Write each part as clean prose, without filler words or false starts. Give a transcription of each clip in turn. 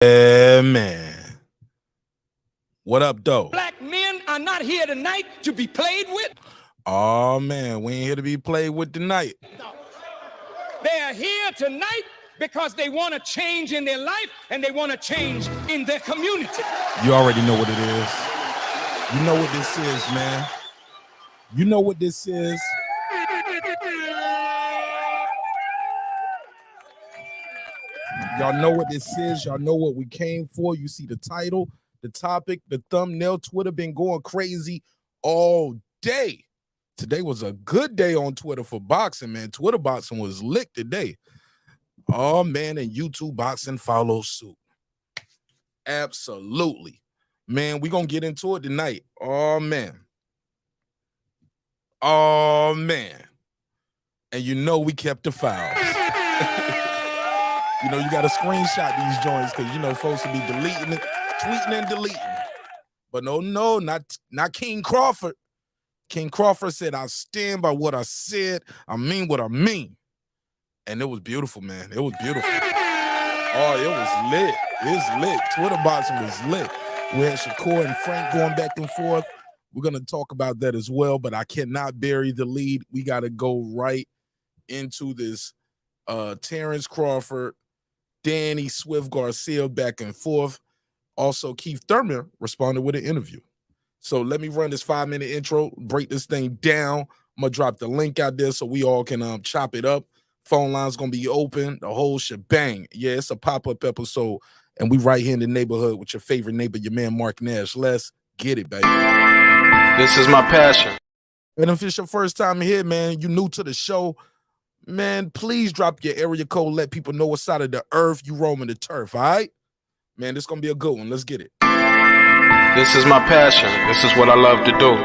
Yeah, man. What up, though? Black men are not here tonight to be played with. Oh, man, we ain't here to be played with tonight. No. They are here tonight because they want to change in their life and they want to change in their community. You already know what it is. You know what this is, man. You know what this is. Y'all know what this is. Y'all know what we came for. You see the title, the topic, the thumbnail. Twitter been going crazy all day. Today was a good day on Twitter for boxing, man. Twitter boxing was lit today. Oh, man, and YouTube boxing follows suit. Absolutely. Man, we're going to get into it tonight. Oh, man. Oh, man. And you know we kept the files. You know, you got to screenshot these joints because, you know, folks will be deleting it, tweeting and deleting. But no, not King Crawford. King Crawford said, I stand by what I said. I mean what I mean. And it was beautiful, man. It was beautiful. Oh, it was lit. It's lit. Twitter boxing was lit. We had Shakur and Frank going back and forth. We're going to talk about that as well, but I cannot bury the lead. We got to go right into this Terence Crawford, Danny Swift Garcia back and forth. Also, Keith Thurman responded with an interview. So let me run this 5-minute intro, break this thing down. I'm going to drop the link out there so we all can chop it up. Phone line's going to be open, the whole shebang. Yeah, it's a pop-up episode, and we right here in the neighborhood with your favorite neighbor, your man Mark Nash. Let's get it, baby. This is my passion. And if it's your first time here, man, you new to the show, man, please drop your area code. Let people know what side of the earth you roaming the turf, all right? Man, this is going to be a good one. Let's get it. This is my passion. This is what I love to do.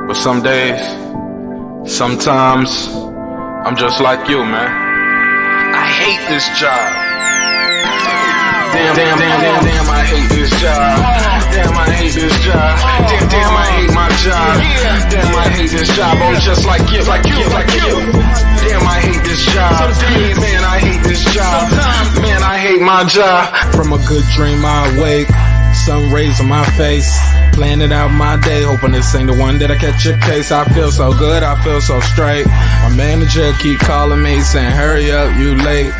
But some days, sometimes, I'm just like you, man. I hate this job. Damn, I hate this job. Damn, I hate this job. Damn, I hate my job. Damn, I hate this job. Oh, just like you. Damn, I hate this job. Man, I hate this job. Man, I hate my job. From a good dream I wake, sun rays on my face, planning out my day, hoping this ain't the one that I catch a case. I feel so good, I feel so straight. My manager keep calling me saying, hurry up, you late.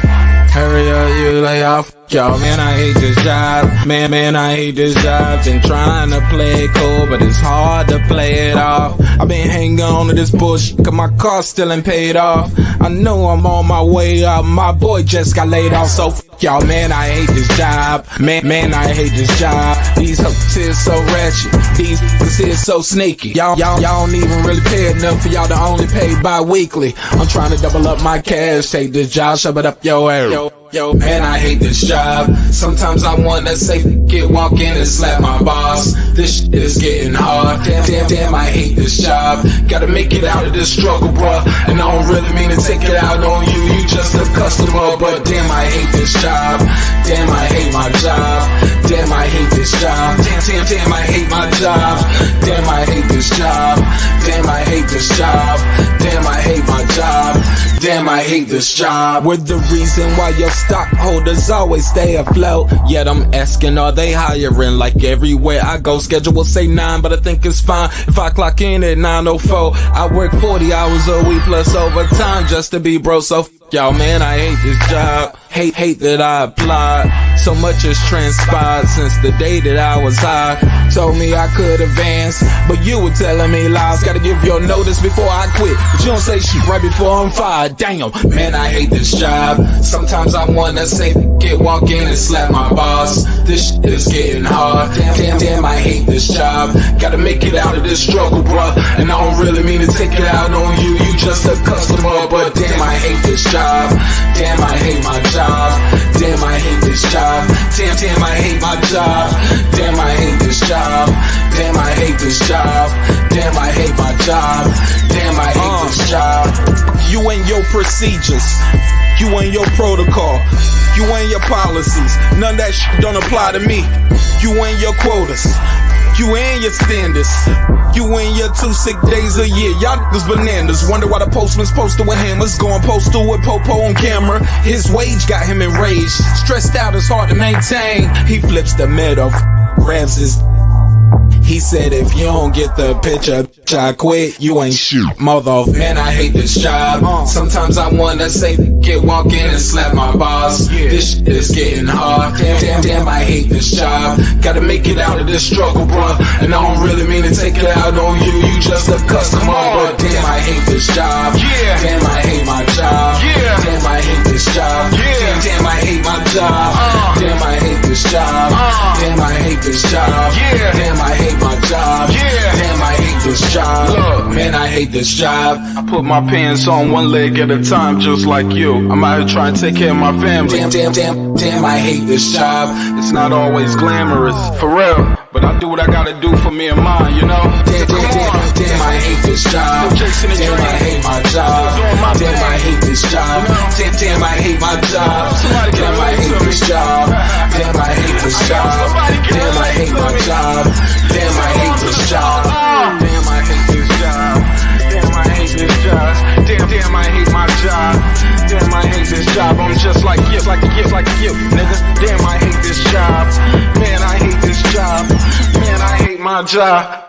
Hurry up, you lay off. Y'all, man, I hate this job. Man, I hate this job. Been trying to play it cool, but it's hard to play it off. I've been hanging on to this bush, cause my car still ain't paid off. I know I'm on my way up, my boy just got laid off, so y'all, man, I hate this job. Man, I hate this job. These hoes here so ratchet, these niggas here so sneaky. Y'all don't even really pay enough for y'all to only pay bi-weekly. I'm trying to double up my cash, take this job, shove it up your area. Yo, man, I hate this job. Sometimes I wanna say, walk in and slap my boss. This shit is getting hard. Damn, I hate this job. Gotta make it out of this struggle, bruh. And I don't really mean to take it out on you. You just a customer, but damn, I hate this job. Damn, I hate my job. Damn, I hate this job. Damn, I hate my job. Damn, I hate this job. Damn, I hate this job. Damn, I hate my job. Damn, I hate this job. We're the reason why your stockholders always stay afloat. Yet I'm asking, are they hiring? Like everywhere I go, schedule will say 9, but I think it's fine if I clock in at 9:04. I work 40 hours a week plus overtime just to be bro. So y'all, man, I hate this job. Hate that I applied. So much has transpired since the day that I was high. Told me I could advance, but you were telling me lies. Gotta give your notice before I quit, but you don't say shit right before I'm fired. Damn, man, I hate this job. Sometimes I wanna say, walk in and slap my boss. This shit is getting hard. Damn, I hate this job. Gotta make it out of this struggle, bruh. And I don't really mean to take it out on you. You just a customer, but damn, I hate this job. Damn, I hate my job. Damn, I hate this job. Damn, I hate my job. Damn, I hate this job. Damn, I hate this job. Damn, I hate my job. Damn, I hate this job. You and your procedures, you and your protocol, you and your policies, none of that shit don't apply to me. You and your quotas, You and your standards. You and your 2 sick days a year. Y'all niggas bananas. Wonder why the postman's posted with hammers. Going postal with Popo on camera. His wage got him enraged. Stressed out, it's hard to maintain. He flips the middle, grabs his. He said, if you don't get the picture, I quit, you ain't shoot. Mother, man, I hate this job. Sometimes I wanna say, walk in and slap my boss. This shit is getting hard. Damn, I hate this job. Gotta make it out of this struggle, bruh. And I don't really mean to take it out on you. You just a customer, but damn, I hate this job. Damn, I hate my job. Damn, I hate this job. Damn, I hate my job. Damn, I hate this job. Damn, I hate this job. Damn, I hate my job. Damn, I hate this job. Look, man, I hate this job. I put my pants on one leg at a time, just like you. I'm out here trying to take care of my family. Damn, I hate this job. It's not always glamorous, for real. But I do what I gotta do for me and mine, you know? Damn, I hate this job. Damn, I hate my job. Damn, I hate this job. Damn, I hate my job. Damn, I hate this job. Damn, I hate this job. Damn, I hate my job. Damn, I hate this job. Damn, I hate this job. Damn, I hate this job. Damn, I hate my job. Damn, I hate this job. I'm just like you, nigga. Damn, I hate this job. Man, I hate this job. Man, I hate my job.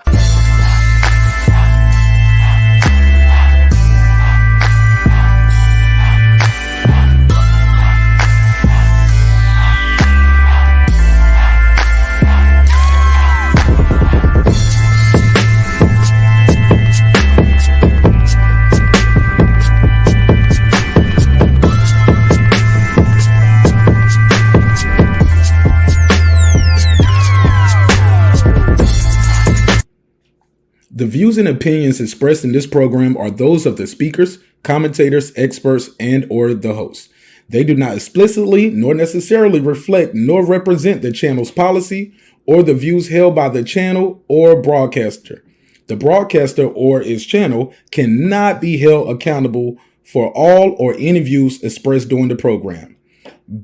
The views and opinions expressed in this program are those of the speakers, commentators, experts, and or the host. They do not explicitly nor necessarily reflect nor represent the channel's policy or the views held by the channel or broadcaster. The broadcaster or its channel cannot be held accountable for all or any views expressed during the program.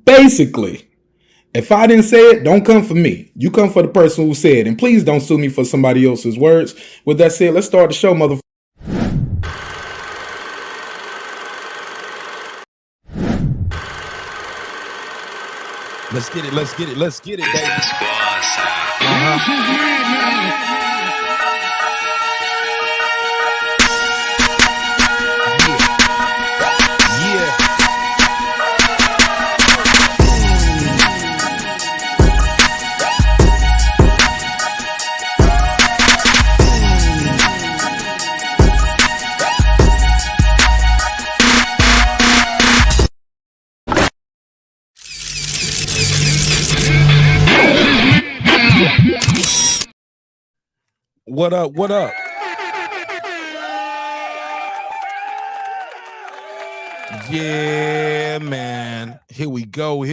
Basically, if I didn't say it, don't come for me. You come for the person who said it. And please don't sue me for somebody else's words. With that said, let's start the show, motherfucker. Let's get it, baby. What up? What up? Yeah, man. Here we go.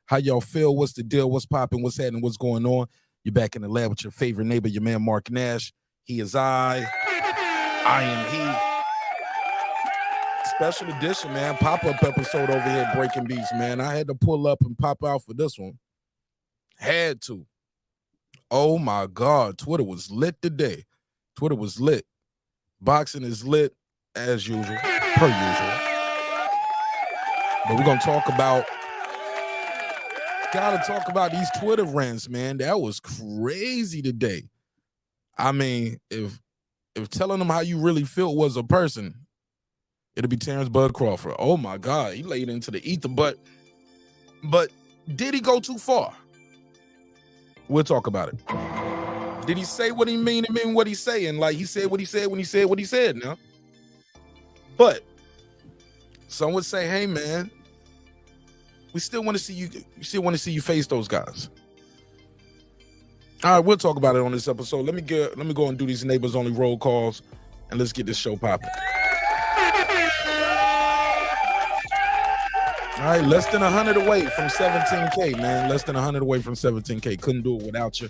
How y'all feel? What's the deal? What's popping? What's happening? What's going on? You're back in the lab with your favorite neighbor, your man Mark Nash. He is I am he. Special edition, man. Pop-up episode over here, Breaking Beats, man. I had to pull up and pop out for this one. Had to. Oh my God, Twitter was lit today. Twitter was lit. Boxing is lit as usual, per usual. But we're gonna gotta talk about these Twitter rants, man. That was crazy today. I mean, if telling them how you really feel was a person, it'll be Terence Bud Crawford. Oh my God, he laid into the ether, but did he go too far? We'll talk about it. Did he say what he mean and mean what he's saying? Like he said what he said when he said what he said now. But some would say, hey man, we still want to see you face those guys. All right, we'll talk about it on this episode. Let me go and do these neighbors only roll calls and let's get this show popping. All right, less than 100 away from 17K, man. Less than 100 away from 17K. Couldn't do it without you.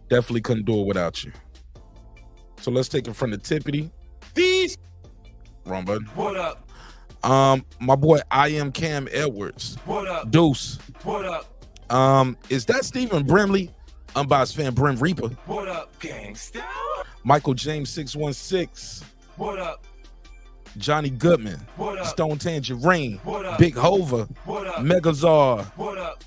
Definitely couldn't do it without you. So let's take it from the tippity. Peace. Wrong button. What up? My boy, I am Cam Edwards. What up? Deuce. What up? Is that Stephen Brimley? Unbiased fan Brim Reaper. What up, gangsta? Michael James 616. What up? Johnny Goodman. What up? Stone Tangerine. What up? Big Hova. What up? Megazar. What up?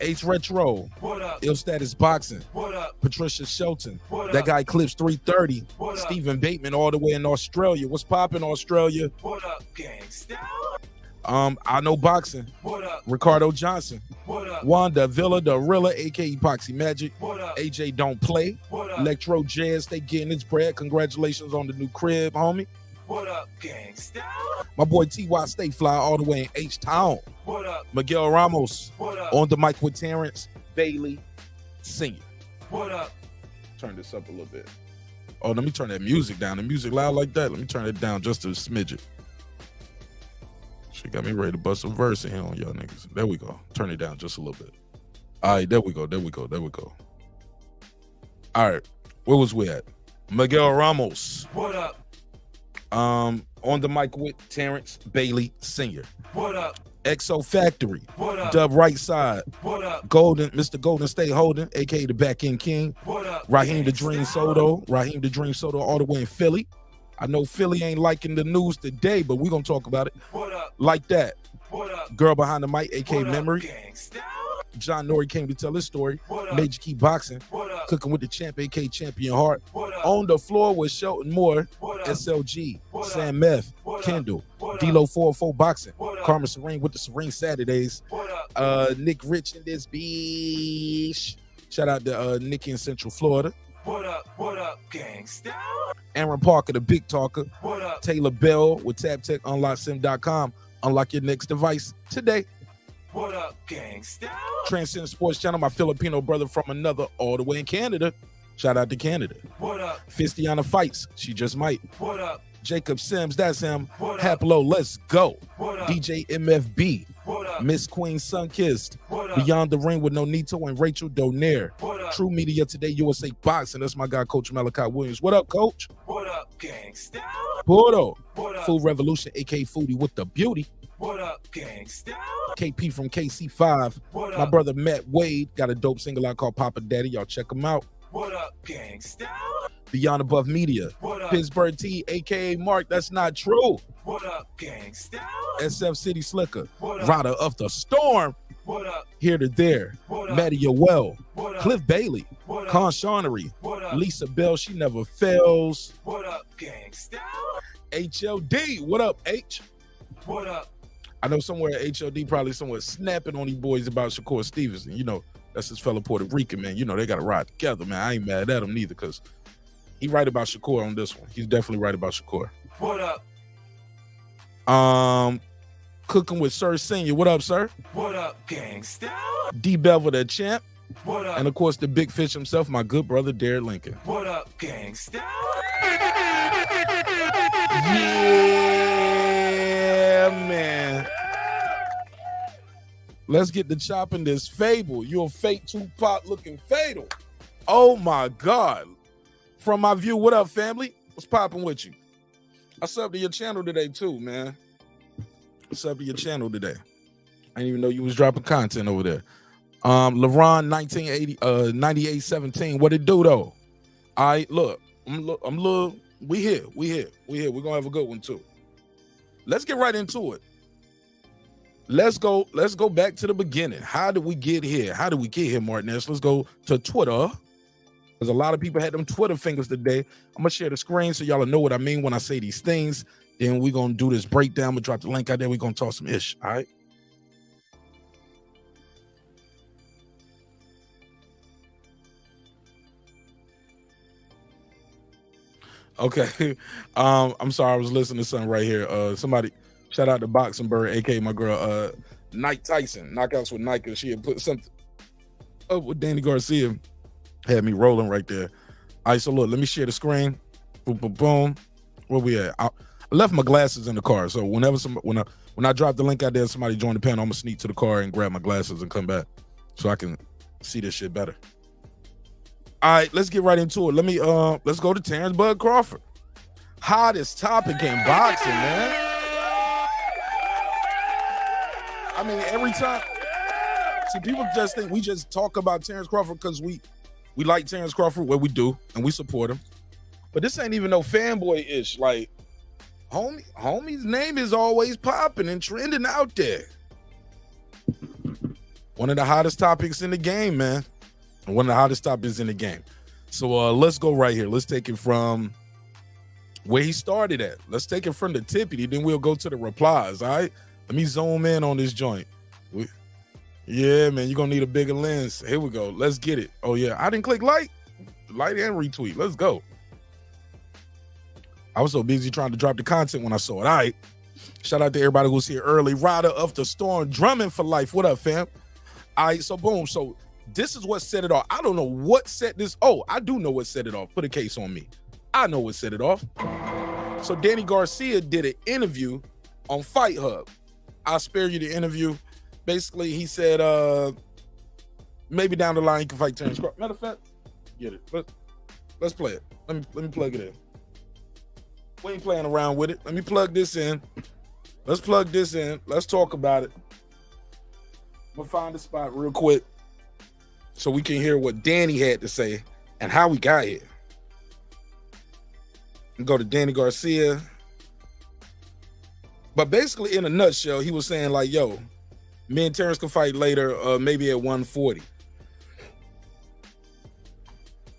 Ace Retro. What up? Ill Status Boxing. What up? Patricia Shelton. What That up? guy Clips 330. What up? Stephen Bateman all the way in Australia. What's poppin', Australia? What up, gangsta? I know boxing. What up? Ricardo Johnson. What up? Wanda Villa, the Rilla, aka Epoxy Magic. What up? AJ Don't Play. What up? Electro Jazz, they getting its bread. Congratulations on the new crib, homie. What up, gangsta? My boy T.Y. Stay Fly all the way in H-Town. What up? Miguel Ramos What up? on the mic with Terence Bailey Sr. What up? Turn this up a little bit. Oh, let me turn that music down. The music loud like that. Let me turn it down just a smidget. She got me ready to bust a verse in here on y'all niggas. There we go. Turn it down just a little bit. All right, there we go. There we go. There we go. All right, where was we at? Miguel Ramos. What up? On the mic with Terence Bailey Sr. What up? XO Factory. What up? Dub Right Side. What up? Golden, Mr. Golden State Holding, aka the Back End King. What up? Raheem the gangsta? Dream Soto. Raheem the Dream Soto all the way in Philly. I know Philly ain't liking the news today, but we're gonna talk about it. What up? Like that. What up? Girl behind the mic, aka What up, Memory. gangsta? John Nori came to tell his story. What up? Major Key Boxing. What up? Cooking with the champ, aka Champion Heart. What up? On the floor with Shelton Moore, What up? SLG, What up? Sam Meth, What up? Kendall, What up? D-Lo 404 Boxing, What up? Karma Serene with the Serene Saturdays, What up? Nick Rich in this beach. Shout out to Nicky in Central Florida. What up? What up, gangsta? Aaron Parker, the Big Talker. What up? Taylor Bell with TapTechUnlockSim.com. Unlock your next device today. What up, gangsta? Transcend Sports Channel, my Filipino brother from another all the way in Canada. Shout out to Canada. What up? Fistiana Fights, she just might. What up? Jacob Sims, that's him. What up? Haplo, let's go. What up? DJ MFB, What up? Miss Queen Sunkissed, What up? Beyond the Ring with Nonito and Rachel Donaire. What up? True Media Today, USA Boxing. That's my guy, Coach Malachi Williams. What up, Coach? What up, gangsta? Porto. What up? Food Revolution, aka Foodie with the beauty. What up, gangsta? KP from KC5. What My up? brother Matt Wade got a dope single out called Papa Daddy. Y'all check him out. What up, gangsta? Beyond Above Media. What up? Pittsburgh T, aka Mark. That's not true. What up, gangsta? SF City Slicker. What up? Rider of the Storm. What up? Here to there. What up? Matty Yoel. What up? Cliff Bailey. What up? Con Shawnery. What up? Lisa Bell, she never fails. What up, gangsta? HLD. What up, H? What up? I know somewhere HLD probably somewhere snapping on these boys about Shakur Stevenson. You know, that's his fellow Puerto Rican, man. You know, they got to ride together, man. I ain't mad at him neither because he right about Shakur on this one. He's definitely right about Shakur. What up? Cooking with Sir Senior. What up, sir? What up, gangsta? D Bevel, the champ. What up? And of course, the big fish himself, my good brother, Derek Lincoln. What up, gangsta? Yeah, man. Let's get to chopping this fable. You're a fake Tupac looking fatal. Oh my God. From my view, what up, family? What's popping with you? I subbed to your channel today too, man. What's up to your channel today? I didn't even know you was dropping content over there. LeBron 9817. What it do though? All right, look, I'm little. We here. We're gonna have a good one too. Let's get right into it. Let's go back to the beginning. How did we get here? Martinez? Let's go to Twitter. Because a lot of people had them Twitter fingers today. I'm gonna share the screen so y'all know what I mean when I say these things. Then we're gonna do this breakdown. We'll drop the link out there. We're gonna talk some ish. All right. Okay. I'm sorry, I was listening to something right here. Somebody shout out to Boxing Bird, aka my girl Nike Tyson. Knockouts with Nike. She had put something up with Danny Garcia. Had me rolling right there. All right, so look, let me share the screen. Boom, boom, boom. Where we at? I left my glasses in the car. So when I drop the link out there, somebody join the panel, I'm gonna sneak to the car and grab my glasses and come back so I can see this shit better. All right, let's get right into it. Let's go to Terence Bud Crawford. Hottest topic in boxing, man. I mean, every time See, people just think we just talk about Terence Crawford because we like Terence Crawford, what we do, and we support him. But this ain't even no fanboy-ish. Like, homie's name is always popping and trending out there. One of the hottest topics in the game, man. One of the hottest topics in the game. So let's go right here. Let's take it from where he started at. Let's take it from the tippity, then we'll go to the replies, all right? Let me zoom in on this joint. Yeah, man, you're going to need a bigger lens. Here we go. Let's get it. Oh, yeah. I didn't click like and retweet. Let's go. I was so busy trying to drop the content when I saw it. All right. Shout out to everybody who's here early. Rider of the Storm, drumming for life. What up, fam? All right, so boom. So this is what set it off. I don't know what set this. Oh, I do know what set it off. Put a case on me. I know what set it off. So Danny Garcia did an interview on Fight Hub. I'll spare you the interview. Basically, he said, maybe down the line he can fight Terence Crawford. Matter of fact, get it. Let's play it. Let me plug it in. We ain't playing around with it. Let me plug this in. Let's plug this in. Let's talk about it. We'll find a spot real quick so we can hear what Danny had to say and how we got here. And go to Danny Garcia. But basically, in a nutshell, he was saying like, yo, me and Terence can fight later, maybe at 140.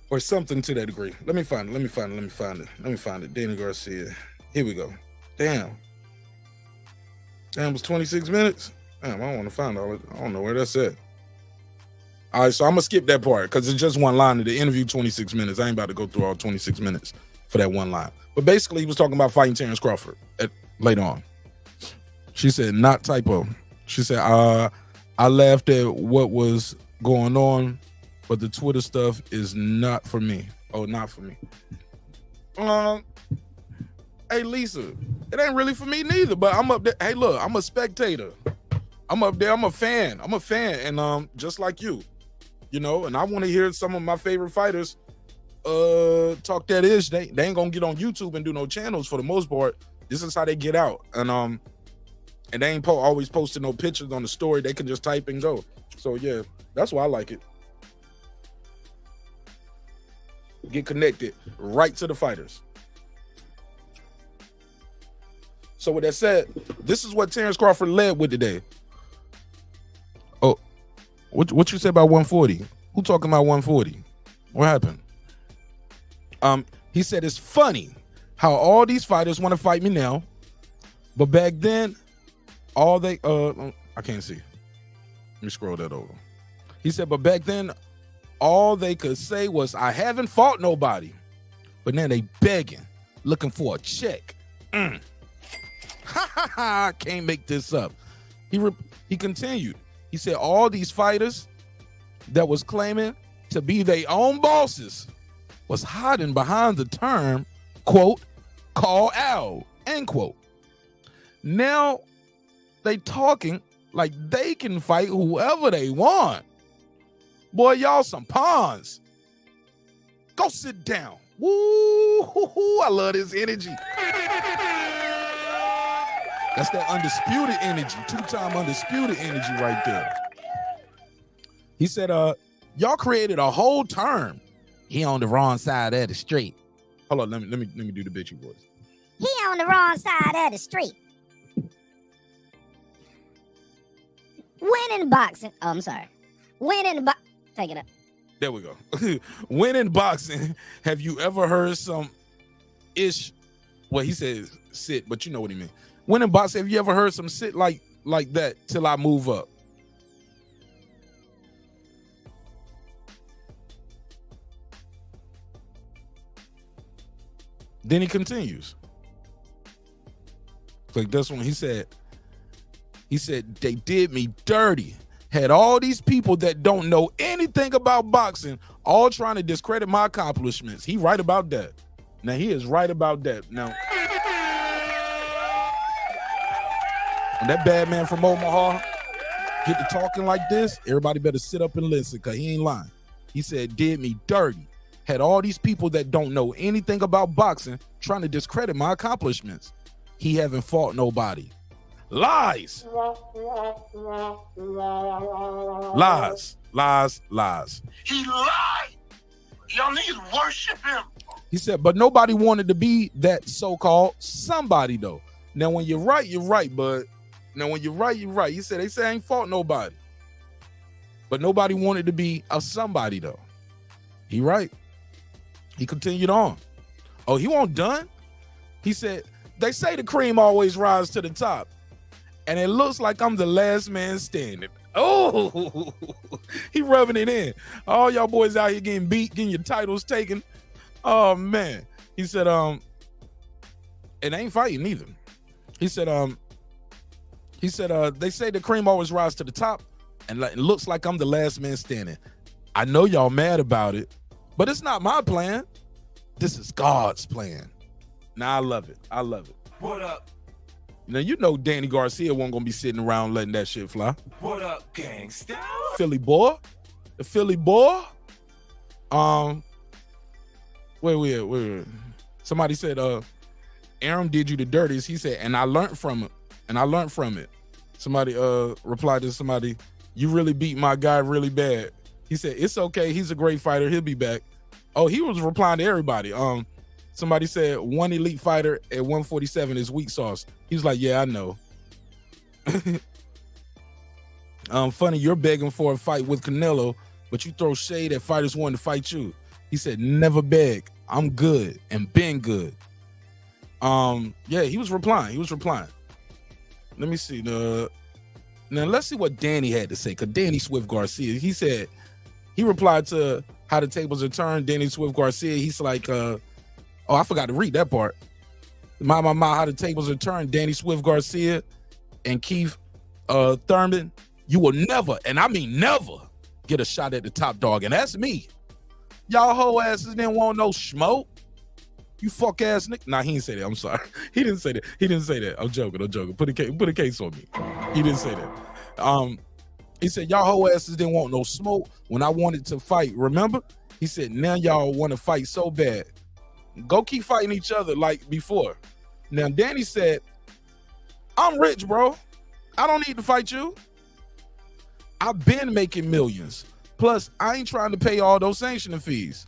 Or something to that degree. Let me find it. Danny Garcia. Here we go. Damn, it was 26 minutes. Damn, I don't want to find all it. I don't know where that's at. All right, so I'm going to skip that part because it's just one line of the interview, 26 minutes. I ain't about to go through all 26 minutes for that one line. But basically, he was talking about fighting Terence Crawford later on. She said, not typo. She said, I laughed at what was going on, but the Twitter stuff is not for me. Oh, not for me. Hey, Lisa, it ain't really for me neither, but I'm up there. Hey, look, I'm a spectator. I'm up there. I'm a fan. And just like you, and I want to hear some of my favorite fighters talk that ish. They ain't gonna get on YouTube and do no channels for the most part. This is how they get out. And they ain't always posting no pictures on the story. They can just type and go. So yeah, that's why I like it. Get connected right to the fighters. So with that said, this is what Terence Crawford led with today. Oh, what you said about 140? Who talking about 140? What happened? He said it's funny how all these fighters want to fight me now, but back then, all they I can't see. Let me scroll that over. He said, but back then, all they could say was, I haven't fought nobody. But now they begging, looking for a check. Ha ha ha, can't make this up. He continued. He said, all these fighters that was claiming to be their own bosses was hiding behind the term, quote, call out, end quote. Now they talking like they can fight whoever they want. Boy, y'all some pawns. Go sit down. Woo, I love this energy. That's that undisputed energy, two-time undisputed energy right there. He said, y'all created a whole term. He on the wrong side of the street. Hold on, let me do the bitchy voice. He on the wrong side of the street. Winning boxing. Oh, I'm sorry. Winning boxing. Take it up. There we go. Winning boxing. Have you ever heard some ish? Well, he says sit, but you know what he mean. Winning boxing. Have you ever heard some sit like that till I move up? Then he continues. Like this one, he said, they did me dirty. Had all these people that don't know anything about boxing all trying to discredit my accomplishments. He right about that. Now, he is right about that. Now, when that bad man from Omaha get to talking like this, everybody better sit up and listen because he ain't lying. He said, did me dirty. Had all these people that don't know anything about boxing trying to discredit my accomplishments. He haven't fought nobody. Lies. Lies. Lies. Lies. He lied. Y'all niggas worship him. He said, but nobody wanted to be that so-called somebody though. Now, when you're right, you're right, but now when you're right, you're right. He said, they say I ain't fought nobody. But nobody wanted to be a somebody though. He right. He continued on. Oh, he won't done. He said, they say the cream always rises to the top. And it looks like I'm the last man standing. Oh, he rubbing it in. All y'all boys out here getting beat, getting your titles taken. Oh man. He said, it ain't fighting either. He said, they say the cream always rises to the top, and it looks like I'm the last man standing. I know y'all mad about it, but it's not my plan. This is God's plan. Now I love it. I love it. What up? Now you know Danny Garcia wasn't gonna be sitting around letting that shit fly. What up, gangsta? Philly boy. The Philly boy. Wait. Somebody said, Aaron did you the dirtiest. He said, and I learned from it. Somebody replied to somebody, you really beat my guy really bad. He said, it's okay. He's a great fighter. He'll be back. Oh, he was replying to everybody. Somebody said one elite fighter at 147 is weak sauce. He was like, yeah, I know. Funny, you're begging for a fight with Canelo, but you throw shade at fighters wanting to fight you. He said, never beg. I'm good and been good. Yeah, he was replying. Let me see. Now let's see what Danny had to say. Because Danny Swift Garcia, he said, he replied to how the tables are turned. Danny Swift Garcia, he's like, oh, I forgot to read that part. My, how the tables are turned. Danny Swift Garcia and Keith Thurman, you will never, and I mean never, get a shot at the top dog. And that's me. Y'all hoe asses didn't want no smoke. You fuck ass nigga. Nah, he didn't say that. I'm sorry. He didn't say that. I'm joking. Put a case on me. He didn't say that. He said, y'all hoe asses didn't want no smoke when I wanted to fight. Remember? He said, now y'all want to fight so bad. Go keep fighting each other like before. Now, Danny said, I'm rich, bro. I don't need to fight you. I've been making millions. Plus, I ain't trying to pay all those sanctioning fees.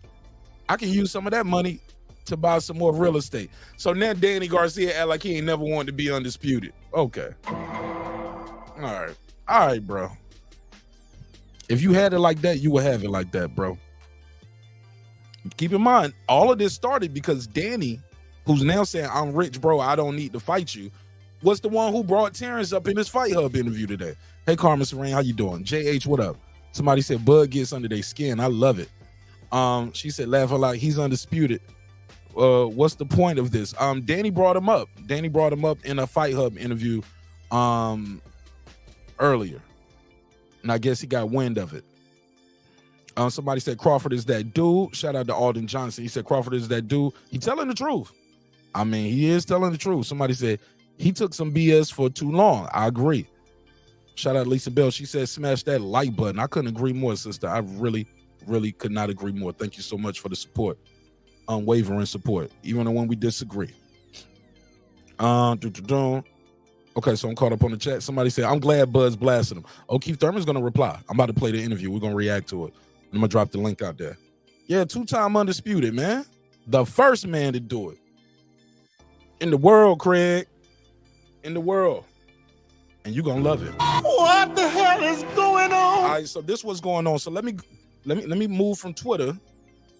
I can use some of that money to buy some more real estate. So now Danny Garcia act like he ain't never wanted to be undisputed. Okay. All right, bro. If you had it like that, you would have it like that, bro. Keep in mind, all of this started because Danny, who's now saying, I'm rich, bro, I don't need to fight you, was the one who brought Terence up in his Fight Hub interview today. Hey, Carmen Serene, how you doing? JH, what up? Somebody said Bud gets under their skin. I love it. She said, laugh a lot. He's undisputed. What's the point of this? Danny brought him up. Danny brought him up in a Fight Hub interview earlier. And I guess he got wind of it. Somebody said Crawford is that dude. Shout out to Alden Johnson. He said Crawford is that dude. He telling the truth. I mean, he is telling the truth. Somebody said he took some BS for too long. I agree. Shout out to Lisa Bell. She said smash that like button. I couldn't agree more, sister. I really could not agree more. Thank you so much for the support. Unwavering support, even when we disagree. Okay, so I'm caught up on the chat. Somebody said, I'm glad Bud's blasting him. Oh, Keith Thurman's going to reply. I'm about to play the interview. We're going to react to it. I'm going to drop the link out there. Yeah, 2-time undisputed, man. The first man to do it. In the world, Craig. In the world. And you're going to love it. What the hell is going on? All right, so this was going on. So let me move from Twitter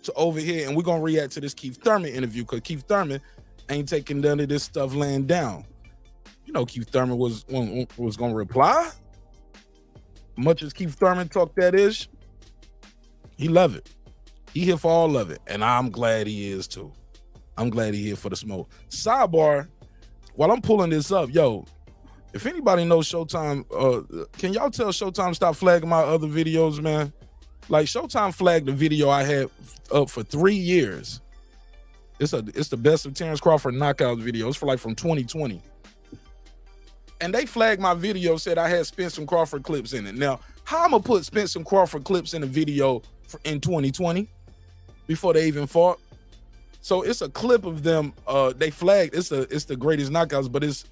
to over here, and we're going to react to this Keith Thurman interview because Keith Thurman ain't taking none of this stuff laying down. You know, Keith Thurman was going to reply. Much as Keith Thurman talked that ish, he love it. He here for all of it, and I'm glad he is too. I'm glad he here for the smoke. Sidebar, while I'm pulling this up, yo, if anybody knows Showtime, can y'all tell Showtime stop flagging my other videos, man? Like, Showtime flagged the video I had up for 3 years. It's the best of Terence Crawford knockout video. It's from 2020. And they flagged my video, said I had Spence and Crawford clips in it. Now, how I'm gonna put Spence and Crawford clips in a video in 2020 before they even fought? So it's a clip of them. They flagged. It's the greatest knockouts, but it's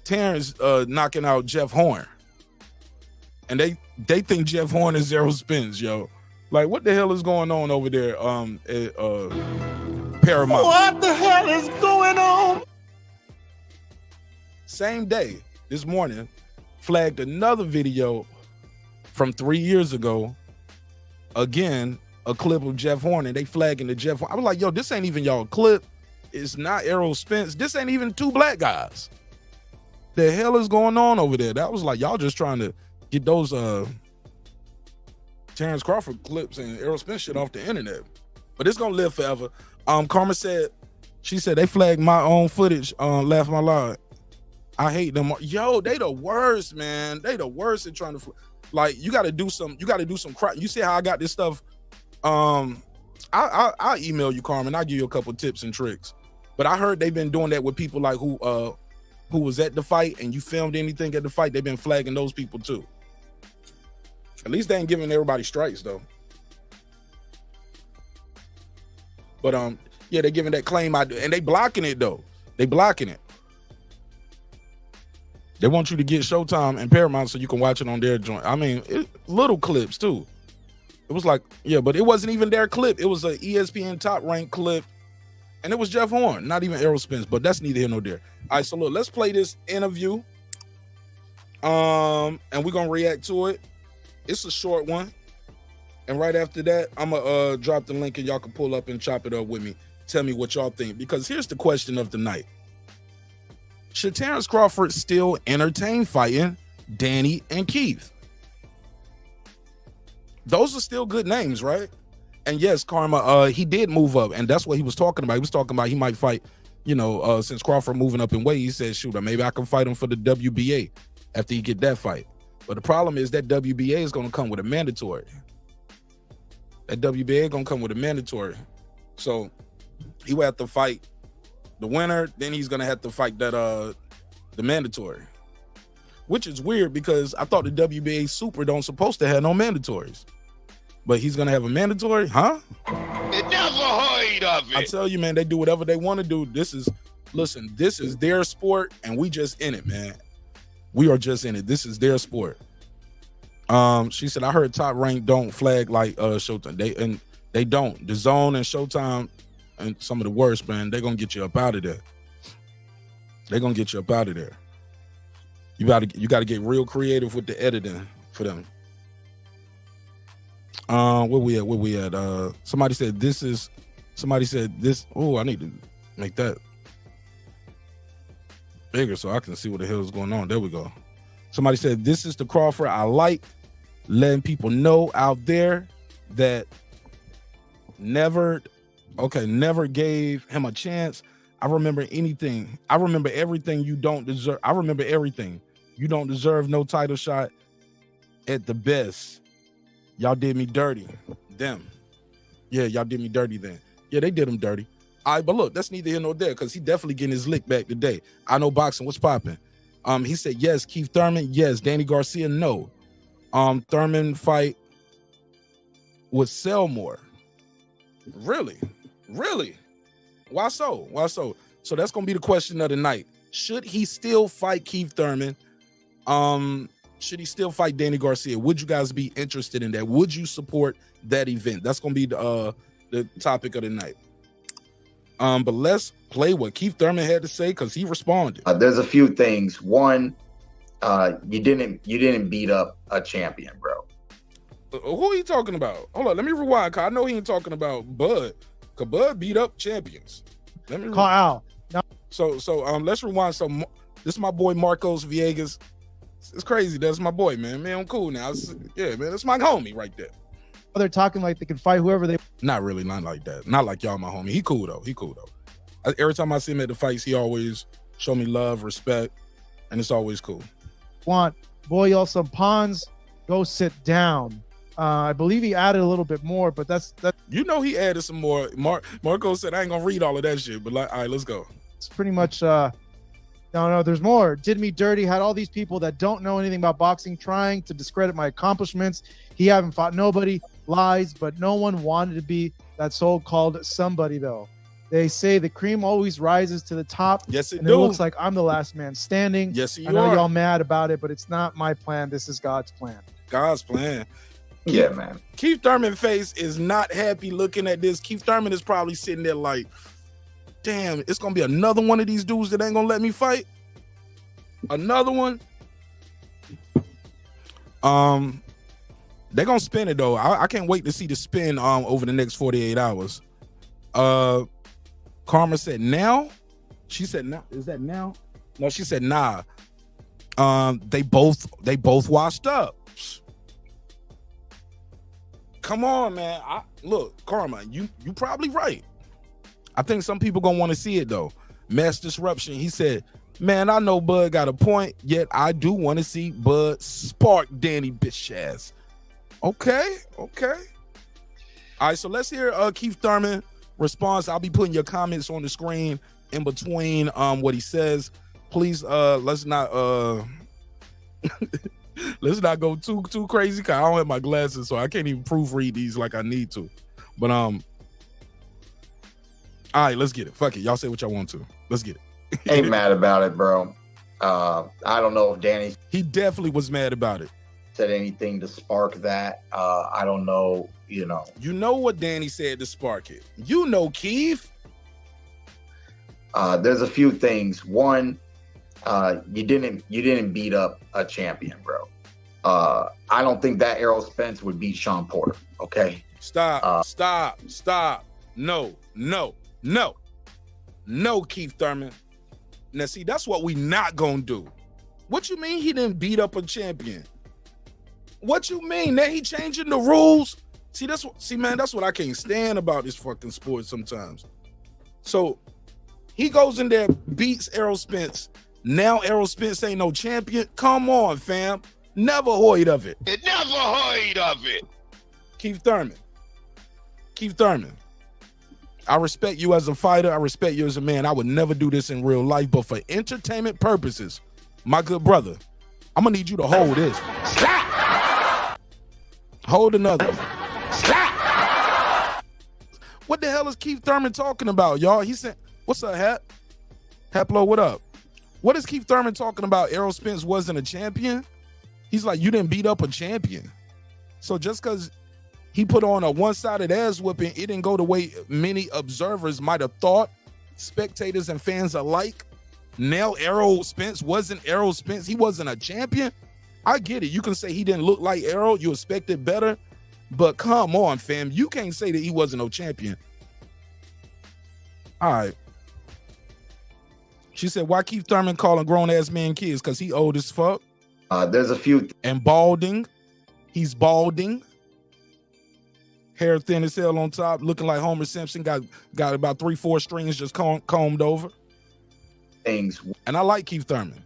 Terence knocking out Jeff Horn. And they think Jeff Horn is Errol Spence, yo. Like, what the hell is going on over there at Paramount? What the hell is going on? Same day, this morning, flagged another video from 3 years ago. Again, a clip of Jeff Horn, and they flagging the Jeff Horn. I was like, yo, this ain't even y'all clip. It's not Errol Spence. This ain't even two black guys. The hell is going on over there? That was like, y'all just trying to get those Terence Crawford clips and Errol Spence shit off the internet. But it's gonna live forever. Karma said, she said they flagged my own footage on Laugh My Loud. I hate them. Yo, they the worst, man. They the worst at trying to, like, you gotta do some crap. You see how I got this stuff? I'll email you, Carmen. I'll give you a couple tips and tricks. But I heard they've been doing that with people like who was at the fight and you filmed anything at the fight. They've been flagging those people too. At least they ain't giving everybody strikes though. But yeah, they're giving that claim out, and they blocking it though. They blocking it. They want you to get Showtime and Paramount so you can watch it on their joint. I mean, little clips too. It was like, yeah, but it wasn't even their clip. It was an ESPN top ranked clip, and it was Jeff Horn, not even Errol Spence. But that's neither here nor there. All right, so look, let's play this interview, and we're gonna react to it. It's a short one, and right after that, I'm gonna drop the link and y'all can pull up and chop it up with me. Tell me what y'all think, because here's the question of the night: should Terence Crawford still entertain fighting Danny and Keith? Those are still good names, right? And yes, Karma, he did move up, and that's what he was talking about. He was talking about he might fight, you know, since Crawford moving up in weight, he said, shoot, maybe I can fight him for the WBA after he get that fight. But the problem is that WBA is going to come with a mandatory. That WBA is going to come with a mandatory. So he will have to fight the winner, then he's going to have to fight that the mandatory. Which is weird because I thought the WBA Super don't supposed to have no mandatories. But he's going to have a mandatory? Huh? Never heard of it. I tell you, man, they do whatever they want to do. This is their sport, and we just in it, man. We are just in it. This is their sport. She said, I heard Top Rank don't flag like Showtime. They don't. The Zone and Showtime and some of the worst, man, they're going to get you up out of there. They're going to get you up out of there. You got to get real creative with the editing for them. Where we at? Somebody said this. Oh, I need to make that bigger so I can see what the hell is going on. There we go. Somebody said, this is the Crawford I like, letting people know out there that never gave him a chance. I remember everything you don't deserve. I remember everything. You don't deserve no title shot at the best. Y'all did me dirty. Them. Yeah, y'all did me dirty then. Yeah, they did him dirty. All right, but look, that's neither here nor there because he definitely getting his lick back today. I know boxing. What's popping? He said, yes, Keith Thurman. Yes, Danny Garcia. No. Thurman fight with Selmore. Really? Why so? So that's going to be the question of the night. Should he still fight Keith Thurman? Should he still fight Danny Garcia? Would you guys be interested in that? Would you support that event? That's going to be the topic of the night. But let's play what Keith Thurman had to say because he responded. There's a few things. One, you didn't beat up a champion, bro. Who are you talking about? Hold on, let me rewind. Cause I know he ain't talking about Bud. Cause Bud beat up champions. Let me call out. No. So let's rewind. So this is my boy Marcos Villegas. It's crazy. That's my boy, man. Man, I'm cool now. Yeah, man, that's my homie right there. They're talking like they can fight whoever they. Not really, not like that. Not like y'all, my homie. He cool though. Every time I see him at the fights, he always show me love, respect, and it's always cool. Boy, some pawns. Go sit down. I believe he added a little bit more, but that's. You know, he added some more. Marco said, I ain't gonna read all of that shit, but like, all right, let's go. It's pretty much. No, there's more. Did me dirty. Had all these people that don't know anything about boxing trying to discredit my accomplishments. He haven't fought nobody. Lies, but no one wanted to be that so-called somebody though. They say the cream always rises to the top. Yes, it and do. It looks like I'm the last man standing. Yes, you I know are. y'all mad about it, but it's not my plan. This is God's plan. God's plan. Yeah, man. Keith Thurman face is not happy looking at this. Keith Thurman is probably sitting there like, damn, it's gonna be another one of these dudes that ain't gonna let me fight. Another one. They're gonna spin it though. I can't wait to see the spin over the next 48 hours. Karma said now. She said now. Is that now? No, she said nah. They both washed up. Come on, man. Look, Karma, you probably right. I think some people gonna want to see it though. Mass Disruption. He said, man, I know Bud got a point, yet I do want to see Bud spark Danny bitch ass. Okay. All right, so let's hear Keith Thurman response. I'll be putting your comments on the screen in between what he says. Please let's not let's not go too crazy, because I don't have my glasses, so I can't even proofread these like I need to. But all right, let's get it. Fuck it. Y'all say what y'all want to. Let's get it. Ain't mad about it, bro. I don't know if Danny He definitely was mad about it. said anything to spark that. I don't know, You know what Danny said to spark it. You know, Keith. There's a few things. One, you didn't beat up a champion, bro. I don't think that Errol Spence would beat Shawn Porter. Okay. Stop. No, Keith Thurman. Now, see, that's what we not gonna do. What you mean he didn't beat up a champion? What you mean? That he changing the rules? See, man, that's what I can't stand about this fucking sport sometimes. So he goes in there, beats Errol Spence. Now Errol Spence ain't no champion. Come on, fam. Never heard of it. Never heard of it. Keith Thurman. I respect you as a fighter. I respect you as a man. I would never do this in real life, but for entertainment purposes, my good brother, I'm gonna need you to hold this. Hold another one. What the hell is Keith Thurman talking about, y'all? He said, what's up, Hap? Haplo, what up? What is Keith Thurman talking about? Errol Spence wasn't a champion? He's like, you didn't beat up a champion. So just because he put on a one-sided ass whooping, it didn't go the way many observers might have thought, spectators and fans alike. Now Errol Spence wasn't Errol Spence. He wasn't a champion. I get it. You can say he didn't look like Errol. You expected better. But come on, fam. You can't say that he wasn't no champion. All right. She said, why Keith Thurman calling grown-ass men kids? Because he old as fuck. There's a few. And balding. He's balding. Hair thin as hell on top, looking like Homer Simpson. Got about 3-4 strings just combed over. Things. And I like Keith Thurman,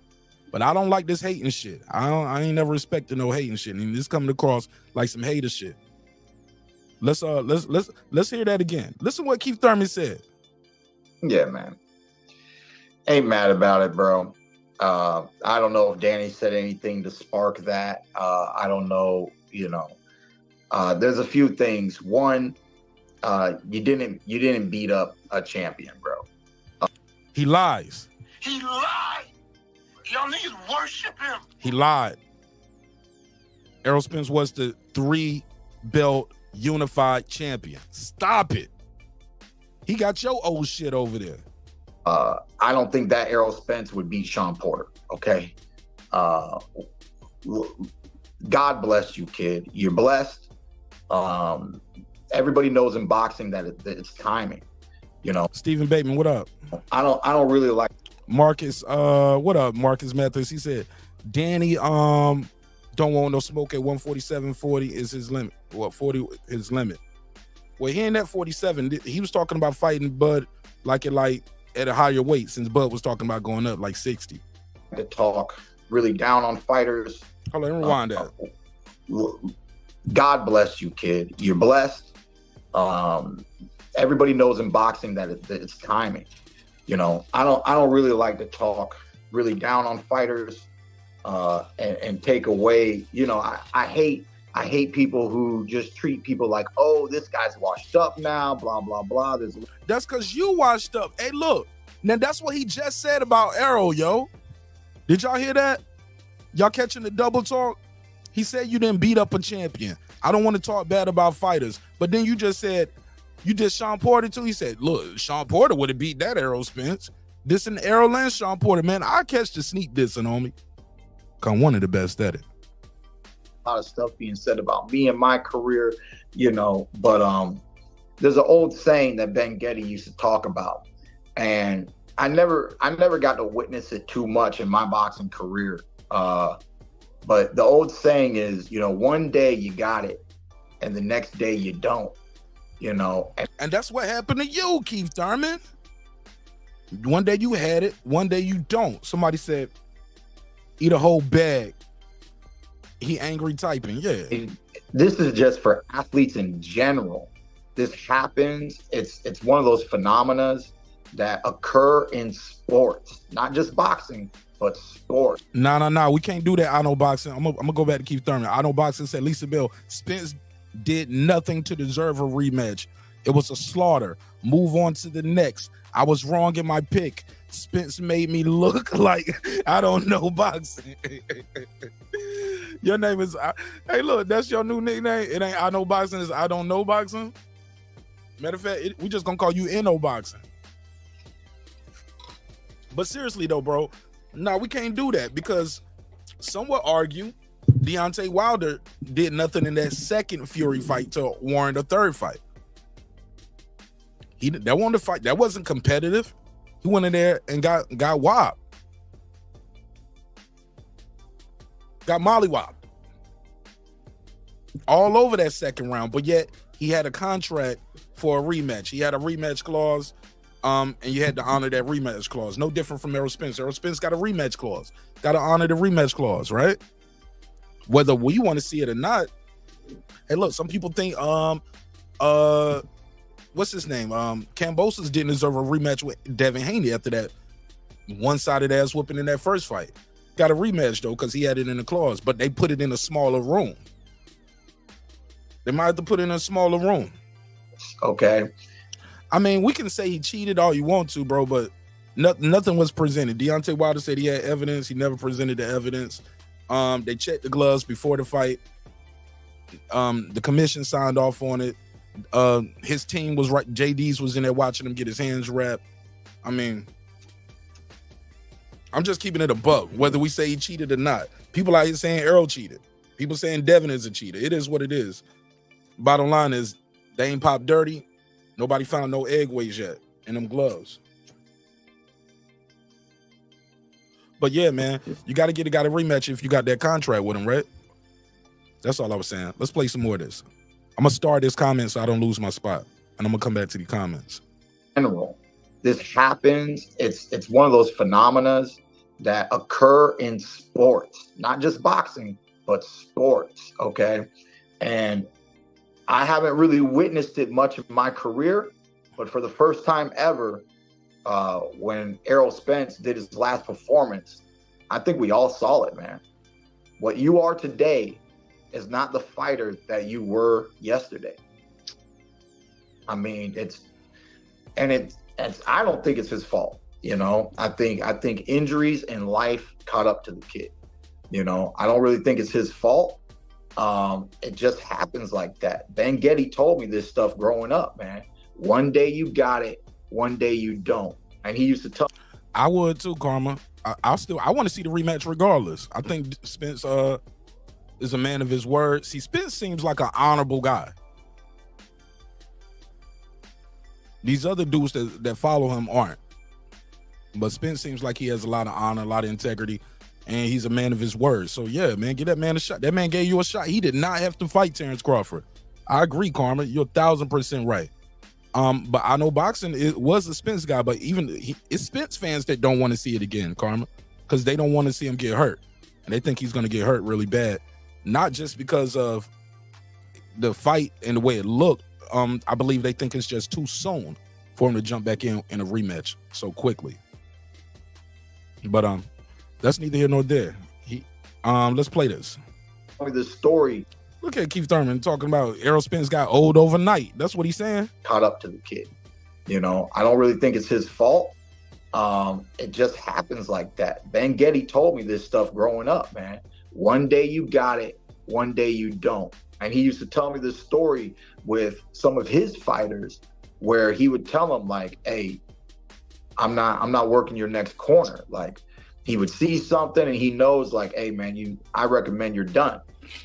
but I don't like this hating shit. I ain't never respected no hating shit. And this coming across like some hater shit. Let's hear that again. Listen to what Keith Thurman said. Yeah, man. Ain't mad about it, bro. I don't know if Danny said anything to spark that. I don't know, there's a few things. One, you didn't beat up a champion, bro. He lies. He lied. Y'all niggas worship him. He lied. Errol Spence was the 3-belt unified champion. Stop it. He got your old shit over there. I don't think that Errol Spence would beat Shawn Porter. Okay. God bless you, kid. You're blessed. Everybody knows in boxing that it's timing. Stephen Bateman, what up? I don't really like Marcus. What up, Marcus Mathis? He said, Danny don't want no smoke at 147.40 is his limit. Well, 40 his limit. Well, he ain't at 47. He was talking about fighting Bud at a higher weight, since Bud was talking about going up like 60. to talk really down on fighters. Hold on, rewind that. God bless you, kid. You're blessed. Everybody knows in boxing that it's timing. I don't really like to talk really down on fighters and take away. I hate I hate people who just treat people like, oh, this guy's washed up now, blah, blah, blah. That's because you washed up. Hey, look. Now, that's what he just said about Errol, yo. Did y'all hear that? Y'all catching the double talk? He said you didn't beat up a champion. I don't want to talk bad about fighters. But then you just said, you did Shawn Porter too? He said, look, Shawn Porter would have beat that Errol Spence. This and Errol and Shawn Porter, man. I catch the sneak dissing on me. I'm one of the best at it. A lot of stuff being said about me and my career, you know, but there's an old saying that Ben Getty used to talk about, and I never got to witness it too much in my boxing career. But the old saying is, you know, one day you got it and the next day you don't, you know. And that's what happened to you, Keith Thurman. One day you had it, one day you don't. Somebody said, eat a whole bag. He angry typing, yeah. This is just for athletes in general. This happens. It's one of those phenomena that occur in sports, not just boxing, but sport. No. We can't do that. I know boxing. I'm gonna go back to Keith Thurman. I know boxing said Lisa Bell, Spence did nothing to deserve a rematch. It was a slaughter. Move on to the next. I was wrong in my pick. Spence made me look like I don't know boxing. Your name is, hey, look, that's your new nickname. It ain't I know boxing, it's I don't know boxing. Matter of fact, we just gonna call you NO boxing. But seriously though, bro, no, we can't do that because some would argue Deontay Wilder did nothing in that second Fury fight to warrant a third fight. That wasn't a fight. That wasn't competitive. He went in there and got whopped. Got mollywopped. All over that second round, but yet he had a contract for a rematch. He had a rematch clause, and you had to honor that rematch clause. No different from Errol Spence. Errol Spence got a rematch clause. Got to honor the rematch clause, right? Whether we want to see it or not. Hey, look, some people think, what's his name? Kambosos didn't deserve a rematch with Devin Haney after that one-sided ass whooping in that first fight. Got a rematch though because he had it in the clause, but they put it in a smaller room. They might have to put it in a smaller room. Okay. I mean, we can say he cheated all you want to, bro, but nothing was presented. Deontay Wilder said he had evidence. He never presented the evidence. They checked the gloves before the fight. The commission signed off on it. His team was right. JD's was in there watching him get his hands wrapped. I mean, I'm just keeping it a buck, whether we say he cheated or not. People out here saying Errol cheated. People saying Devin is a cheater. It is what it is. Bottom line is they ain't popped dirty. Nobody found no egg ways yet in them gloves. But yeah, man, you got to get a guy to rematch if you got that contract with him, right? That's all I was saying. Let's play some more of this. I'm going to start this comment so I don't lose my spot. And I'm going to come back to the comments. General, this happens. It's one of those phenomena that occur in sports, not just boxing, but sports, okay? And I haven't really witnessed it much in my career, but for the first time ever, when Errol Spence did his last performance, I think we all saw it, man. What you are today is not the fighter that you were yesterday. I mean, I don't think it's his fault. You know, I think injuries in life caught up to the kid. You know, I don't really think it's his fault. It just happens like that. Ben Getty told me this stuff growing up, man. One day you got it, one day you don't. And he used to tell. I would too, Karma. I want to see the rematch regardless. I think Spence is a man of his word. See, Spence seems like an honorable guy. These other dudes that follow him aren't. But Spence seems like he has a lot of honor, a lot of integrity, and he's a man of his word. So yeah, man, give that man a shot. That man gave you a shot. He did not have to fight Terence Crawford. I agree, Karma. You're 1,000% right. But I know boxing was a Spence guy, but it's Spence fans that don't want to see it again, Karma, because they don't want to see him get hurt. And they think he's going to get hurt really bad. Not just because of the fight and the way it looked. I believe they think it's just too soon for him to jump back in a rematch so quickly. But that's neither here nor there. Let's play this. The story Look at Keith Thurman talking about Errol Spence got old overnight. That's what he's saying. Caught up to the kid. You know, I don't really think it's his fault. It just happens like that. Ben Getty told me this stuff growing up, man. One day you got it, one day you don't. And he used to tell me this story with some of his fighters where he would tell them like, hey, I'm not working your next corner. Like, he would see something and he knows like, hey man, I recommend you're done,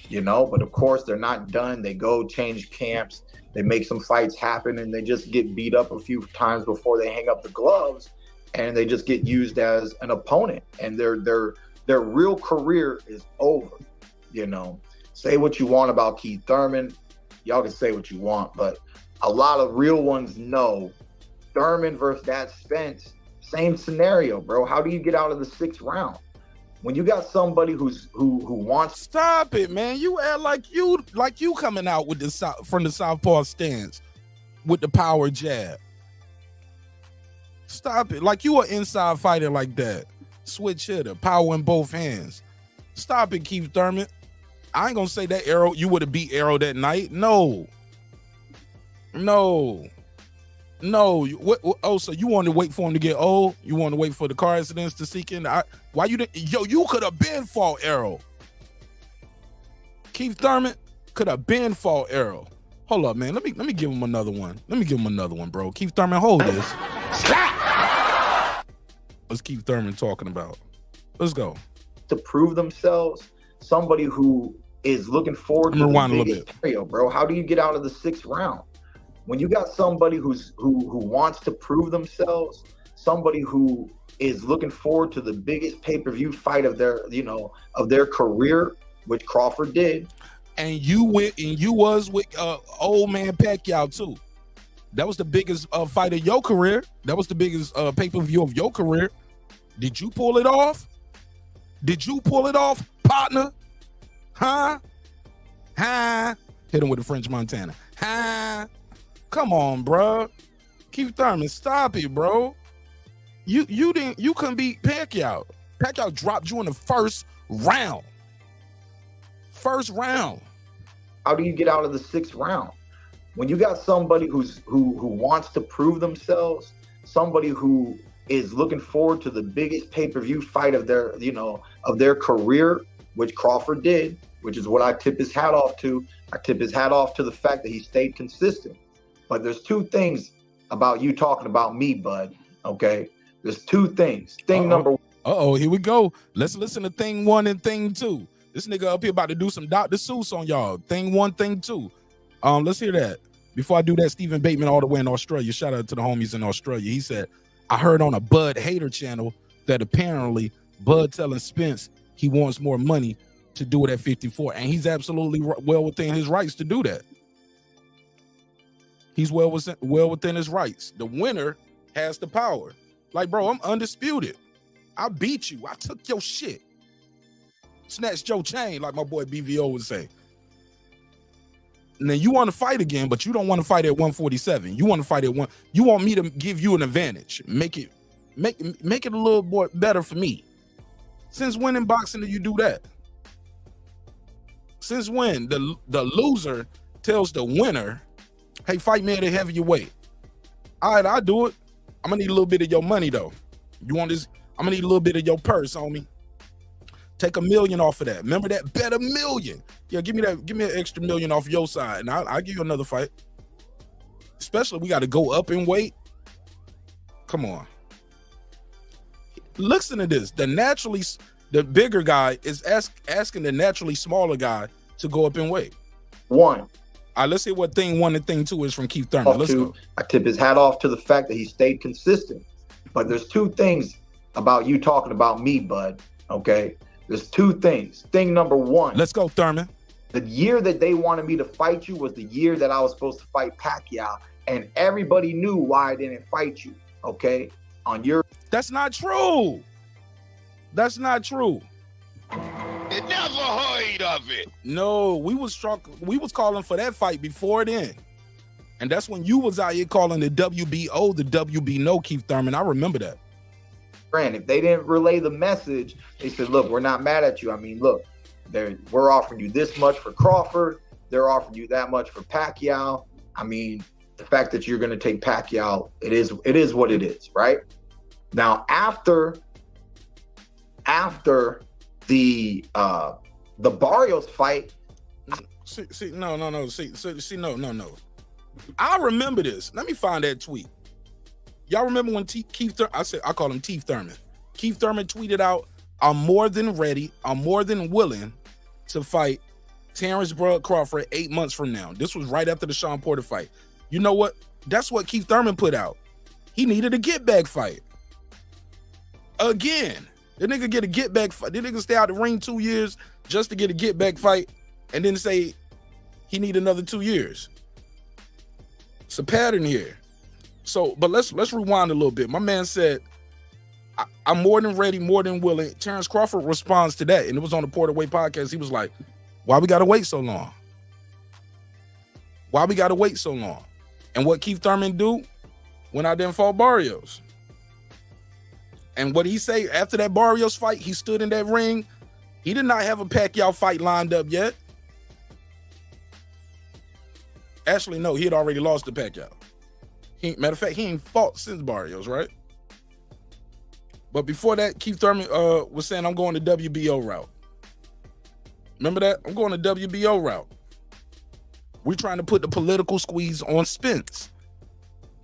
you know? But of course they're not done. They go change camps, they make some fights happen, and they just get beat up a few times before they hang up the gloves, and they just get used as an opponent, and their real career is over, you know? Say what you want about Keith Thurman. Y'all can say what you want, but a lot of real ones know Thurman versus that Spence, same scenario, bro. How do you get out of the 6th round? When you got somebody who wants... Stop it, man. You act like you coming out with from the southpaw stance with the power jab. Stop it. Like you an inside fighter like that. Switch hitter, power in both hands. Stop it, Keith Thurman. I ain't gonna say that Errol, you would have beat Errol that night. No. Oh, so you wanted to wait for him to get old? You wanted to wait for the car accidents to seek in? Why you didn't? Yo, you could have been fought Errol. Keith Thurman could have been fought Errol. Hold up, man. Let me give him another one. Bro. Keith Thurman, hold this. What's Keith Thurman talking about? Let's go. To prove themselves, somebody who is looking forward to the biggest scenario, bro. How do you get out of the 6th round? When you got somebody who wants to prove themselves, somebody who is looking forward to the biggest pay-per-view fight of their career, which Crawford did. And you was with old man Pacquiao too. That was the biggest fight of your career. That was the biggest pay-per-view of your career. Did you pull it off? Partner? Huh? Hit him with a French Montana. Huh? Come on, bro. Keith Thurman, stop it, bro. You couldn't beat Pacquiao. Pacquiao dropped you in the 1st round. How do you get out of the 6th round? When you got somebody who wants to prove themselves, somebody who is looking forward to the biggest pay-per-view fight of their career, which Crawford did, which is what I tip his hat off to. I tip his hat off to the fact that he stayed consistent. But there's 2 things about you talking about me, bud, okay? There's 2 things. Thing number 1. Here we go. Let's listen to thing 1 and thing 2. This nigga up here about to do some Dr. Seuss on y'all. Thing 1, thing 2. Let's hear that. Before I do that, Stephen Bateman all the way in Australia. Shout out to the homies in Australia. He said, I heard on a Bud Hater channel that apparently Bud telling Spence he wants more money to do it at 54. And he's absolutely well within his rights to do that. He's well within his rights. The winner has the power. Like, bro, I'm undisputed. I beat you. I took your shit. Snatched your chain, like my boy BVO would say. And then you want to fight again, but you don't want to fight at 147. You want to fight at 1. You want me to give you an advantage. Make it a little more better for me. Since when in boxing do you do that? Since when the loser tells the winner, hey, fight me at a heavier weight. All right, I'll do it. I'm gonna need a little bit of your money though. You want this? I'm gonna need a little bit of your purse, homie. Take $1 million off of that. Remember that? Bet $1 million. Yeah, give me an extra $1 million off your side, and I'll give you another fight. Especially we got to go up in weight. Come on. Listen to this. The bigger guy is asking the naturally smaller guy to go up in weight. 1. All right, let's see what thing 1 and thing 2 is from Keith Thurman. Let's go. I tip his hat off to the fact that he stayed consistent. But there's 2 things about you talking about me, bud. Okay? There's 2 things. Thing number 1. Let's go, Thurman. The year that they wanted me to fight you was the year that I was supposed to fight Pacquiao. And everybody knew why I didn't fight you. Okay? That's not true. That's not true. Never heard of it. No, we was calling for that fight before then. And that's when you was out here calling the WBO, the WB no, Keith Thurman. I remember that. If they didn't relay the message, they said, look, we're not mad at you. I mean, look, we're offering you this much for Crawford. they're offering you that much for Pacquiao. I mean, the fact that you're going to take Pacquiao, it is what it is, right? Now, after the Barrios fight, no. I remember this. Let me find that tweet. Y'all remember when Keith Thurman, I call him Teeth Thurman. Keith Thurman tweeted out, "I'm more than ready. I'm more than willing to fight Terence Crawford 8 months from now." This was right after the Shawn Porter fight. You know what? That's what Keith Thurman put out. He needed a get back fight. Again, the nigga get a get back fight. The nigga stay out the ring 2 years just to get a get back fight and then say he need another 2 years. It's a pattern here. So, but let's rewind a little bit. My man said, "I'm more than ready, more than willing." Terence Crawford responds to that, and it was on the Porter Way podcast. He was like, "Why we gotta wait so long? Why we gotta wait so long?" And what Keith Thurman do? Went out there and fought Barrios. And what he say after that Barrios fight, he stood in that ring. He did not have a Pacquiao fight lined up yet. Actually, no, he had already lost to Pacquiao. Matter of fact, he ain't fought since Barrios, right? But before that, Keith Thurman was saying, "I'm going the WBO route." Remember that? "I'm going the WBO route. We're trying to put the political squeeze on Spence."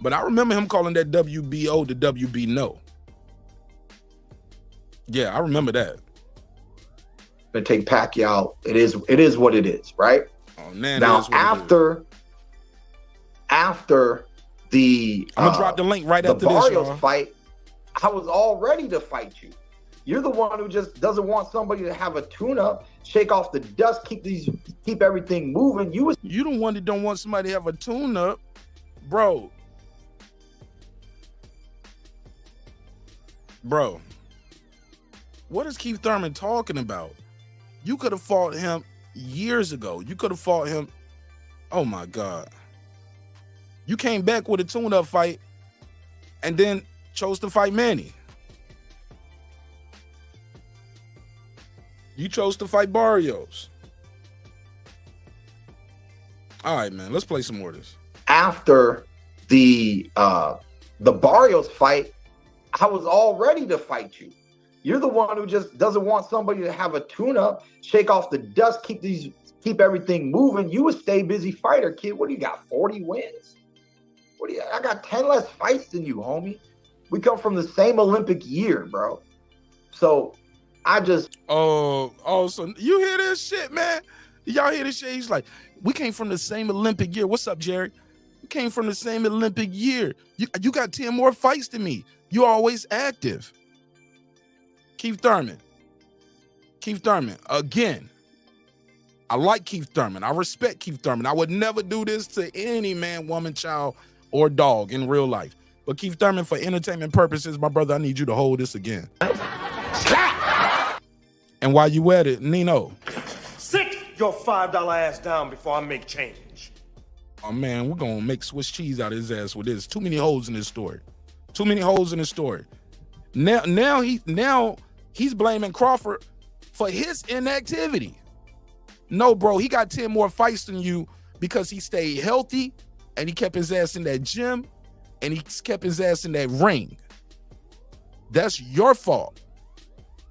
But I remember him calling that WBO the WB no. Yeah, I remember that. To take Pacquiao, it is what it is, right? Oh man! Now after the I'm gonna drop the link right after this. The Barrios fight, I was all ready to fight you. You're the one who just doesn't want somebody to have a tune-up, shake off the dust, keep everything moving. You the one that don't want somebody to have a tune-up, bro. Bro, what is Keith Thurman talking about? You could have fought him years ago. You could have fought him. Oh my God. You came back with a tune-up fight and then chose to fight Manny. You chose to fight Barrios. All right, man, let's play some more of this. After the Barrios fight, I was all ready to fight you. You're the one who just doesn't want somebody to have a tune-up, shake off the dust, keep everything moving. You a stay busy fighter, kid. What do you got? 40 wins? I got 10 less fights than you, homie. We come from the same Olympic year, bro. So I just so you hear this shit, man? Y'all hear this shit? He's like, "We came from the same Olympic year." What's up, Jerry? We came from the same Olympic year. You got 10 more fights than me. You always active. Keith Thurman. Again, I like Keith Thurman. I respect Keith Thurman. I would never do this to any man, woman, child, or dog in real life. But Keith Thurman, for entertainment purposes, my brother, I need you to hold this again. And while you at it, Nino. Sit your $5 ass down before I make change. Oh man, we're gonna make Swiss cheese out of his ass with this. Too many holes in this story. Now he's blaming Crawford for his inactivity. No, bro, he got 10 more fights than you because he stayed healthy and he kept his ass in that gym and he kept his ass in that ring. That's your fault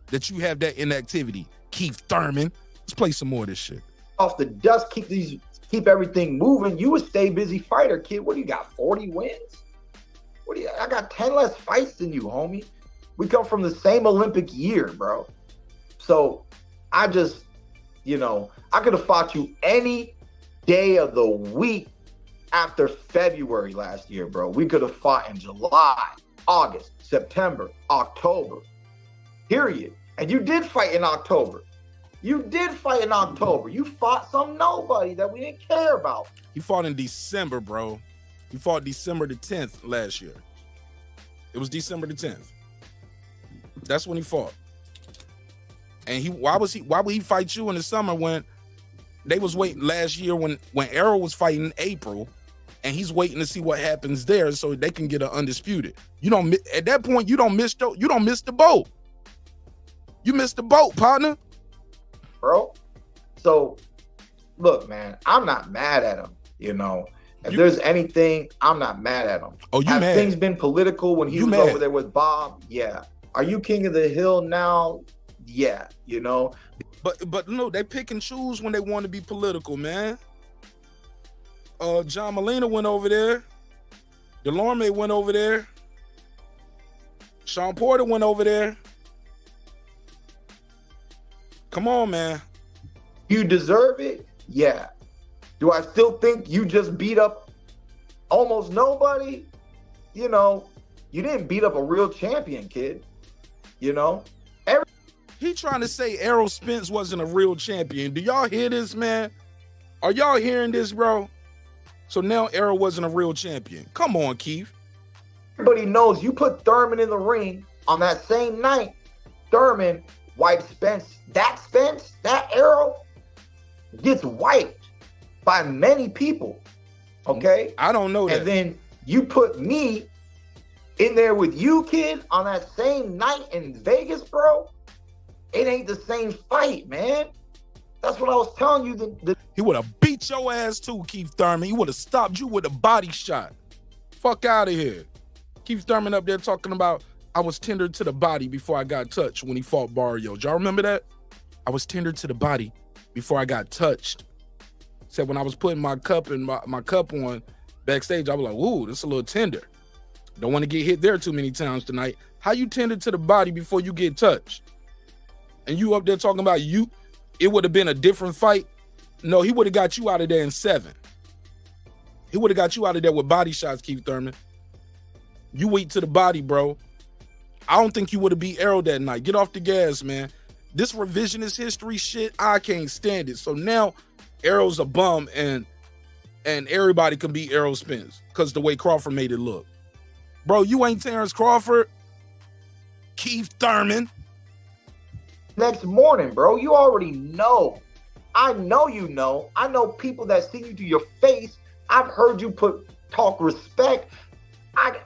that you have that inactivity, Keith Thurman. Let's play some more of this shit. Off the dust, keep everything moving. You a stay busy fighter, kid. What do you got? 40 wins? I got 10 less fights than you, homie. We come from the same Olympic year, bro. So I just, I could have fought you any day of the week after February last year, bro. We could have fought in July, August, September, October, period. And you did fight in October. You fought some nobody that we didn't care about. He fought in December, bro. He fought December the 10th last year. It was December the 10th. That's when he fought. And why would he fight you in the summer when they was waiting last year when Errol was fighting in April, and he's waiting to see what happens there so they can get an undisputed. At that point, you don't miss the boat. You missed the boat, partner. Bro. So look, man, I'm not mad at him. You know, if there's anything, I'm not mad at him. Oh, you Have mad? things been political when he was mad? over there with Bob? Yeah. Are you king of the hill now? Yeah. You know. But no, they pick and choose when they want to be political, man. John Molina went over there. Delorme went over there. Sean Porter went over there. Come on, man. You deserve it? Yeah. Do I still think you just beat up almost nobody? You know, you didn't beat up a real champion, kid. You know? He trying to say Errol Spence wasn't a real champion. Do y'all hear this, man? Are y'all hearing this, bro? So now Errol wasn't a real champion. Come on, Keith. Everybody knows you put Thurman in the ring on that same night. Thurman wipes Spence. That Errol gets wiped by many people. Okay? I don't know that. And then you put me in there with you, kid, on that same night in Vegas, bro. It ain't the same fight, man. That's what I was telling you. He would have beat your ass too, Keith Thurman. He would have stopped you with a body shot. Fuck out of here. Keith Thurman up there talking about, I was tender to the body before I got touched when he fought Barrio. Y'all remember that? I was tender to the body before I got touched. Said when I was putting my cup and my cup on backstage, I was like, ooh, this is a little tender. Don't want to get hit there too many times tonight. How you tender to the body before you get touched? And you up there talking about it would have been a different fight. No, he would have got you out of there in 7. He would have got you out of there with body shots, Keith Thurman. You weak to the body, bro. I don't think you would have beat Errol that night. Get off the gas, man. This revisionist history shit, I can't stand it. So now Errol's a bum and everybody can beat Errol Spence because the way Crawford made it look. Bro, you ain't Terence Crawford. Keith Thurman. Next morning, bro, you already know. I know you know. I know people that see you to your face. I've heard you talk respect.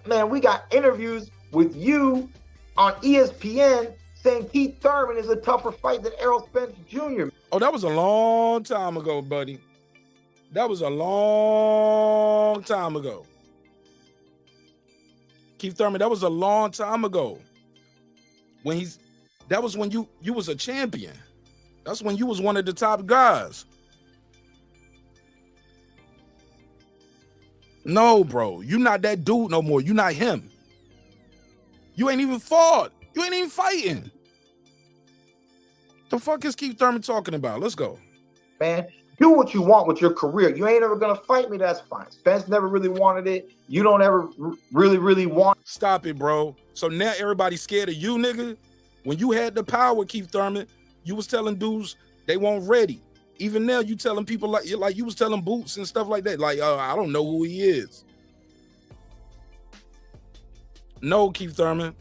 Man, we got interviews with you on ESPN saying Keith Thurman is a tougher fight than Errol Spence Jr. Oh, that was a long time ago, buddy. That was a long time ago. Keith Thurman, that was a long time ago. That was when you was a champion. That's when you was one of the top guys. No, bro. You not that dude no more. You not him. You ain't even fought. You ain't even fighting. The fuck is Keith Thurman talking about? Let's go. Man, do what you want with your career. You ain't ever gonna fight me, that's fine. Spence never really wanted it. You don't ever really want it. Stop it, bro. So now everybody's scared of you, nigga? When you had the power, Keith Thurman, you was telling dudes they weren't ready. Even now, you telling people like you was telling Boots and stuff like that. Like, I don't know who he is. No, Keith Thurman.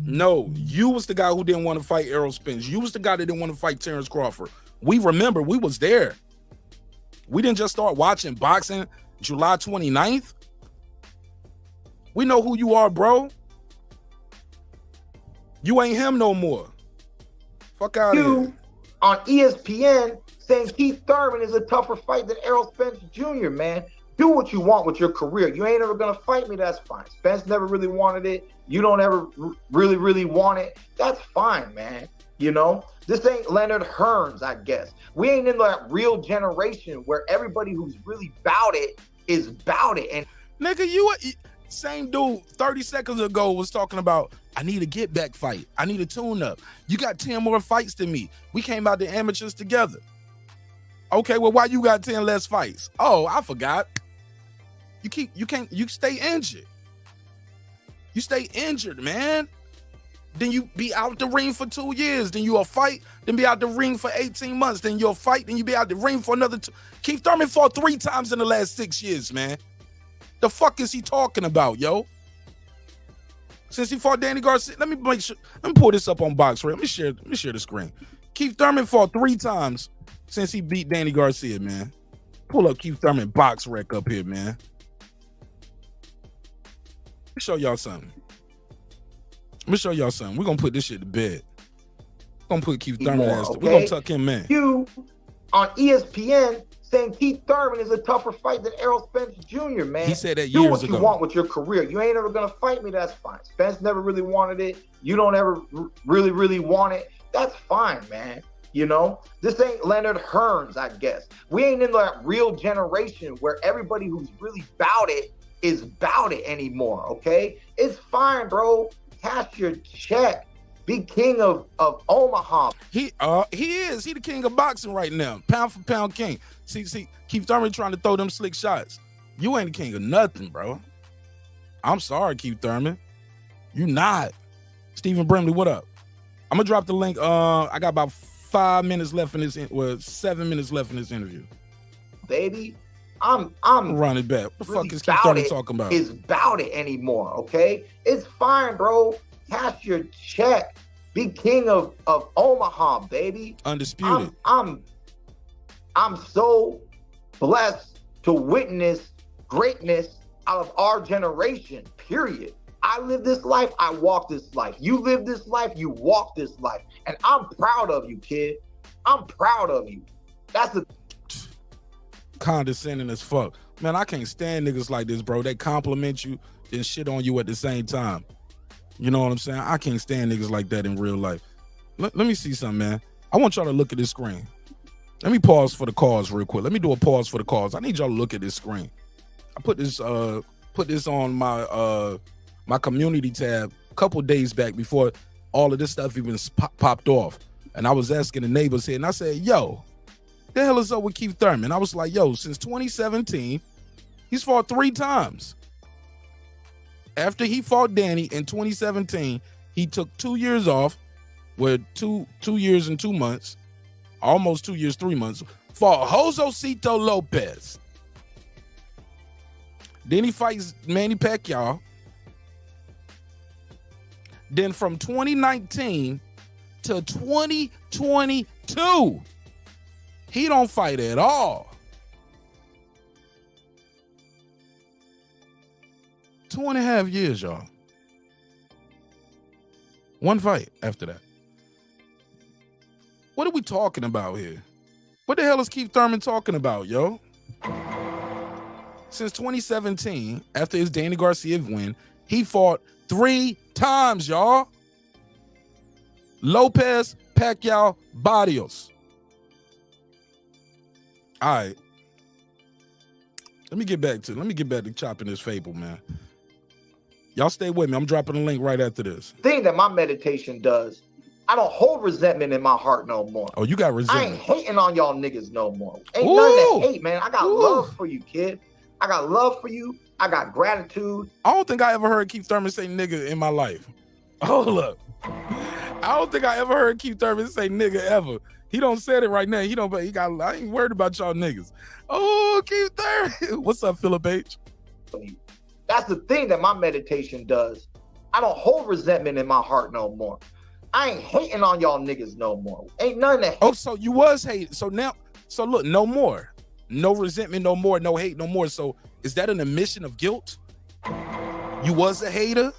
No, you was the guy who didn't want to fight Errol Spence. You was the guy that didn't want to fight Terence Crawford. We remember, we was there. We didn't just start watching boxing July 29th. We know who you are, bro. You ain't him no more. Fuck out of here. On ESPN saying Keith Thurman is a tougher fight than Errol Spence Jr., man. Do what you want with your career. You ain't ever going to fight me, that's fine. Spence never really wanted it. You don't ever really want it. That's fine, man. You know, this ain't Leonard Hearns, I guess. We ain't in that real generation where everybody who's really bout it is bout it. And nigga, you same dude 30 seconds ago was talking about, I need a get back fight. I need a tune up. You got 10 more fights than me. We came out the amateurs together. Okay, well, why you got 10 less fights? Oh, I forgot. You stay injured. You stay injured, man. Then you be out the ring for 2 years. Then you'll fight. Then be out the ring for 18 months. Then you'll fight. Then you be out the ring for another 2. Keith Thurman fought 3 times in the last 6 years, man. The fuck is he talking about, yo? Since he fought Danny Garcia, let me pull this up on BoxRec. Let me share the screen. Keith Thurman fought 3 times since he beat Danny Garcia, man. Pull up Keith Thurman BoxRec up here, man. Let me show y'all something. We're gonna put this shit to bed. We're gonna put Keith Thurman ass. We're gonna tuck him in. You on ESPN saying Keith Thurman is a tougher fight than Errol Spence Jr., man. He said that Do years what ago. you want with your career. You ain't ever going to fight me, that's fine. Spence never really wanted it. You don't ever really want it. That's fine, man. You know, this ain't Leonard Hearns, I guess. We ain't in that real generation where everybody who's really about it is about it anymore, okay? It's fine, bro. Cash your check. Be king of Omaha. He is. He the king of boxing right now. Pound for pound king. See, Keith Thurman trying to throw them slick shots. You ain't the king of nothing, bro. I'm sorry, Keith Thurman. You not. Stephen Brimley, what up? I'm gonna drop the link. I got about 5 minutes left in this. 7 minutes left in this interview. Baby, I'm run it back. What the really fuck is Keith Thurman talking about? Is about it anymore, okay? It's fine, bro. Cash your check. Be king of Omaha, baby. Undisputed. I'm so blessed to witness greatness out of our generation, period. I live this life, I walk this life. You live this life, you walk this life. And I'm proud of you, kid. I'm proud of you. That's the condescending as fuck. Man, I can't stand niggas like this, bro. They compliment you, then shit on you at the same time. You know what I'm saying? I can't stand niggas like that in real life. Let me see something, man. I want y'all to look at this screen. Let me pause for the calls real quick. Let me do a pause for the calls. I need y'all to look at this screen. I put this on my my community tab a couple days back before all of this stuff even popped off. And I was asking the neighbors here, and I said, yo, the hell is up with Keith Thurman? I was like, yo, since 2017, he's fought 3 times. After he fought Danny in 2017, he took 2 years off, with 2 years and 2 months, almost 2 years, 3 months, fought Josecito Lopez. Then he fights Manny Pacquiao. Then from 2019 to 2022, he don't fight at all. 2.5 years, y'all. 1 fight after that. What are we talking about here? What the hell is Keith Thurman talking about, yo? Since 2017, after his Danny Garcia win, he fought 3 times, y'all. Lopez, Pacquiao, Barrios. All right. Let me get back to chopping this fable, man. Y'all stay with me. I'm dropping a link right after this. thing that my meditation does. I don't hold resentment in my heart no more. Oh, you got resentment. I ain't hating on y'all niggas no more. Ain't none of that hate, man. I got love for you, kid. I got love for you. I got gratitude. I don't think I ever heard Keith Thurman say nigga in my life. Hold up. I don't think I ever heard Keith Thurman say nigga ever. He don't say it right now. I ain't worried about y'all niggas. Oh, Keith Thurman. What's up, Philip H? That's the thing that my meditation does. I don't hold resentment in my heart no more. I ain't hating on y'all niggas no more. Ain't none of that. Oh, so you was hating. So look, no more. No resentment no more. No hate no more. So is that an admission of guilt? You was a hater?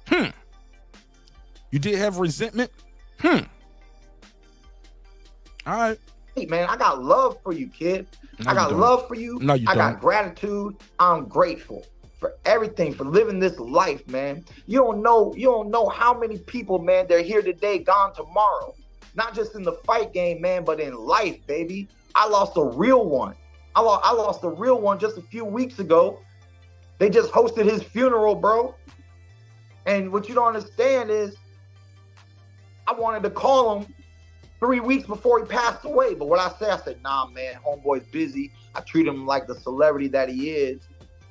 You did have resentment? All right. Hey, man, I got love for you, kid. No, I got love for you. No, you I don't. got gratitude. I'm grateful for everything, for living this life, man. You don't know how many people, man, they're here today, gone tomorrow. Not just in the fight game, man, but in life, baby. I lost a real one. I lost a real one just a few weeks ago. They just hosted his funeral, bro. And what you don't understand is I wanted to call him 3 weeks before he passed away. But what I said, nah, man, homeboy's busy. I treat him like the celebrity that he is.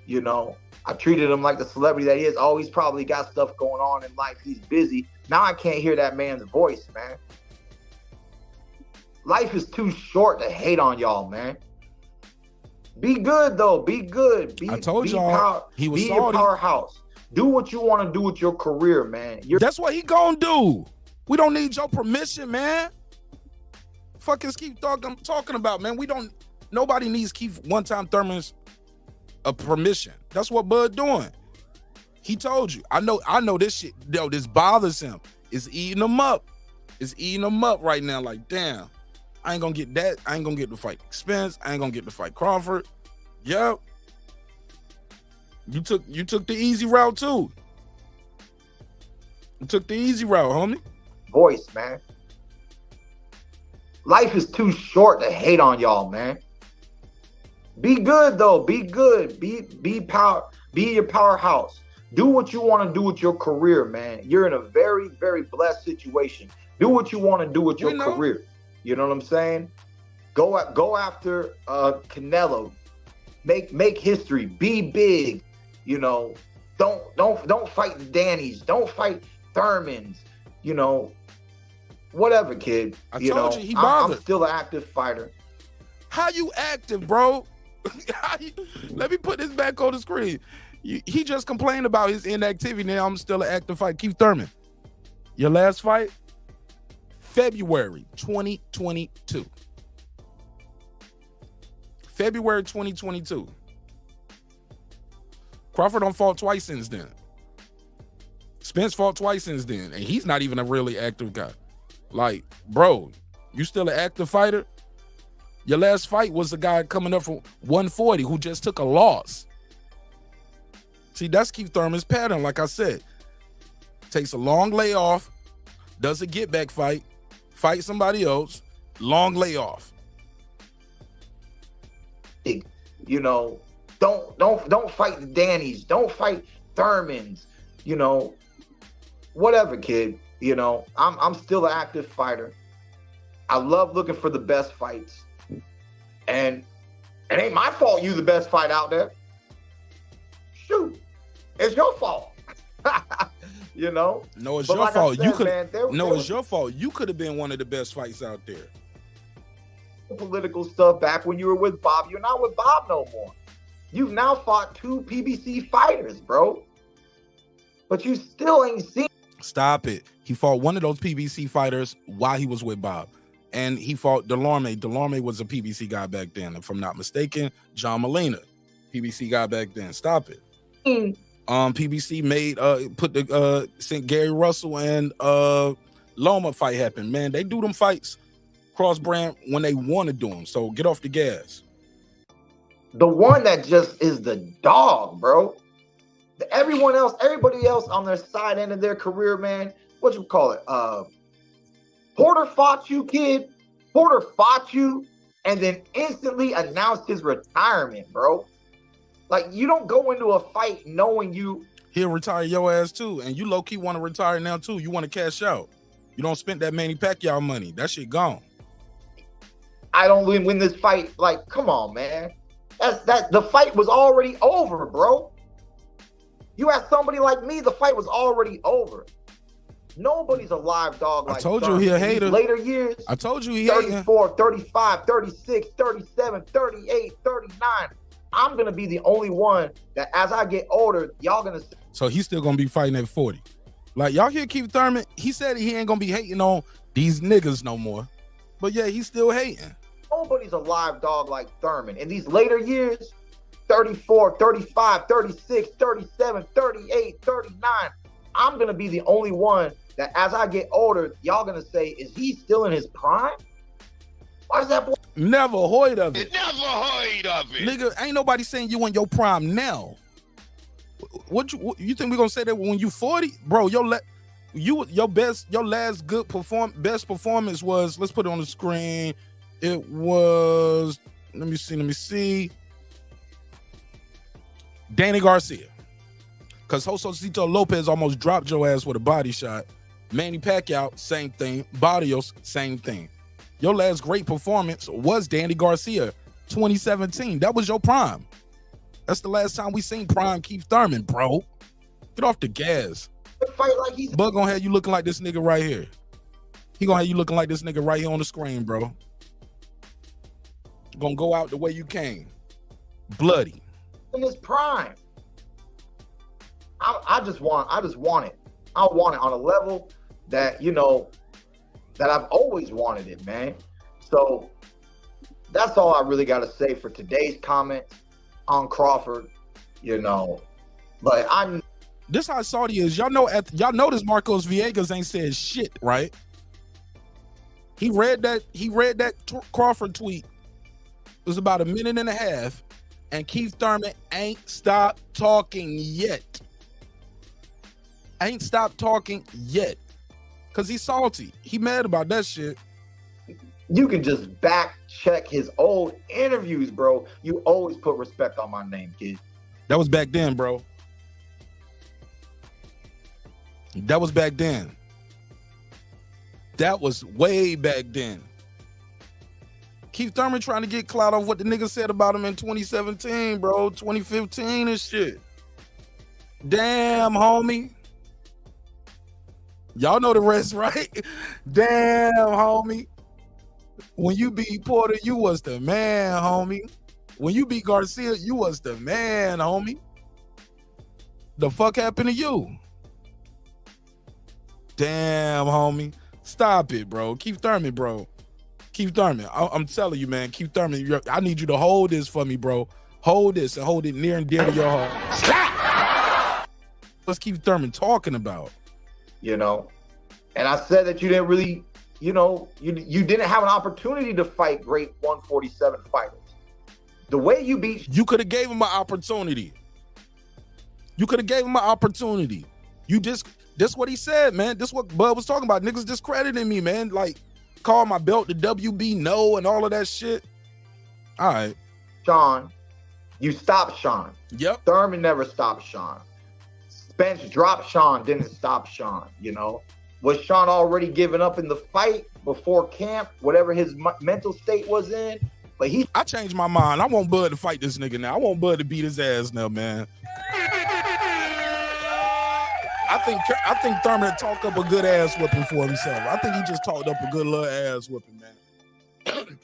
You know, I treated him like the celebrity that he is. Oh, he's probably got stuff going on in life. He's busy. Now I can't hear that man's voice, man. Life is too short to hate on y'all, man. Be good, though. Be good. I told y'all he was your powerhouse. Do what you want to do with your career, man. That's what he gonna do. We don't need your permission, man. Fuck is Keith talking about, man? Nobody needs Keith one-time Thurman's permission. That's what Bud doing. He told you. I know this shit, this bothers him. It's eating him up. It's eating him up right now. Like, damn. I ain't gonna get that. I ain't gonna get to fight Spence. I ain't gonna get to fight Crawford. Yep. You took the easy route too. You took the easy route, homie. Voice, man. Life is too short to hate on y'all, man. Be good though. Be good. Be your powerhouse. Do what you want to do with your career, man. You're in a very, very blessed situation. Do what you want to do with your career. You know what I'm saying? Go after Canelo. Make history. Be big. You know, don't fight the Dannys. Don't fight Thurmans. You know, whatever, kid. I told you he bothered. I'm still an active fighter. How you active, bro? Let me put this back on the screen. He just complained about his inactivity. Now I'm still an active fighter. Keith Thurman, your last fight, February 2022. February 2022. Crawford done fought twice since then. Spence fought twice since then, and he's not even a really active guy. Like, bro, you still an active fighter? Your last fight was a guy coming up from 140 who just took a loss. See, that's Keith Thurman's pattern, like I said. Takes a long layoff, does a get-back fight somebody else, long layoff. You know, don't fight the Dannys. Don't fight Thurmans. You know, whatever, kid. You know, I'm still an active fighter. I love looking for the best fights. And it ain't my fault you the best fight out there. Shoot. It's your fault. You know? No, it's your fault. It's your fault. You could have been one of the best fights out there. Political stuff back when you were with Bob. You're not with Bob no more. You've now fought 2 PBC fighters, bro. But you still ain't seen. Stop it. He fought one of those PBC fighters while he was with Bob. And he fought Delorme. Delorme was a PBC guy back then. If I'm not mistaken, John Molina, PBC guy back then. Stop it. PBC made sent Gary Russell and Loma fight happen. Man, they do them fights cross brand when they want to do them. So get off the gas. The one that just is the dog, bro. Everybody else on their side end of their career, man. What you call it? Porter fought you, kid. Porter fought you and then instantly announced his retirement, bro. Like, you don't go into a fight knowing he'll retire your ass too. And you low-key want to retire now too. You want to cash out. You don't spend that Manny Pacquiao money. That shit gone. I don't win this fight. Like, come on, man. The fight was already over, bro. You ask somebody like me, the fight was already over. Nobody's a live dog like I told you he a hater. Later years. I told you he 34, 35, 36, 37, 38, 39. I'm going to be the only one that as I get older, y'all going to. So he's still going to be fighting at 40. Like, y'all hear Keith Thurman? He said he ain't going to be hating on these niggas no more. But yeah, he's still hating. Nobody's a live dog like Thurman. In these later years, 34, 35, 36, 37, 38, 39. I'm going to be the only one that as I get older, y'all going to say, is he still in his prime? Why is that boy? Never heard of it. Never heard of it. Nigga, ain't nobody saying you in your prime now. What you think we gonna say that when you 40? Bro, your last best performance was, let's put it on the screen. It was, let me see. Danny Garcia. Because Josecito Lopez almost dropped your ass with a body shot. Manny Pacquiao, same thing. Barrios, same thing. Your last great performance was Danny Garcia, 2017. That was your prime. That's the last time we seen prime Keith Thurman, bro. Get off the gas. Bug gonna have you looking like this nigga right here. He gonna have you looking like this nigga right here on the screen, bro. Gonna go out the way you came. Bloody. In his prime. I just want it. I want it on a level that, you know, that I've always wanted it, man. So that's all I really got to say for today's comment on Crawford, you know. But this how salty is. Y'all know this Marcos Villegas ain't said shit, right? He read that Crawford tweet. It was about a minute and a half, and Keith Thurman ain't stopped talking yet. Ain't stopped talking yet. Cause he's salty. He mad about that shit. You can just back check his old interviews, bro. You always put respect on my name, kid. That was back then, bro. That was back then. That was way back then. Keith Thurman trying to get clout off what the nigga said about him in 2017, bro. 2015 and shit. Damn, homie. Y'all know the rest, right? Damn, homie. When you beat Porter, you was the man, homie. When you beat Garcia, you was the man, homie. The fuck happened to you? Damn, homie. Stop it, bro. Keith Thurman, bro. Keith Thurman. I'm telling you, man. Keith Thurman, I need you to hold this for me, bro. Hold this and hold it near and dear to your heart. What's Keith Thurman talking about? You know, and I said that you didn't really, you know, you didn't have an opportunity to fight great 147 fighters. The way you beat, you could have gave him an opportunity. You could have gave him an opportunity. You just, this what he said, man. This what Bud was talking about. Niggas discrediting me, man. Like, call my belt the WB no and all of that shit. All right. Shawn, you stopped Shawn. Yep. Thurman never stopped Shawn. Spence dropped Shawn, didn't stop Shawn, you know? Was Shawn already giving up in the fight before camp, whatever his mental state was in? But I changed my mind. I want Bud to fight this nigga now. I want Bud to beat his ass now, man. I think Thurman talked up a good ass whipping for himself. I think he just talked up a good little ass whipping, man.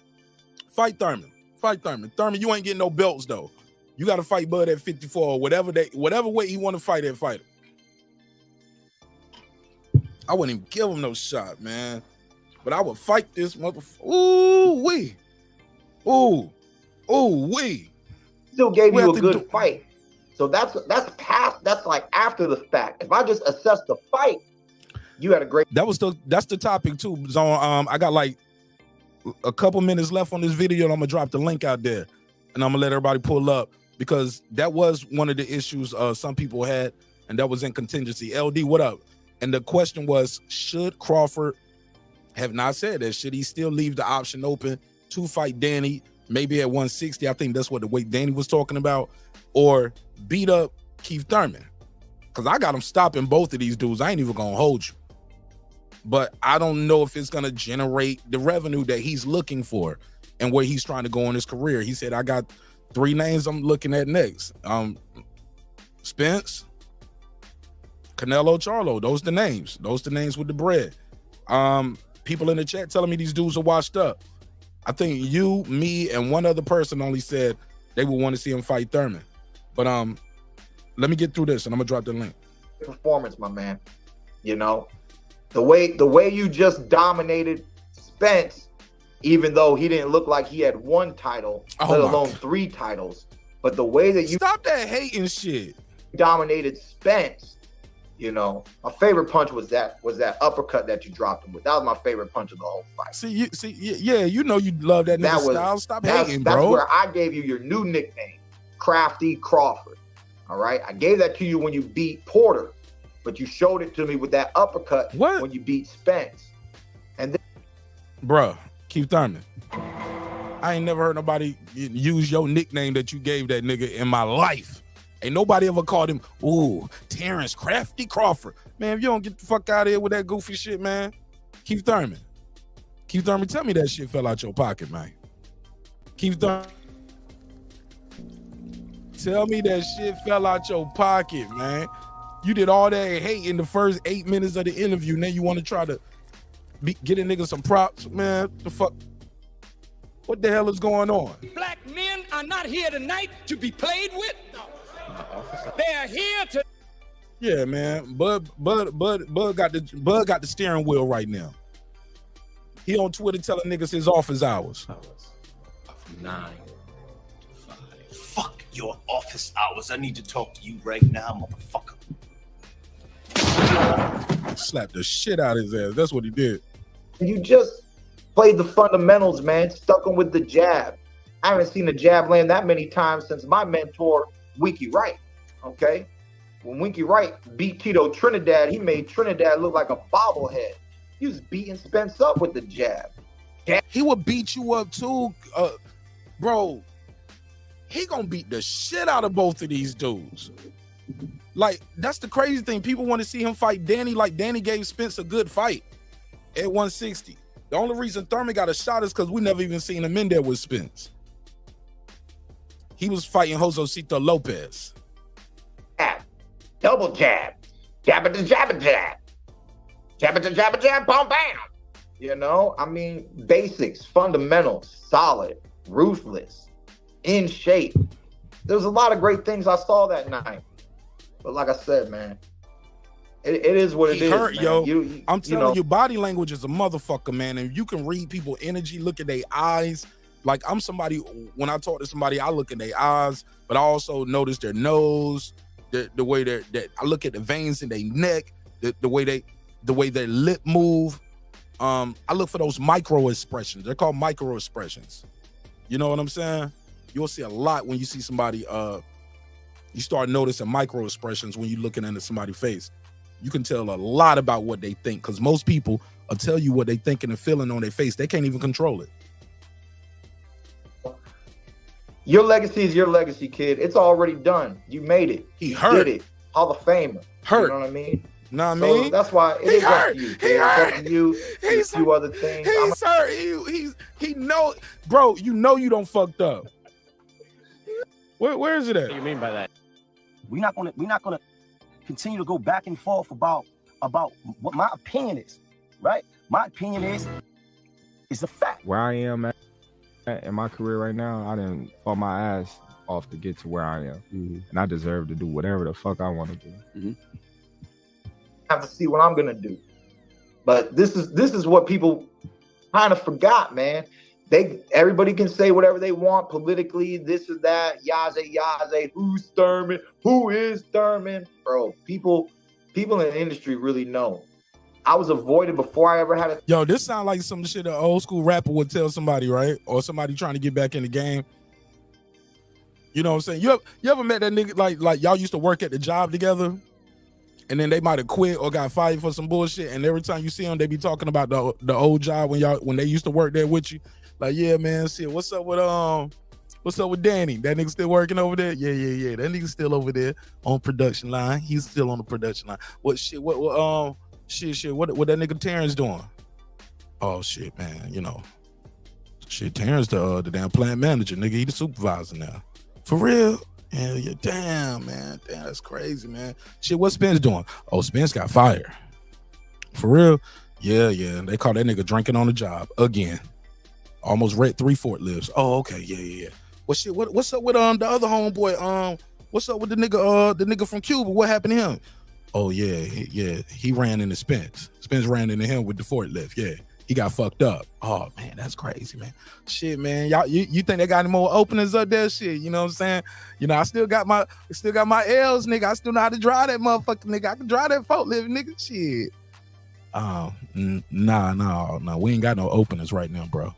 Fight Thurman. Fight Thurman. Thurman, you ain't getting no belts though. You got to fight Bud at 54 or whatever weight he want to fight at, fight him. I wouldn't even give him no shot, man. But I would fight this motherfucker. Ooh wee. Ooh wee. Still gave you a good fight. So that's past. That's like after the fact. If I just assess the fight, you had a great. That's the topic too. So I got like a couple minutes left on this video, and I'm gonna drop the link out there, and I'm gonna let everybody pull up because that was one of the issues some people had, and that was in contingency. LD, what up? And the question was, should Crawford have not said that? Should he still leave the option open to fight Danny, maybe at 160? I think that's what the weight Danny was talking about, or beat up Keith Thurman? Because I got him stopping both of these dudes. I ain't even gonna hold you. But I don't know if it's gonna generate the revenue that he's looking for and where he's trying to go in his career. He said, I got 3 names I'm looking at next. Spence, Canelo, Charlo. Those the names. Those the names with the bread. People in the chat telling me these dudes are washed up. I think you, me, and one other person only said they would want to see him fight Thurman. But let me get through this and I'm gonna drop the link. Performance, my man. You know, the way you just dominated Spence, even though he didn't look like he had 1 title, let alone 3 titles. But the way that you stop that hating shit, dominated Spence. You know, my favorite punch was that uppercut that you dropped him with. That was my favorite punch of the whole fight. Yeah, you know you love that nigga style. Stop hating, bro. That's where I gave you your new nickname, Crafty Crawford. All right, I gave that to you when you beat Porter, but you showed it to me with that uppercut when you beat Spence. And then, bruh, Keith Thurman, I ain't never heard nobody use your nickname that you gave that nigga in my life. Ain't nobody ever called him, ooh, Terence Crafty Crawford. Man, if you don't get the fuck out of here with that goofy shit, man. Keith Thurman, tell me that shit fell out your pocket, man. Keith Thurman, tell me that shit fell out your pocket, man. You did all that hate in the first 8 minutes of the interview. Now you want to try to get a nigga some props, man. The fuck? What the hell is going on? Black men are not here tonight to be played with. They are here to. Yeah, man. Bud got the steering wheel right now. He on Twitter telling niggas his office hours. From 9 to 5. Fuck your office hours. I need to talk to you right now, motherfucker. Slapped the shit out of his ass. That's what he did. You just Played the fundamentals, man. Stuck him with the jab. I haven't seen the jab land that many times since my mentor, Winky Wright. Okay? When Winky Wright beat Tito Trinidad, he made Trinidad look like a bobblehead. He was beating Spence up with the jab. He would beat you up too, bro. He gonna beat the shit out of both of these dudes. Like, that's the crazy thing. People want to see him fight Danny like Danny gave Spence a good fight at 160. The only reason Thurman got a shot is because we never even seen him in there with Spence. He was fighting Josecito Lopez. Jab. Double jab. Jab it to jab it jab. Jab it to jab it jab, boom, bam. You know, I mean, basics, fundamentals, solid, ruthless, in shape. There's a lot of great things I saw that night. But like I said, man, it is what it is. Hurt, man. yo. I'm telling you, body language is a motherfucker, man. And you can read people's energy, look at their eyes. Like, I'm somebody, when I talk to somebody, I look at their eyes, but I also notice their nose, the way that I look at the veins in their neck, the way their lip move. I look for those micro expressions. They're called micro expressions. You know what I'm saying? You'll see a lot when you see somebody, you start noticing micro expressions when you're looking into somebody's face. You can tell a lot about what they think, because most people will tell you what they thinking and feeling on their face. They can't even control it. Your legacy is your legacy, kid. It's already done. You made it. He hurt. Did it. Hall of Famer. Hurt. You know what I mean? Know what I So mean? that's why it is up to you. He hurt. It's up to you. He's a few other things. He's hurt. He know, bro. You know you don't fucked up. Where is it at? What do you mean by that? We're not gonna continue to go back and forth about what my opinion is, right? My opinion is a fact. Where I am at in my career right now, I didn't fall my ass off to get to where I am, and I deserve to do whatever the fuck I want to do. Have to see what I'm gonna do. But this is what people kind of forgot, man. Everybody can say whatever they want politically, this or that, yaze, who's Thurman, who is Thurman? Bro, people in the industry really know. I was avoided before I ever had a Yo, this sound like some shit an old school rapper would tell somebody, right? Or somebody trying to get back in the game. You know what I'm saying? You ever met that nigga like y'all used to work at the job together? And then they might have quit or got fired for some bullshit. And every time you see them, they be talking about the old job when they used to work there with you. Like, yeah, man, shit, what's up with Danny? That nigga still working over there? Yeah. That nigga still over there on production line. He's still on the production line. What that nigga Terence doing? Oh shit, man, you know. Shit, Terence the damn plant manager, nigga. He the supervisor now. For real? Hell yeah, damn, man. Damn, that's crazy, man. Shit, what Spence doing? Oh, Spence got fired. For real? Yeah. They caught that nigga drinking on the job again. Almost wrecked 3 forklifts. Oh, okay, yeah. Well, shit, what's up with the other homeboy? What's up with the nigga from Cuba? What happened to him? Oh yeah, he ran into Spence. Spence ran into him with the forklift. Yeah, he got fucked up. Oh man, that's crazy, man. Shit, man, y'all, you think they got any more openings up there? Shit, you know what I'm saying? You know, I still got my L's, nigga. I still know how to drive that motherfucker, nigga. I can drive that forklift, nigga. Shit. Nah. We ain't got no openings right now, bro.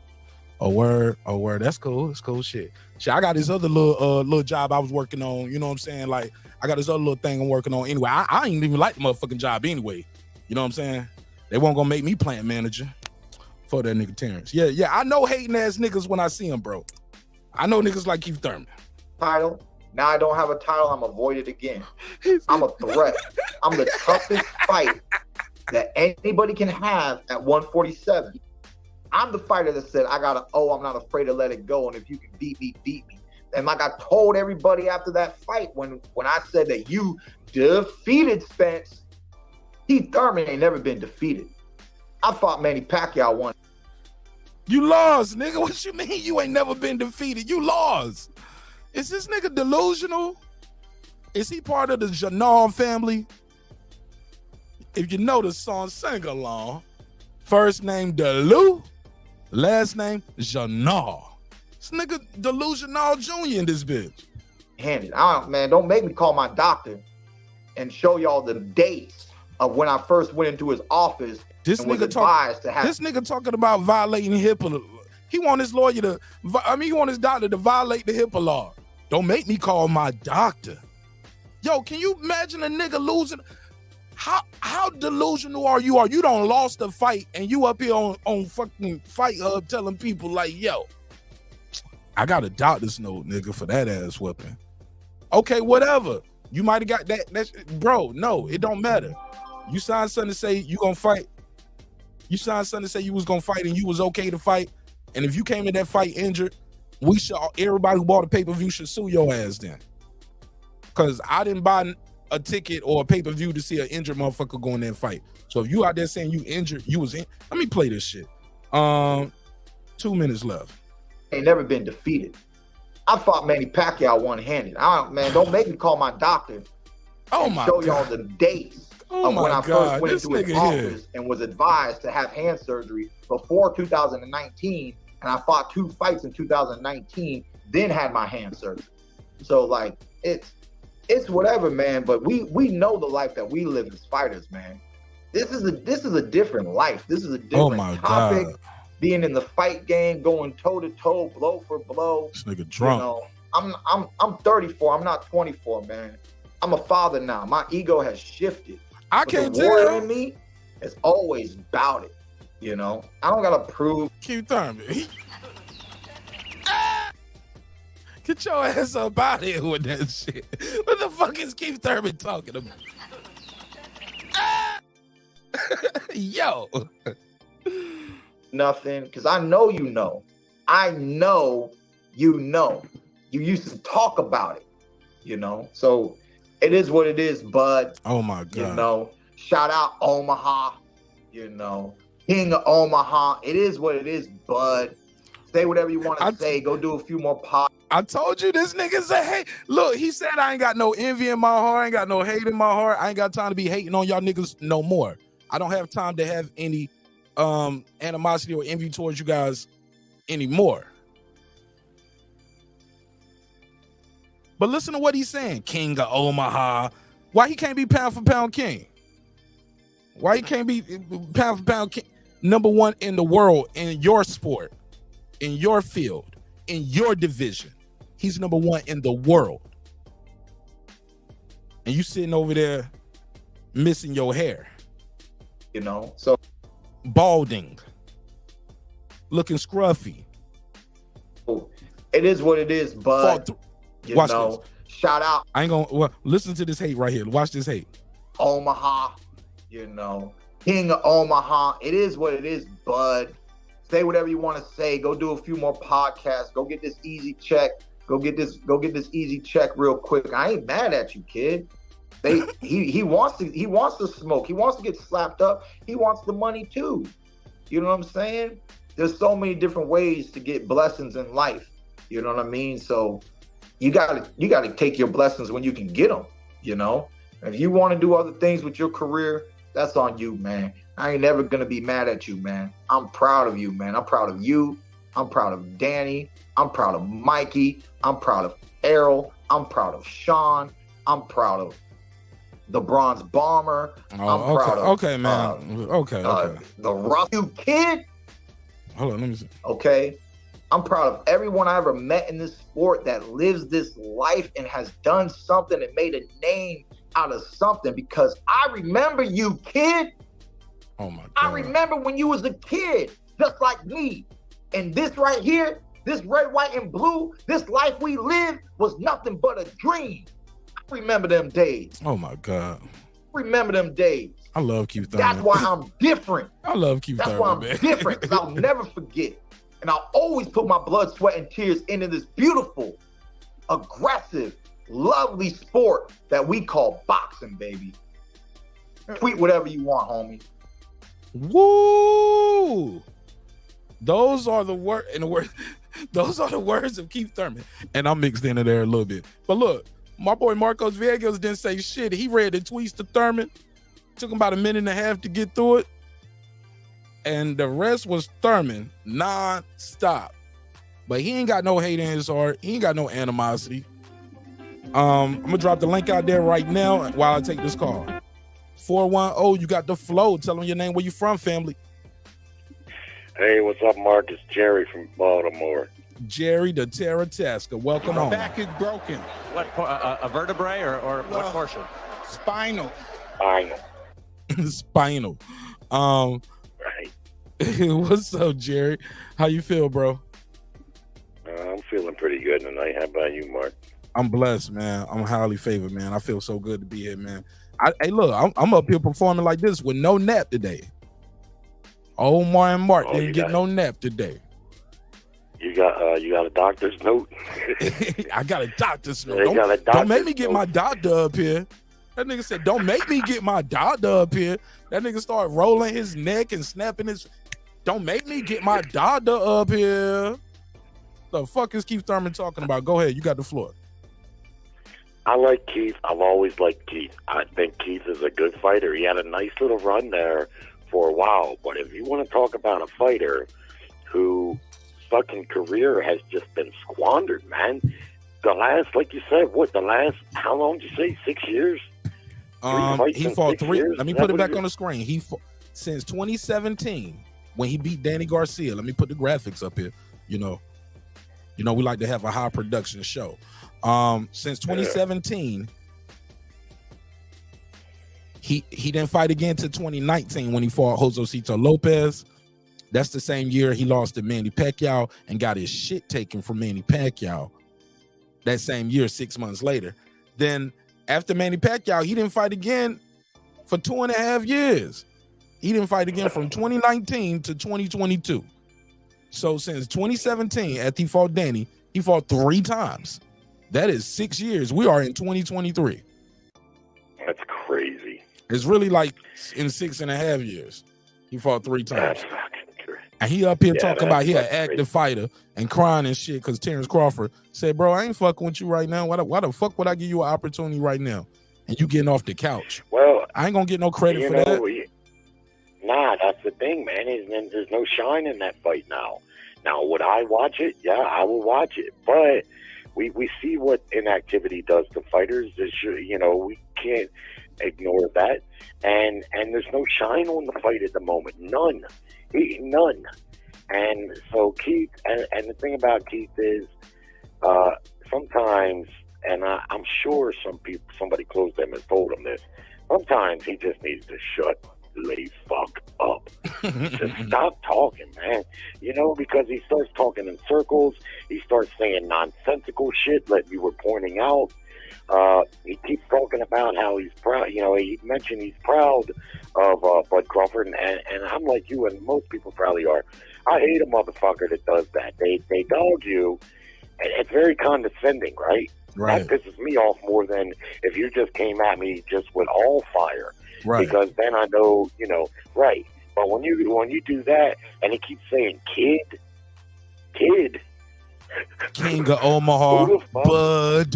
Oh word. That's cool. That's cool shit. I got this other little job I was working on. You know what I'm saying? Like, I got this other little thing I'm working on anyway. I ain't even like the motherfucking job anyway. You know what I'm saying? They won't gonna make me plant manager for that nigga Terence. Yeah. I know hating ass niggas when I see them, bro. I know niggas like Keith Thurman. title. Now I don't have a title. I'm avoided again. I'm a threat. I'm the toughest fight that anybody can have at 147. I'm the fighter that said, I'm not afraid to let it go. And if you can beat me, beat me. And like I told everybody after that fight, when I said that you defeated Spence, Keith Thurman ain't never been defeated. I fought Manny Pacquiao once. You lost, nigga. What you mean you ain't never been defeated? You lost. Is this nigga delusional? Is he part of the Jaron family? If you know the song, sing along. First name Delu, last name Janar. This nigga Delusional Jr. in this bitch. Man, don't make me call my doctor and show y'all the dates of when I first went into his office This and was nigga advised to have. This nigga talking about violating HIPAA. He want his lawyer to, he want his doctor to violate the HIPAA law. Don't make me call my doctor. Yo, can you imagine a nigga losing? How delusional are you? You done lost a fight and you up here on fucking Fight Hub telling people like, yo, I got a doctor's note, nigga, for that ass whipping. Okay, whatever. You might have got that. That's, bro, no, it don't matter. You signed something to say you gonna fight. You signed something to say you was gonna fight and you was okay to fight. And if you came in that fight injured, everybody who bought a pay-per-view should sue your ass then. Cause I didn't buy a ticket or a pay-per-view to see an injured motherfucker go in there and fight. So if you out there saying you injured, you was in. Let me play this shit. 2 minutes left. Ain't never been defeated. I fought Manny Pacquiao one-handed. Man, don't make me call my doctor. Oh my show God. y'all the dates of when I first went into his office and was advised to have hand surgery before 2019, and I fought 2 fights in 2019, then had my hand surgery. So like it's whatever, man. But we know the life that we live as fighters, man. This is a different life. This is a different topic. God. Being in the fight game, going toe to toe, blow for blow. This nigga drunk. You know, I'm 34. I'm not 24, man. I'm a father now. My ego has shifted. I But can't the warrior tell. in me is always about it. You know, I don't gotta prove. Keith Thurman. Get your ass up out of here with that shit. What the fuck is Keith Thurman talking about? Yo. Nothing, because I know you know. I know you know. You used to talk about it, you know. So it is what it is, bud. Oh my God. You know, shout out Omaha, you know, King of Omaha. It is what it is, bud. Say whatever you want to say. Go do a few more pods. I told you this nigga said, hey, look, he said I ain't got no envy in my heart. I ain't got no hate in my heart. I ain't got time to be hating on y'all niggas no more. I don't have time to have any animosity or envy towards you guys anymore. But listen to what he's saying. King of Omaha. Why he can't be pound for pound king? Why he can't be pound for pound king? Number one in the world, in your sport, in your field, in your division. He's number one in the world. And you sitting over there missing your hair. You know, so balding, looking scruffy. It is what it is, bud. You Watch know, this. Shout out. I ain't gonna listen to this hate right here. Watch this hate. Omaha, you know, King of Omaha. It is what it is, bud. Say whatever you want to say. Go do a few more podcasts. Go get this easy check. Go get this easy check real quick. I ain't mad at you, kid. He wants to smoke. He wants to get slapped up. He wants the money too. You know what I'm saying? There's so many different ways to get blessings in life. You know what I mean? So you gotta take your blessings when you can get them. You know, if you want to do other things with your career, that's on you, man. I ain't never gonna be mad at you, man. I'm proud of you, man. I'm proud of you. I'm proud of Danny. I'm proud of Mikey. I'm proud of Errol. I'm proud of Shawn. I'm proud of the Bronze Bomber. I'm proud of man. Okay. The Rough Kid. Hold on, let me see. Okay. I'm proud of everyone I ever met in this sport that lives this life and has done something and made a name out of something, because I remember you, kid. Oh my God. I remember when you was a kid, just like me. And this right here, this red, white, and blue, this life we live was nothing but a dream. I remember them days. Oh my God. Remember them days. I love Keith Thurman. That's why I'm different. I love Keith Thurman. That's why I'm man. different, because I'll never forget. And I'll always put my blood, sweat, and tears into this beautiful, aggressive, lovely sport that we call boxing, baby. Tweet whatever you want, homie. Woo! Those are the those are the words of Keith Thurman. And I'm mixed into there a little bit. But look, my boy Marcos Villegas didn't say shit. He read the tweets to Thurman. Took him about a minute and a half to get through it. And the rest was Thurman non-stop. But he ain't got no hate in his heart. He ain't got no animosity. I'm gonna drop the link out there right now while I take this call. 410, you got the flow. Tell them your name, where you from, family. Hey, what's up, Mark? It's Jerry from Baltimore. Jerry the Terra Tasker. Welcome on. Back is broken. What, a vertebrae or what portion? Spinal. Spinal. Right. What's up, Jerry? How you feel, bro? I'm feeling pretty good tonight. How about you, Mark? I'm blessed, man. I'm highly favored, man. I feel so good to be here, man. Hey, look, I'm up here performing like this with no nap today. Old Martin Mark didn't get no nap today. You got a doctor's note? I got a doctor's note. Don't make me get my doctor up here. That nigga said, don't make me get my doctor up here. That nigga started rolling his neck and snapping his... Don't make me get my doctor up here. The fuck is Keith Thurman talking about? Go ahead, you got the floor. I like Keith. I've always liked Keith. I think Keith is a good fighter. He had a nice little run there for a while. But if you want to talk about a fighter who fucking career has just been squandered, man. The last, like you said, how long did you say? 6 years? He fought 3. Years? Let me put it back on the screen. He fought since 2017 when he beat Danny Garcia. Let me put the graphics up here. You know, we like to have a high production show. Since 2017, he didn't fight again to 2019 when he fought Josecito Lopez. That's the same year he lost to Manny Pacquiao and got his shit taken from Manny Pacquiao. That same year, 6 months later. Then after Manny Pacquiao, he didn't fight again for 2.5 years. He didn't fight again from 2019 to 2022. So since 2017, after he fought Danny, he fought 3 times. That is 6 years. We are in 2023. That's crazy. It's really like in 6.5 years, he fought 3 times. That's fucking crazy. And he up here talking about he an active fighter and crying and shit because Terence Crawford said, bro, I ain't fucking with you right now. Why the fuck would I give you an opportunity right now? And you getting off the couch. Well, I ain't gonna get no credit for that. Nah, that's the thing, man. There's no shine in that fight now. Now, would I watch it? Yeah, I will watch it. But we see what inactivity does to fighters. We can't ignore that. And there's no shine on the fight at the moment. None. And so Keith, and the thing about Keith is sometimes, and I'm sure somebody close to him and told him this, sometimes he just needs to shut the fuck up. Just stop talking, man. Because he starts talking in circles. He starts saying nonsensical shit like we were pointing out. He keeps talking about how he's proud. He mentioned he's proud of Bud Crawford, and I'm like you, and most people probably are. I hate a motherfucker that does that. They dog you, and it's very condescending, right? Right. That pisses me off more than if you just came at me just with all fire. Right. Because then I know, right. But when you do that, and he keeps saying kid, King of Omaha, Bud.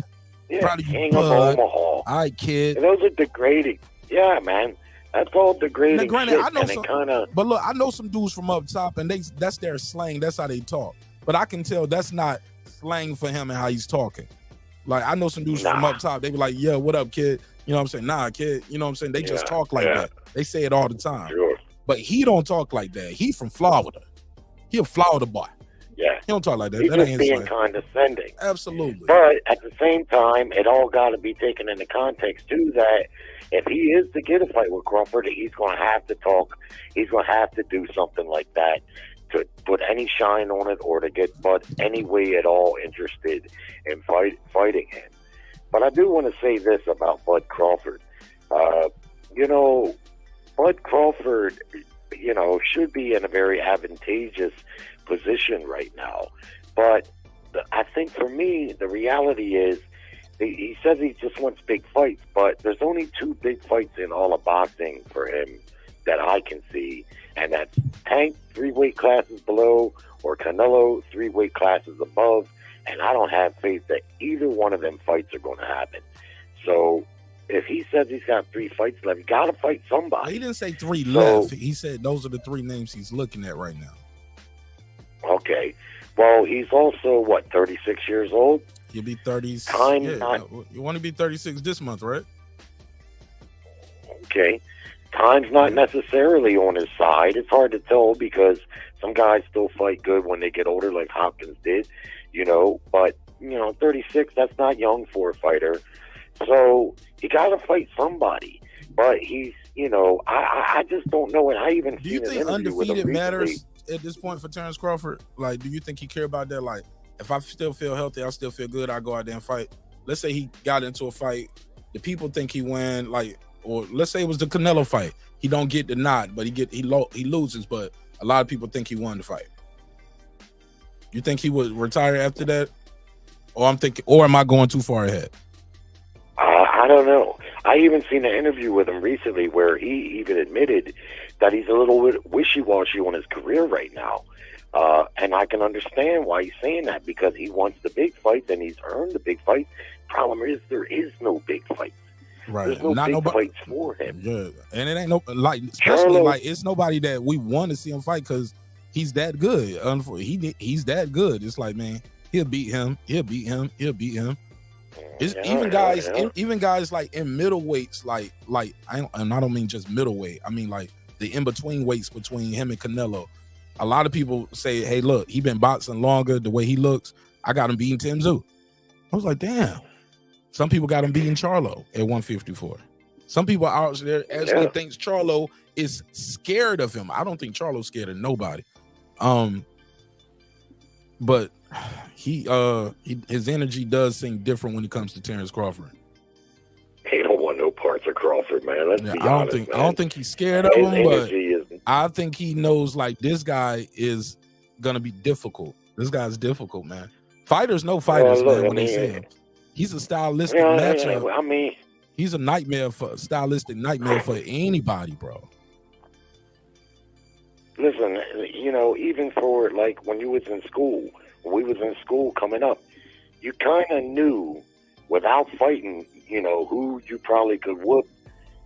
Yeah, Proud of you, King Bud. of Omaha. All right, kid. And those are degrading. Yeah, man. That's all degrading. Now, granted, shit, I know and some, but look, I know some dudes from up top, and that's their slang. That's how they talk. But I can tell that's not slang for him and how he's talking. Like, I know some dudes from up top. They be like, yeah, what up, kid? You know what I'm saying? Nah, kid. You know what I'm saying? They just talk like that. They say it all the time. Sure. But he don't talk like that. He from Florida. He a Florida boy. Yeah. He don't talk like that. He's That just ain't being slang. condescending. Absolutely. But at the same time, it all got to be taken into context, too, that if he is to get a fight with Crawford, he's going to have to talk. He's going to have to do something like that to put any shine on it or to get Bud any way at all interested in fighting him. But I do want to say this about Bud Crawford. Bud Crawford, should be in a very advantageous position right now. But I think for me, the reality is he says he just wants big fights, but there's only 2 big fights in all of boxing for him that I can see, and that's Tank 3 weight classes below or Canelo 3 weight classes above, and I don't have faith that either one of them fights are going to happen. So if he says he's got 3 fights left, he got to fight somebody. He didn't say 3 left. He said those are the 3 names he's looking at right now. Okay. Well, he's also, 36 years old? He'll be 30. Time You want to be 36 this month, right? Okay, time's not necessarily on his side. It's hard to tell because some guys still fight good when they get older, like Hopkins did, you know. But 36, that's not young for a fighter. So you got to fight somebody. But he's, I just don't know. And I even do you think undefeated matters at this point for Terence Crawford? Like, do you think he care about that? Like, if I still feel healthy, I still feel good, I go out there and fight. Let's say he got into a fight, the people think he win, like, or let's say it was the Canelo fight. He don't get the nod, but he loses, but a lot of people think he won the fight. You think he would retire after that? Or am I going too far ahead? I don't know. I even seen an interview with him recently where he even admitted that he's a little bit wishy-washy on his career right now. And I can understand why he's saying that, because he wants the big fights and he's earned the big fight. Problem is, there is no big fight. Right. There's no big fights for him. Yeah. And it ain't especially like it's nobody that we want to see him fight because he's that good. He's that good. It's like, man, he'll beat him. It's even guys like in middleweights, like I don't mean just middleweight. I mean like the in between weights between him and Canelo. A lot of people say, "Hey, look, he been boxing longer. The way he looks, I got him beating Tim Tszyu." I was like, "Damn." Some people got him beating Charlo at 154. Some people out there actually thinks Charlo is scared of him. I don't think Charlo's scared of nobody. But his energy does seem different when it comes to Terence Crawford. He don't want no parts of Crawford, man. Let's be honest, I don't think he's scared of him, but I think he knows like this guy is gonna be difficult. This guy's difficult, man. Fighters know fighters, man, when they see him. He's a stylistic matchup. He's a stylistic nightmare for anybody, bro. Listen, even for like when you was in school, when we was in school coming up, you kind of knew without fighting, who you probably could whoop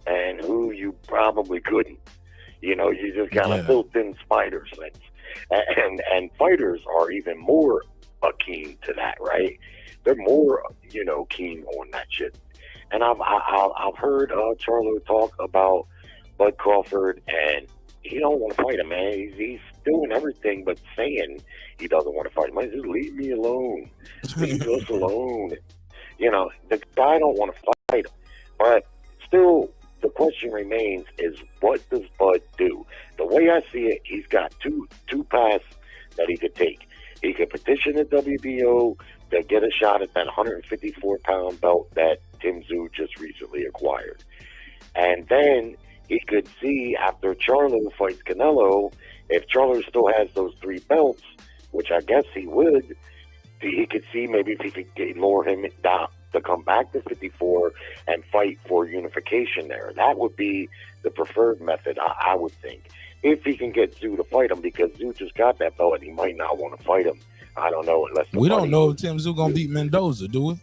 and who you probably couldn't. You just kind of built in spider sense, and fighters are even more keen to that, right? They're more, keen on that shit. And I've heard Charlo talk about Bud Crawford, and he don't want to fight him, man. He's doing everything but saying he doesn't want to fight him. He just leave me alone. Leave us alone. The guy don't want to fight him. But still, the question remains is, what does Bud do? The way I see it, he's got two paths that he could take. He could petition the WBO to get a shot at that 154-pound belt that Tim Tszyu just recently acquired. And then he could see after Charlo fights Canelo, if Charlo still has those 3 belts, which I guess he would, he could see maybe if he could lure him down to come back to 54 and fight for unification there. That would be the preferred method, I would think. If he can get Tszyu to fight him, because Tszyu just got that belt and he might not want to fight him. I don't know. We don't know if Tim Tszyu gonna beat Mendoza, do we?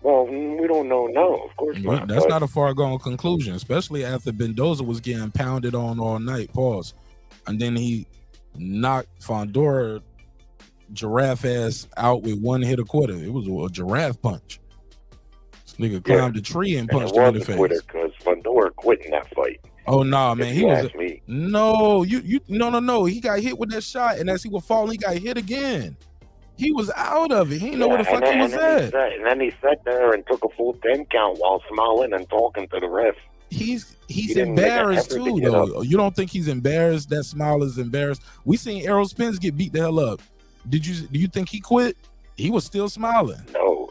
Well, we don't know. No, of course not. That's not a far-gone conclusion, especially after Mendoza was getting pounded on all night. Pause. And then he knocked Fondora giraffe ass out with one hit a quarter. It was a giraffe punch. This nigga climbed a tree and punched him in the face. Because Fondora quit in that fight. Oh no, man! He was no. He got hit with that shot, and as he was falling, he got hit again. He was out of it. He didn't know where the fuck he was at. And then he sat there and took a full 10 count while smiling and talking to the ref. He's embarrassed too, though. You don't think he's embarrassed? That smile is embarrassed. We seen Errol Spence get beat the hell up. Do you think he quit? He was still smiling. No,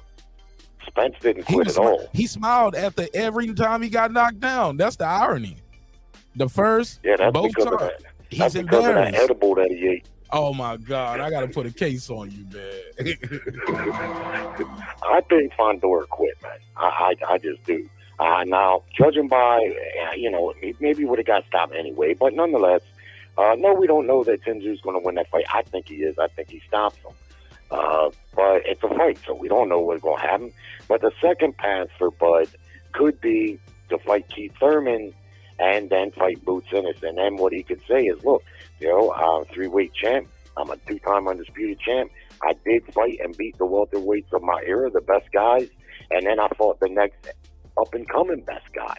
Spence didn't quit at all. He smiled after every time he got knocked down. That's the irony. The first, that's both because times, of that. he's That's because of that edible that he ate. Oh my God, I gotta put a case on you, man. I think Fondora quit, man. I just do. Now, judging by, maybe would have got stopped anyway, but nonetheless, no, we don't know that Tim Tszyu's going to win that fight. I think he is. I think he stops him. But it's a fight, so we don't know what's going to happen. But the second path for Bud could be to fight Keith Thurman and then fight Boots Ennis. And then what he could say is, look, I'm a 3-weight champ. I'm a 2-time undisputed champ. I did fight and beat the welterweights of my era, the best guys. And then I fought the next up-and-coming best guy.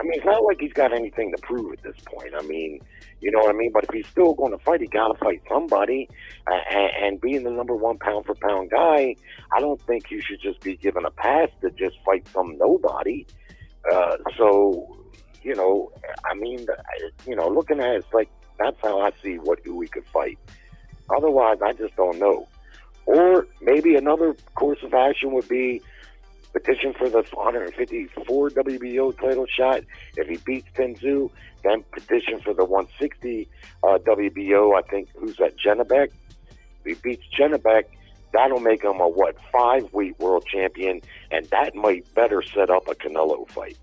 I mean, it's not like he's got anything to prove at this point. I mean, you know what I mean? But if he's still going to fight, he got to fight somebody. And being the number one pound for pound guy, I don't think you should just be given a pass to just fight some nobody. So, you know, I mean, you know, looking at it, it's like, that's how I see who we could fight. Otherwise, I just don't know. Or maybe another course of action would be petition for the 154 WBO title shot. If he beats Tenzu, then petition for the 160 WBO. I think, who's that, Jenebek? If he beats Jenebek, that'll make him a, 5-weight world champion, and that might better set up a Canelo fight.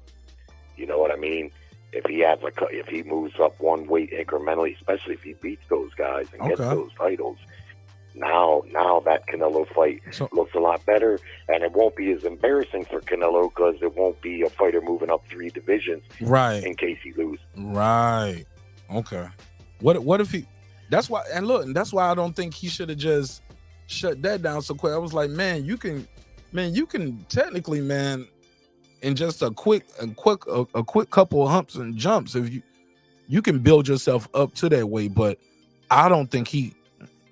You know what I mean? If he moves up 1 weight incrementally, especially if he beats those guys and gets those titles, now that Canelo fight looks a lot better, and it won't be as embarrassing for Canelo because it won't be a fighter moving up 3 divisions, right? In case he loses, right? Okay. What if he? That's why. And look, and that's why I don't think he should have just shut that down so quick. I was like, man, you can technically, man, in just a quick couple of humps and jumps, if you can build yourself up to that way. But I don't think he's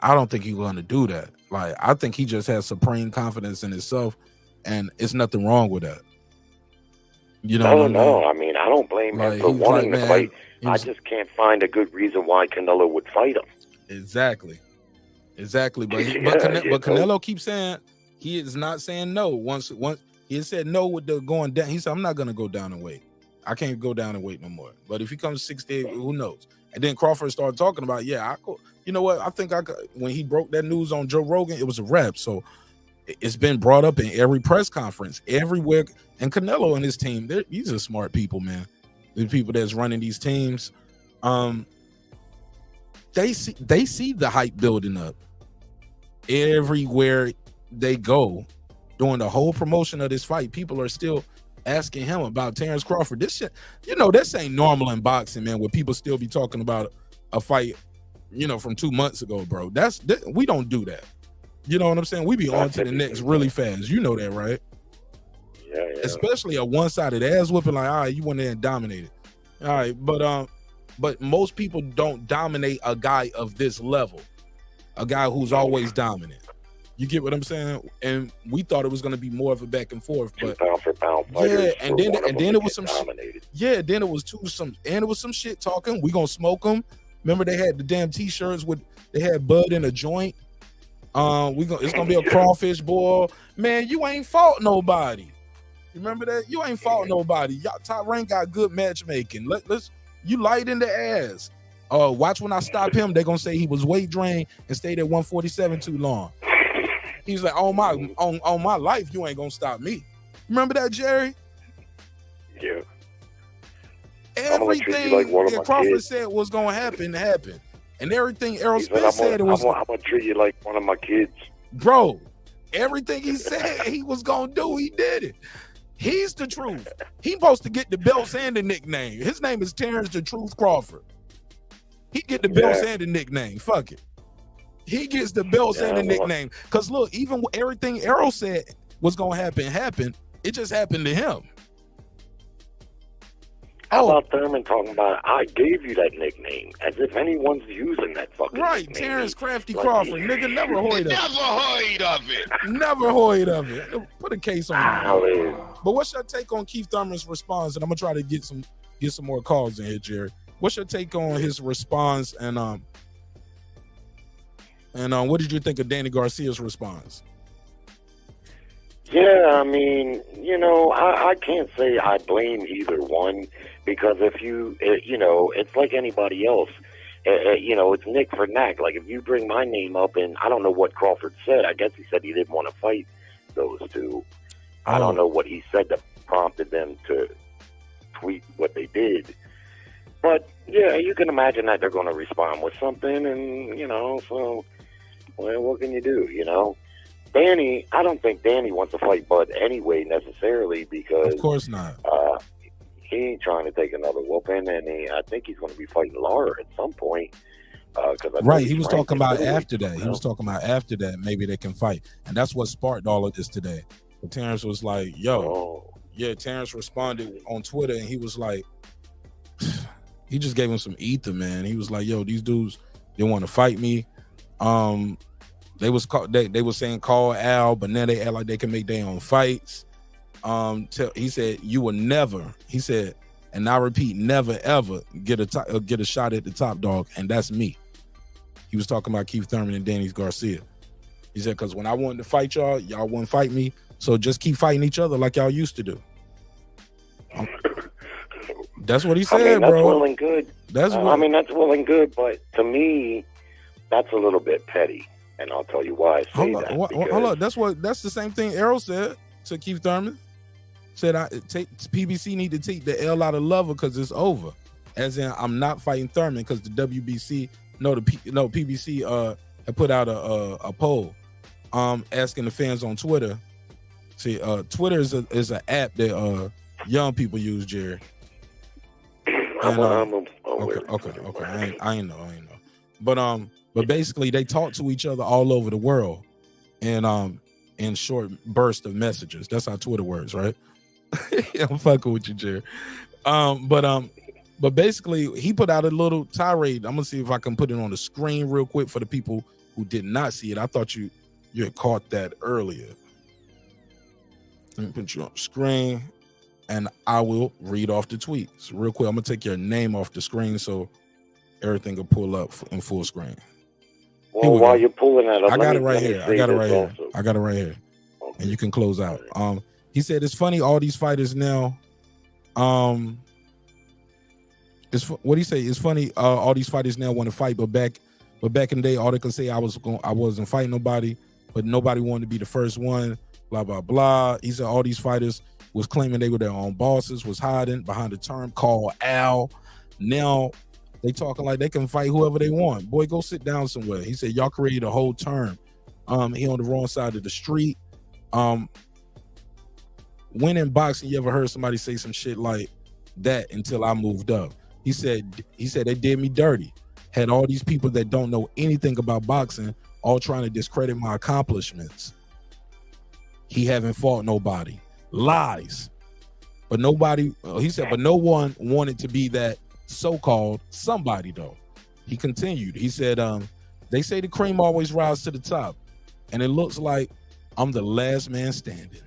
going to do that. Like, I think he just has supreme confidence in himself, and it's nothing wrong with that. You know? No. I mean, I don't blame him for wanting to fight. I just can't find a good reason why Canelo would fight him. Exactly. But Canelo keeps saying he is not saying no. Once he said no with the going down. He said, I'm not going to go down in weight. I can't go down in weight no more. But if he comes 68, who knows? And then Crawford started talking about, you know what? I think when he broke that news on Joe Rogan, it was a wrap. So it's been brought up in every press conference, everywhere. And Canelo and his team, these are smart people, man. The people that's running these teams, they see the hype building up everywhere they go. During the whole promotion of this fight, people are still asking him about Terence Crawford. This shit, this ain't normal in boxing, man, where people still be talking about a fight, from 2 months ago, bro. We don't do that. You know what I'm saying? We be on to the next really fast. You know that, right? Yeah. Especially a one-sided ass whooping, like, all right, you went there and dominated. All right, but most people don't dominate a guy of this level, a guy who's always dominant. You get what I'm saying? And we thought it was going to be more of a back and forth, but pound for pound fighters. Yeah, and then it was some shit. Yeah, then it was some shit talking. We gonna smoke them. Remember they had the damn t-shirts they had bud in a joint. It's gonna be a crawfish boil. Man, you ain't fought nobody. You remember that? You ain't fought nobody. Y'all Top Rank got good matchmaking. You light in the ass. Watch when I stop him, they're gonna say he was weight drained and stayed at 147 too long. He's like, on my life, you ain't gonna stop me. Remember that, Jerry? Yeah. Everything that Crawford said was gonna happen happened, and everything Errol Spence said I'm gonna treat you like one of my kids, bro. Everything he said he was gonna do, he did it. He's the truth. He's supposed to get the belts and the nickname. His name is Terence the Truth Crawford. He get the belts and the nickname. Fuck it. He gets the belts and the nickname. Because look, even everything Errol said was going to happen. It just happened to him. How about Thurman talking about, I gave you that nickname, as if anyone's using that fucking nickname. Terence Crafty Crawford. Nigga, never heard of it. Never heard of it. Put a case on it. But what's your take on Keith Thurman's response? And I'm going to try to get some more calls in here, Jerry. What's your take on his response? And what did you think of Danny Garcia's response? Yeah, I mean, I can't say I blame either one, because if it's like anybody else. It's Nick for Knack. Like, if you bring my name up, and I don't know what Crawford said. I guess he said he didn't want to fight those two. I don't know what he said that prompted them to tweet what they did. But, yeah, you can imagine that they're going to respond with something, and, so, well, what can you do, Danny, I don't think Danny wants to fight Bud anyway, necessarily, because... Of course not. He ain't trying to take another whooping, and I think he's going to be fighting Lara at some point. Right, he was talking about after that. He was talking about after that, maybe they can fight. And that's what sparked all of this today. But Terence was like, yo, Yeah, Terence responded on Twitter, and he was like, he just gave him some ether, man. He was like, yo, these dudes, they want to fight me. They was saying call Al, but now they act like they can make their own fights. He said, you will never, he said, and I repeat, never ever get a shot at the top dog, and that's me. He was talking about Keith Thurman and Danny Garcia. He said, because when I wanted to fight y'all wouldn't fight me, so just keep fighting each other like y'all used to do. That's what he said, I mean, that's bro. well and good. That's well and good, but to me, that's a little bit petty, and I'll tell you why I say that. Hold on. That's the same thing Errol said to Keith Thurman. Said PBC need to take the L out of Lover because it's over. As in, I'm not fighting Thurman because the PBC had put out a poll, asking the fans on Twitter. See, Twitter is an app that young people use, Jerry. And, okay. I ain't know. But basically, they talk to each other all over the world, and in short bursts of messages. That's how Twitter works, right? I'm fucking with you, Jerry. But basically, he put out a little tirade. I'm gonna see if I can put it on the screen real quick for the people who did not see it. I thought you had caught that earlier. Let me put you on the screen, and I will read off the tweets real quick. I'm gonna take your name off the screen so everything will pull up in full screen. Well, while you're pulling that up, I got it right here. I got it right here. Okay. And you can close out. He said it's funny all these fighters now. What he say? It's funny all these fighters now want to fight, but back in the day, all they could say I wasn't fighting nobody, but nobody wanted to be the first one. Blah blah blah. He said all these fighters was claiming they were their own bosses, was hiding behind a term called Al. Now they talking like they can fight whoever they want. Boy, go sit down somewhere. He said y'all created a whole term. He on the wrong side of the street. When in boxing, you ever heard somebody say some shit like that until I moved up? He said they did me dirty. Had all these people that don't know anything about boxing all trying to discredit my accomplishments. He haven't fought nobody. Lies. But nobody, he said, but no one wanted to be that so-called somebody though. He continued. He said, they say the cream always rises to the top, and it looks like I'm the last man standing.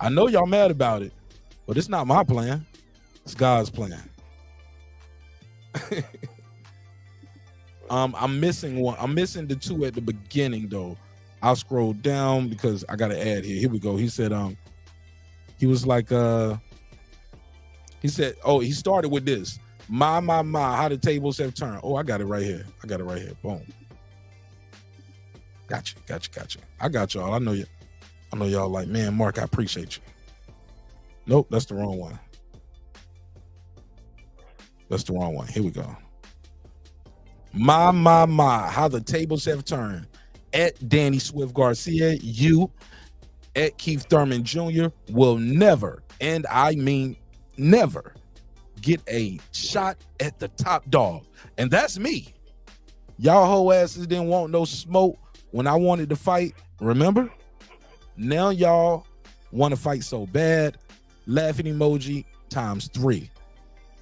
I know y'all mad about it, but it's not my plan. It's God's plan. I'm missing one. I'm missing the two at the beginning though. I'll scroll down because I got to add here. Here we go. He said, he was like, he said, oh, he started with this. My, how the tables have turned. Oh, I got it right here. Boom. Gotcha. I got y'all. I know y'all like, man, Mark, I appreciate you. Nope, that's the wrong one. Here we go. My, how the tables have turned. At Danny Swift Garcia, you at Keith Thurman Jr. will never, and I mean never, get a shot at the top dog. And that's me. Y'all whole asses didn't want no smoke when I wanted to fight, remember? Now y'all want to fight so bad. Laughing emoji ×3.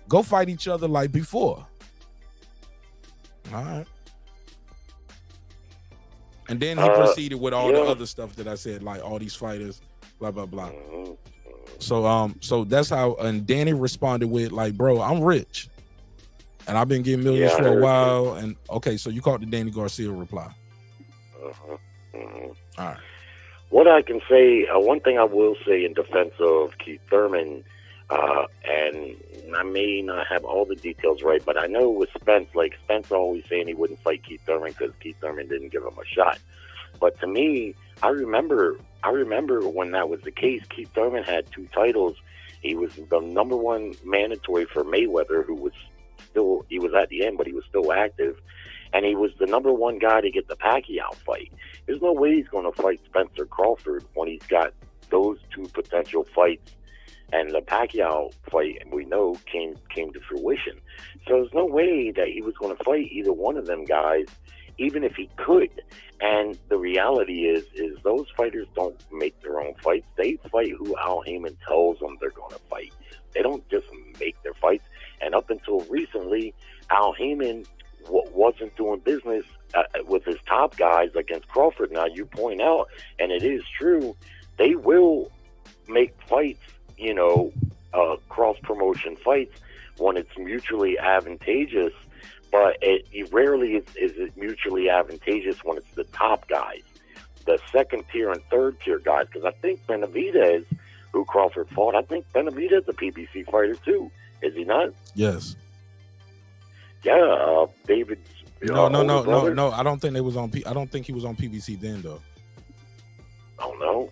Go fight each other like before. All right. And then he proceeded with all the other stuff that I said, like all these fighters, blah, blah, blah. So that's how, and Danny responded with like, bro, I'm rich. And I've been getting millions for a while. And okay, so you caught the Danny Garcia reply. All right. What I can say, one thing I will say in defense of Keith Thurman, and I may not have all the details right, but I know with Spence, like Spence always saying he wouldn't fight Keith Thurman because Keith Thurman didn't give him a shot. But to me, I remember when that was the case. Keith Thurman had 2 titles. He was the #1 mandatory for Mayweather, who was still, he was at the end, but he was still active. And he was the #1 guy to get the Pacquiao fight. There's no way he's going to fight Spencer Crawford when he's got those 2 potential fights. And the Pacquiao fight, we know, came to fruition. So there's no way that he was going to fight either one of them guys, even if he could. And the reality is those fighters don't make their own fights. They fight who Al Heyman tells them they're going to fight. They don't just make their fights. And up until recently, Al Heyman wasn't doing business with his top guys against Crawford. Now, you point out, and it is true, they will make fights, cross-promotion fights when it's mutually advantageous, but it rarely is it mutually advantageous when it's the top guys. The second tier and third tier guys, because I think Benavidez, who Crawford fought, I think Benavidez is a PBC fighter too. Is he not? Yes. Yeah, David's. No. I don't think they was on. I don't think he was on PBC then, though. Oh no.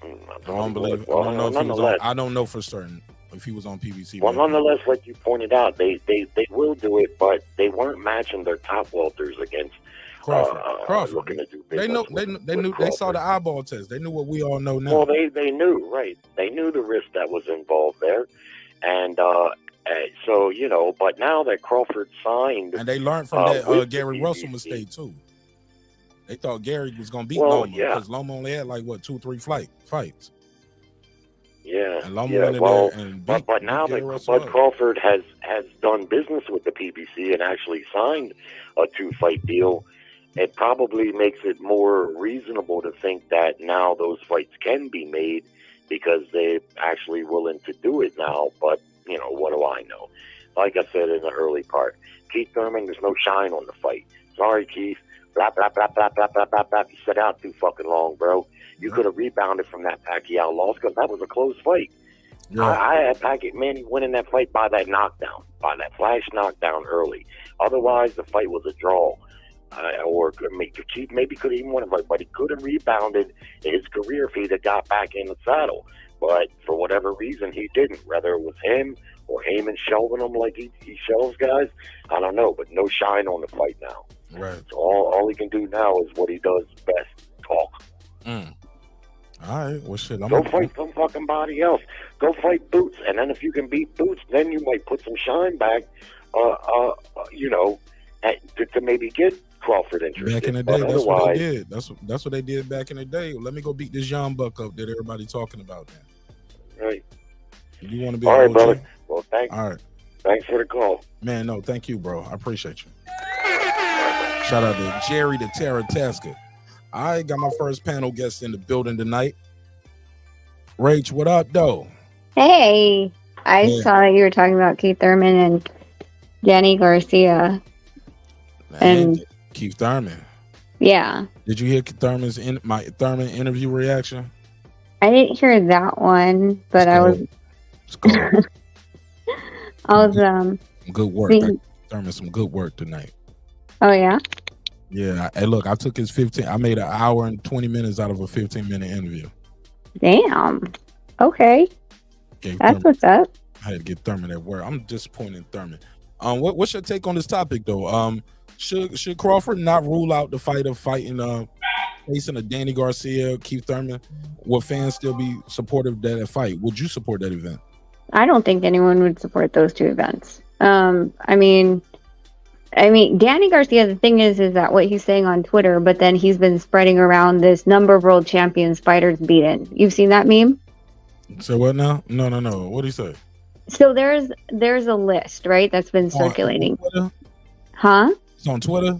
I don't believe. I don't know if he was on, I don't know for certain if he was on PBC. Well, nonetheless, like you pointed out, they will do it, but they weren't matching their top welters against Crawford. Looking to do They knew. They knew. They saw the eyeball test. They knew what we all know now. Well, they knew, right? They knew the risk that was involved there, and so But now that Crawford signed, and they learned from that Gary Russell mistake too. They thought Gary was going to beat Loma because Loma only had 2-3 fights. Yeah, and Loma went in there and beat, but now that Bud Crawford has done business with the PBC and actually signed a 2-fight deal, it probably makes it more reasonable to think that now those fights can be made because they're actually willing to do it now. But what do I know? Like I said in the early part, Keith Thurman, there's no shine on the fight. Sorry, Keith. Blah, blah, blah, blah, blah, blah, blah, blah. You sat out too fucking long, bro. You could have rebounded from that Pacquiao loss because that was a close fight. Yeah. I had Pacquiao, Manny winning that fight by that knockdown, by that flash knockdown early. Otherwise, the fight was a draw. Or Keith maybe could have even won it, but he could have rebounded his career if he'd have got back in the saddle. But for whatever reason, he didn't. Whether it was him or Heyman shelving him like he shelves guys, I don't know. But no shine on the fight now. Right. So all he can do now is what he does best: talk. All right. Well, shit. Go fight some fucking body else. Go fight Boots, and then if you can beat Boots, then you might put some shine back. To maybe get Crawford interested. Back in the day, that's what they did. That's what they did back in the day. Let me go beat this young buck up that everybody talking about now. Right. You want to be all right, OG? brother? Well, thanks. All right. Thanks for the call. Man, no, thank you, bro. I appreciate you. Shout out to Jerry the Terror Tasker. I got my first panel guest in the building tonight. Rach, what up, though? Hey, I saw that you were talking about Keith Thurman and Danny Garcia. And Keith Thurman. Yeah. Did you hear Thurman's my Thurman interview reaction? I didn't hear that one, but I was good work. Thurman some good work tonight. Oh yeah? Yeah. Hey, look, I took his 15. I made an hour and 20 minutes out of a 15-minute interview. Damn. Okay. That's what's up. I had to get Thurman at work. I'm disappointed in Thurman. What's your take on this topic though? Should Crawford not rule out the fight of facing a Danny Garcia, Keith Thurman? Will fans still be supportive of that fight? Would you support that event? I don't think anyone would support those two events. I mean, Danny Garcia, the thing is that what he's saying on Twitter, but then he's been spreading around this number of world champions fighters beaten. You've seen that meme? So what now? No. What do you say? So there's a list, right? That's been circulating. Huh? It's on Twitter?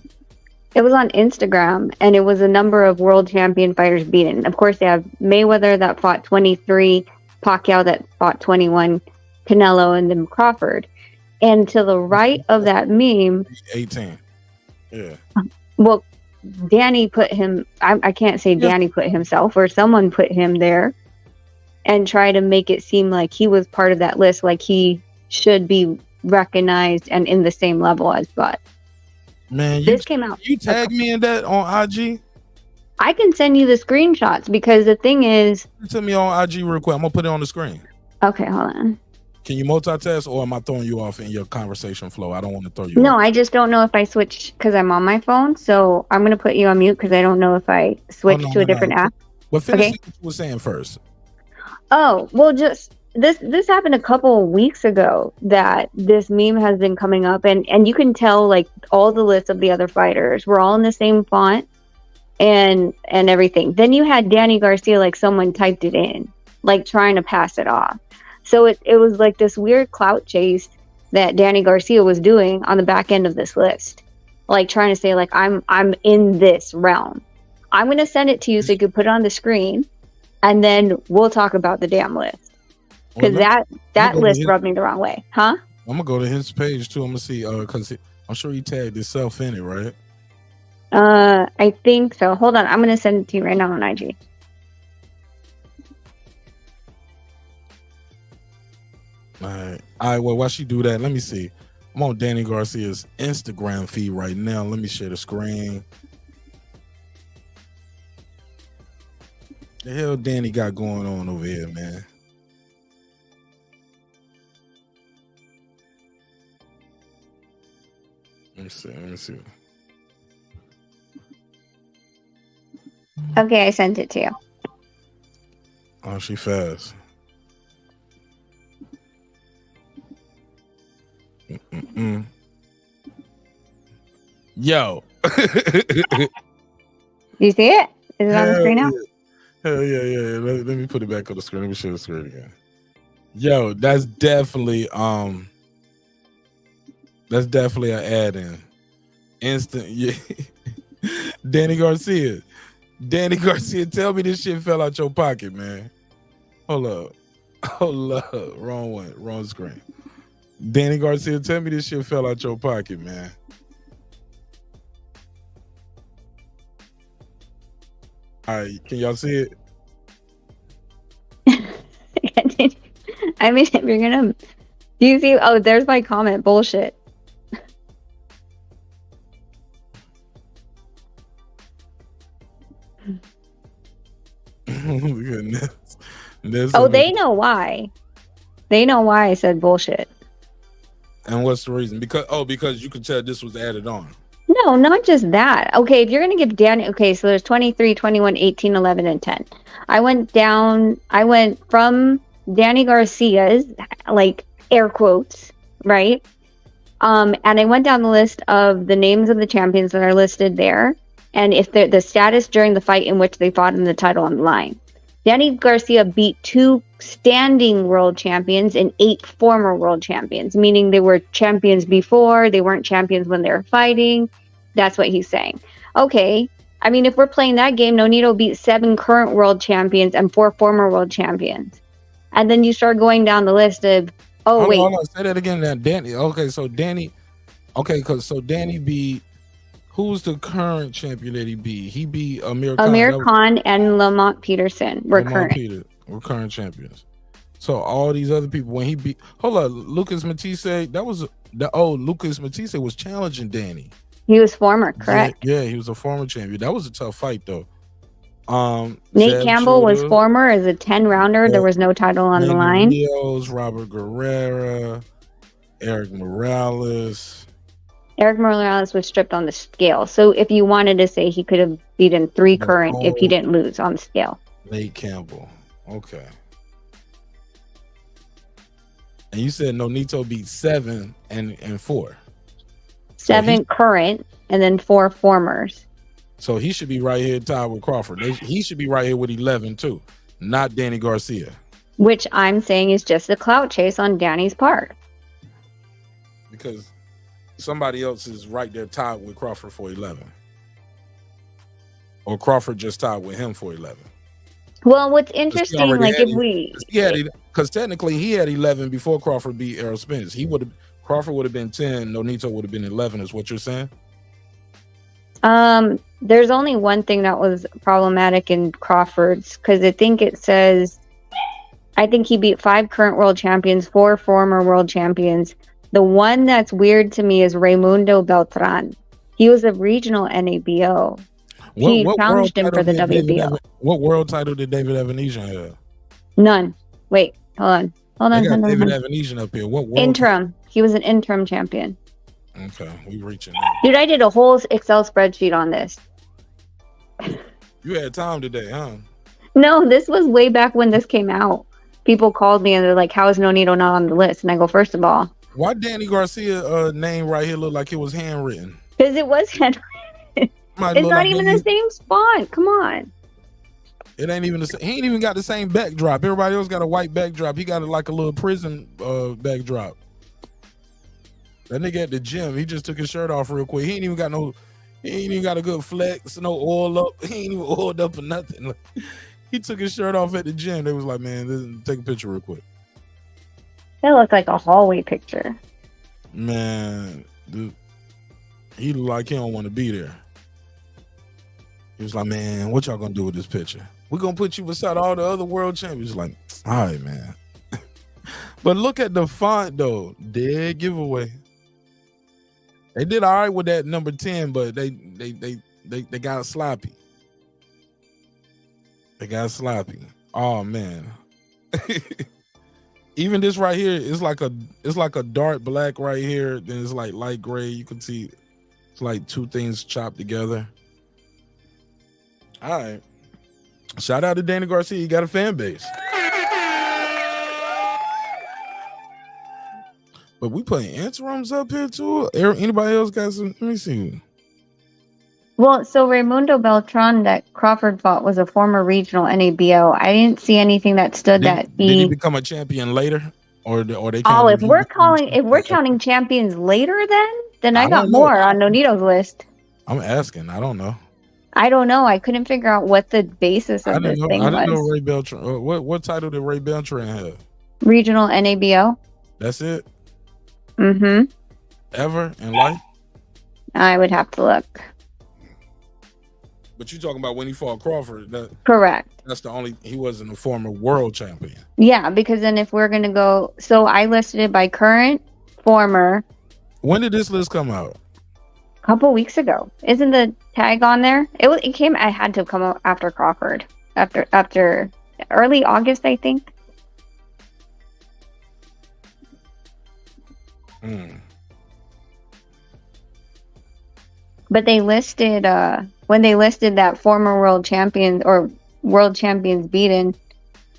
It was on Instagram, and it was a number of world champion fighters beaten. Of course, they have Mayweather that fought 23, Pacquiao that fought 21, Canelo, and then Crawford. And to the right of that meme... 18. Yeah. Well, Danny put him... I can't say Danny put himself, or someone put him there and try to make it seem like he was part of that list, like he should be recognized and in the same level as Bud. Man, this came out. You tag me in that on IG? I can send you the screenshots because the thing is... Send me on IG real quick. I'm going to put it on the screen. Okay, hold on. Can you multitask or am I throwing you off in your conversation flow? I don't want to throw you off. No, I just don't know if I switch because I'm on my phone. So I'm going to put you on mute because I don't know if I switch to a different app. Well, finish what you were saying first. Oh, well, just... This happened a couple of weeks ago that this meme has been coming up and you can tell like all the lists of the other fighters were all in the same font and everything. Then you had Danny Garcia, like someone typed it in, like trying to pass it off. So it was like this weird clout chase that Danny Garcia was doing on the back end of this list. Like trying to say like, I'm in this realm. I'm going to send it to you so you can put it on the screen and then we'll talk about the damn list. Because that list rubbed me the wrong way. Huh? I'm gonna go to his page too. I'm gonna see because I'm sure he tagged himself in it, right? I think so. Hold on, I'm gonna send it to you right now on IG. All right. Well, while she do that, let me see. I'm on Danny Garcia's Instagram feed right now. Let me share the screen. The hell Danny got going on over here, man? Let me see. Okay, I sent it to you. Oh, she fast. Yo. You see it? Is it on the screen now? Hell yeah. Let me put it back on the screen. Let me share the screen again. Yo, that's definitely an add-in. Instant, yeah. Danny Garcia, tell me this shit fell out your pocket, man. Hold up, wrong one, wrong screen. Danny Garcia, tell me this shit fell out your pocket, man. All right, can y'all see it? I mean, if you're gonna, do you see? Oh, there's my comment. Bullshit. Oh, they know why. They know why I said bullshit. And what's the reason? Because you could tell this was added on. No, not just that. Okay, if you're going to give Danny... Okay, so there's 23, 21, 18, 11, and 10. I went from Danny Garcia's, like, air quotes, right? And I went down the list of the names of the champions that are listed there, and if the status during the fight in which they fought in the title on the line. Danny Garcia beat 2 standing world champions and 8 former world champions, meaning they were champions before, they weren't champions when they were fighting. That's what he's saying. Okay, I mean, if we're playing that game, Nonito beat 7 current world champions and 4 former world champions. And then you start going down the list of, Hold on, say that again. Now, Danny. Okay, so Danny beat, who's the current champion that he beat? He beat Amir Khan and Lamont Peterson were current. We're current champions. So all these other people, when he beat, Lucas Matisse, Lucas Matisse was challenging Danny. He was former, correct? Yeah, he was a former champion. That was a tough fight, though. Nate Campbell was former as a 10-rounder. There was no title on the line. Rios, Robert Guerrera, Eric Morales. Eric Morales was stripped on the scale. So if you wanted to say he could have beaten 3 current if he didn't lose on the scale. Nate Campbell. Okay. And you said Nonito beat 7 and 4. 7 current and then 4 formers. So he should be right here tied with Crawford. He should be right here with 11 too, not Danny Garcia. Which I'm saying is just a clout chase on Danny's part. Because somebody else is right there tied with Crawford for 11. Or Crawford just tied with him for 11. Well, what's interesting, like because technically he had 11 before Crawford beat Errol Spence. Crawford would have been 10, Nonito would have been 11, is what you're saying? There's only one thing that was problematic in Crawford's, because I think he beat 5 current world champions, 4 former world champions. The one that's weird to me is Raimundo Beltran. He was a regional NABO. He challenged him for the WBO. What world title did David Evanesian have? None. Wait, hold on. David Evanesian up here. What world interim? He was an interim champion. Okay, we reaching. Dude, I did a whole Excel spreadsheet on this. You had time today, huh? No, this was way back when this came out. People called me and they're like, "How is Nonito not on the list?" And I go, first of all, why Danny Garcia name right here look like it was handwritten? Because it was handwritten. It's not even the same spot. Come on. It ain't even the same. He ain't even got the same backdrop. Everybody else got a white backdrop. He got like a little prison backdrop. That nigga at the gym, he just took his shirt off real quick. He ain't even got a good flex, no oil up. He ain't even oiled up or nothing. Like, he took his shirt off at the gym. They was like, man, take a picture real quick. That looked like a hallway picture. Man, dude, he looked like he don't want to be there. He was like, man, what y'all gonna do with this picture? We're gonna put you beside all the other world champions. Like, all right, man. But look at the font though. Dead giveaway. They did all right with that number 10, but they got sloppy. They got sloppy. Oh man. Even this right here is like a dark black right here. Then it's like light gray. You can see it's like two things chopped together. All right. Shout out to Danny Garcia. He got a fan base. But we putting interims up here too. Anybody else got some? Let me see. Well, so Raimundo Beltran that Crawford fought was a former regional NABO. I didn't see anything that stood Did he become a champion later, or they? Oh, if we're counting champions later, then I got more on Nonito's list. I'm asking. I don't know. I don't know. I couldn't figure out what the basis of this thing was. I didn't know Ray Beltran. What title did Ray Beltran have? Regional NABO. That's it. Mm-hmm. Ever in life? I would have to look. But you talking about when he fought Crawford? Correct. That's the only. He wasn't a former world champion. Yeah, because then if we're gonna go, so I listed it by current, former. When did this list come out? A couple weeks ago. Isn't the tag on there? It came. I had to come out after Crawford, after early August, I think. But they listed when they listed that former world champion or world champions beaten,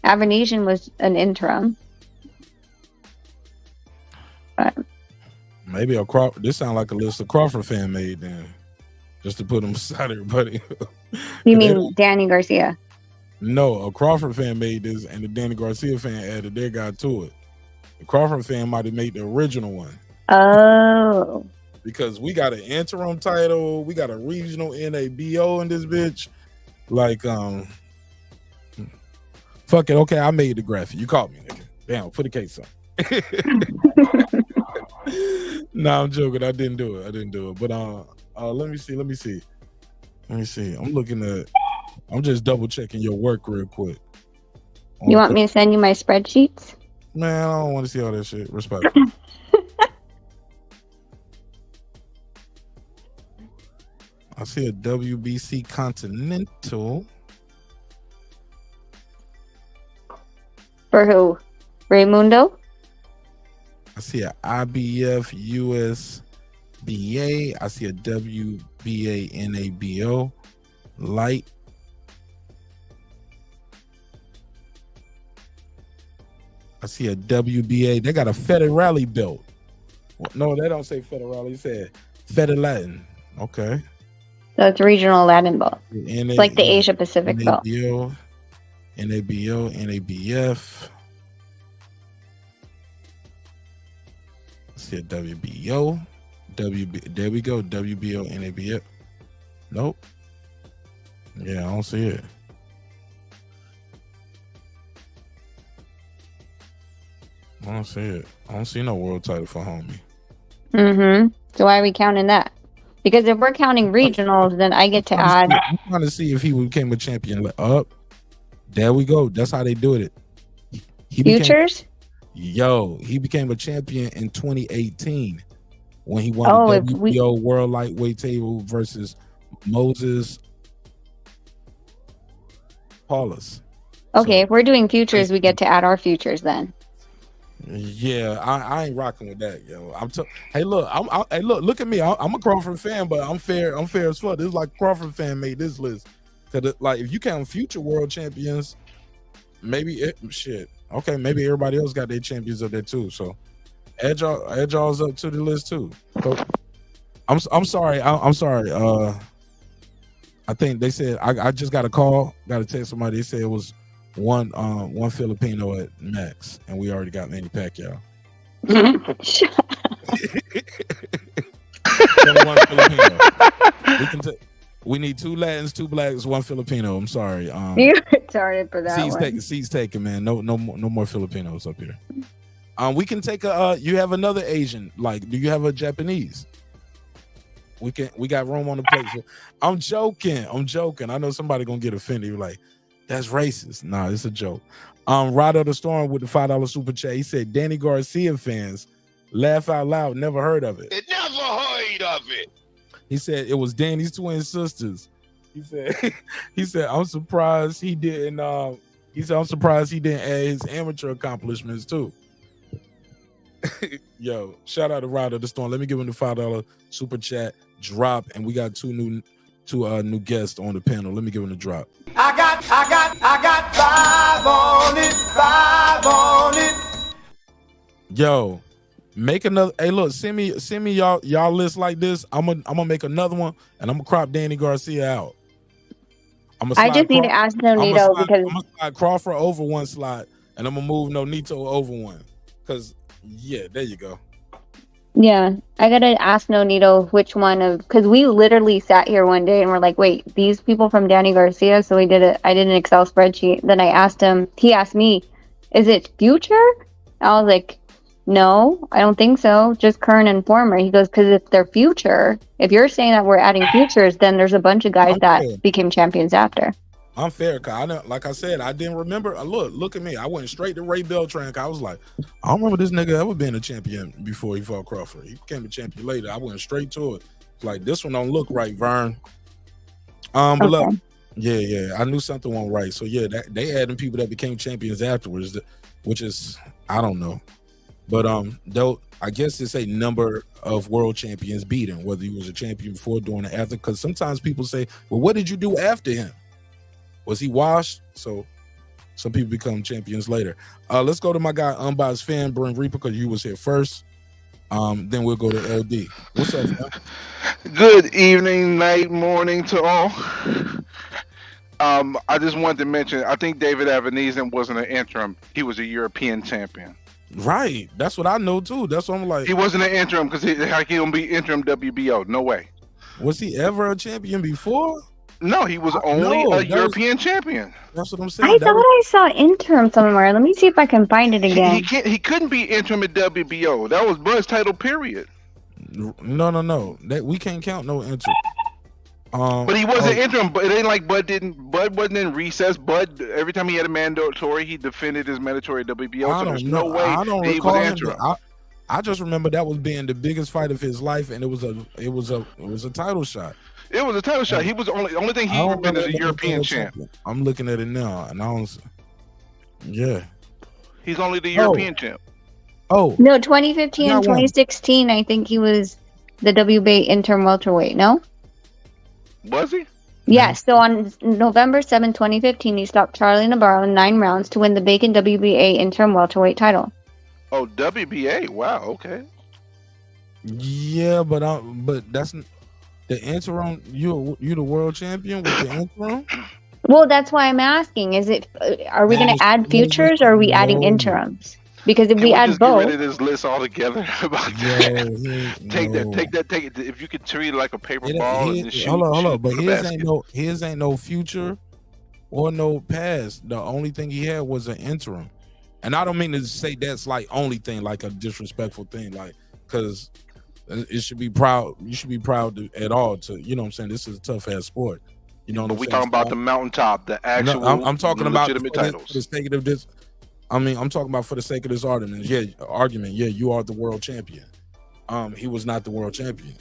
Avenesian was an interim. But maybe this sounds like a list a Crawford fan made then, just to put them beside everybody. You mean Danny Garcia? No, a Crawford fan made this, and the Danny Garcia fan added their guy to it. The Crawford fan might have made the original one. Oh. Because we got an interim title, we got a regional NABO in this bitch. Like, fuck it. Okay, I made the graphic. You caught me, nigga. Damn, put the case on. Nah, I'm joking. I didn't do it. But let me see. I'm just double checking your work real quick. You want me to send you my spreadsheets? Man, I don't want to see all that shit. Respect. I see a WBC Continental. For who? Raimundo? I see a IBF USBA. I see a WBA NABO light. I see a WBA. They got a Federale belt. No, they don't say Federale. It said Federatin. Okay. So it's regional Latin belt. It's like the Asia Pacific belt. NABO, NABF. See a WBO. There we go. WBO, NABF. Nope. Yeah, I don't see it. I don't see it. I don't see no world title for homie. Mm-hmm. So why are we counting that? Because if we're counting regionals, then I get to add. I'm trying to see if he became a champion. Up. There we go. That's how they do it. Futures? He became a champion in 2018 when he won the WBO World Lightweight Table versus Moses Paulus. Okay, if we're doing futures, we get to add our futures then. Yeah, I ain't rocking with that, yo. Hey, look at me. I'm a Crawford fan, but I'm fair as fuck. This is like Crawford fan made this list. Cause like if you count future world champions, maybe okay, maybe everybody else got their champions up there too. So add y'all's up to the list too. So, I'm sorry. I think they said I just got a call, got to text somebody. They said it was one Filipino at max, and we already got Manny Pacquiao. One Filipino. We need 2 Latins, 2 blacks, 1 Filipino. I'm sorry. You're retarded for that. Seats taken, man. No more Filipinos up here. We can take you have another Asian. Like, do you have a Japanese? We got room on the plate. I'm joking. I know somebody gonna get offended. You're like, that's racist. Nah, it's a joke. Rod of the Storm with the $5 super chat. He said Danny Garcia fans laugh out loud, never heard of it. Never heard of it. He said it was Danny's twin sisters. He said I'm surprised he didn't add his amateur accomplishments too. Yo, shout out to Rod of the Storm. Let me give him the $5 super chat drop, and we got two new guests on the panel. Let me give him the drop. I got 5 on it. Yo, make another. Hey, look, send me y'all list like this. I'm gonna make another one, and I'm gonna crop Danny Garcia out. I just need to ask Nonito because I'm gonna slide Crawford over one slot, and I'm gonna move Nonito over one. Cause yeah, there you go. Yeah, I gotta ask Nonito which one of, because we literally sat here one day and we're like, wait, these people from Danny Garcia. So I did an Excel spreadsheet. Then I asked him. He asked me, "Is it future?" I was like, "No, I don't think so. Just current and former." He goes, "Because if they're future, if you're saying that we're adding futures, then there's a bunch of guys that became champions after." I'm fair, cause like I said, I didn't remember. Look at me. I went straight to Ray Beltran. I was like, I don't remember this nigga ever being a champion before he fought Crawford. He became a champion later. I went straight to it. Like, this one don't look right, Vern. But look, yeah, I knew something wasn't right. So yeah, they adding people that became champions afterwards, which is, I don't know. But though I guess it's a number of world champions beaten, whether he was a champion before, during, or after. Because sometimes people say, well, what did you do after him? Was he washed? So some people become champions later. Let's go to my guy, Unbiased Fan, Brent Reaper, because you was here first. Then we'll go to LD. What's up, man? Good evening, night, morning to all. I just wanted to mention, I think David Evanezer wasn't an interim. He was a European champion. Right. That's what I know, too. That's what I'm like. He wasn't an interim because he don't be interim WBO. No way. Was he ever a champion before? No, he was only a European champion. That's what I'm saying. I thought I saw interim somewhere. Let me see if I can find it again. He couldn't be interim at WBO. That was Bud's title, period. No. We can't count no interim. But he wasn't interim. But it ain't like Bud wasn't in recess. Bud, every time he had a mandatory, he defended his mandatory at WBO. So there's no way he was interim. I just remember that was being the biggest fight of his life, and it was a title shot. It was a title shot. He was the only thing he ever been as a European champ. I'm looking at it now, and he's only the European champ. No, 2015 and 2016, I think he was the WBA interim welterweight. No, was he? Yes. So on November 7, 2015, he stopped Charlie Navarro in 9 rounds to win the vacant WBA interim welterweight title. Oh, WBA! Wow. Okay. Yeah, but that's. The interim, you the world champion with the interim? Well, that's why I'm asking. Are we going to add futures or are we adding interims? Because if we add both, get rid of this list altogether. Take it. If you could treat it like a paper ball and shoot. Hold on. But his ain't no future or no past. The only thing he had was an interim, and I don't mean to say that's like only thing, like a disrespectful thing, like because. It should be proud. You should be proud at all. To you know what I'm saying. This is a tough ass sport. You know. But we talking about the mountaintop, the actual. No, I'm talking about legitimate titles. For the sake of this. I mean, I'm talking about for the sake of this argument. Yeah, you are the world champion. He was not the world champion.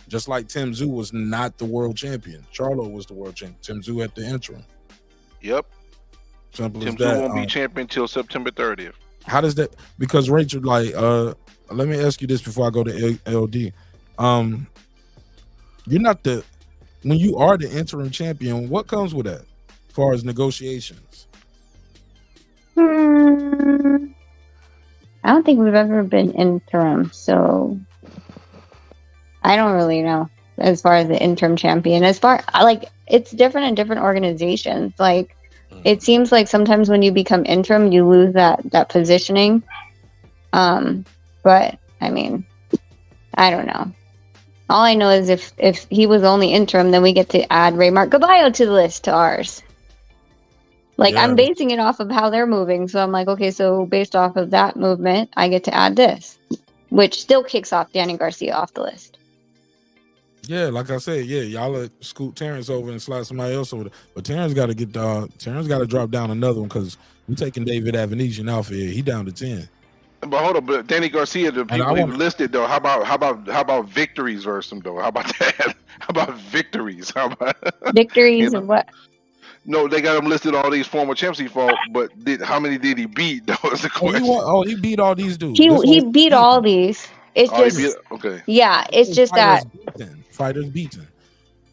Just like Tim Tszyu was not the world champion. Charlo was the world champion. Tim Tszyu at the interim. Yep. Simple Tim as that. Tszyu won't be champion until September 30th. How does that? Because Rachel, let me ask you this before I go to LD. You're not when you are the interim champion, what comes with that as far as negotiations? I don't think we've ever been interim, so I don't really know. as far as the interim champion. It's different in different organizations. Like, it seems like sometimes when you become interim, you lose that positioning. But I mean, I don't know. All I know is if he was only interim, then we get to add Raymark Caballo to the list to ours. Like, I'm basing it off of how they're moving. So I'm like, okay, so based off of that movement, I get to add this, which still kicks off Danny Garcia off the list. Yeah, like I said, y'all scoot Terence over and slide somebody else over. But Terence got to Terence got to drop down another one because we're taking David Avanesian off here. He down to 10. But hold on, but Danny Garcia, the people he listed though, how about victories versus him though? How about that? How about victories? How about victories and what? No, they got him listed all these former champs he fought, but how many did he beat? That was the question. He beat all these dudes. He beat all these. It's just okay. Yeah, it's just that fighters beaten.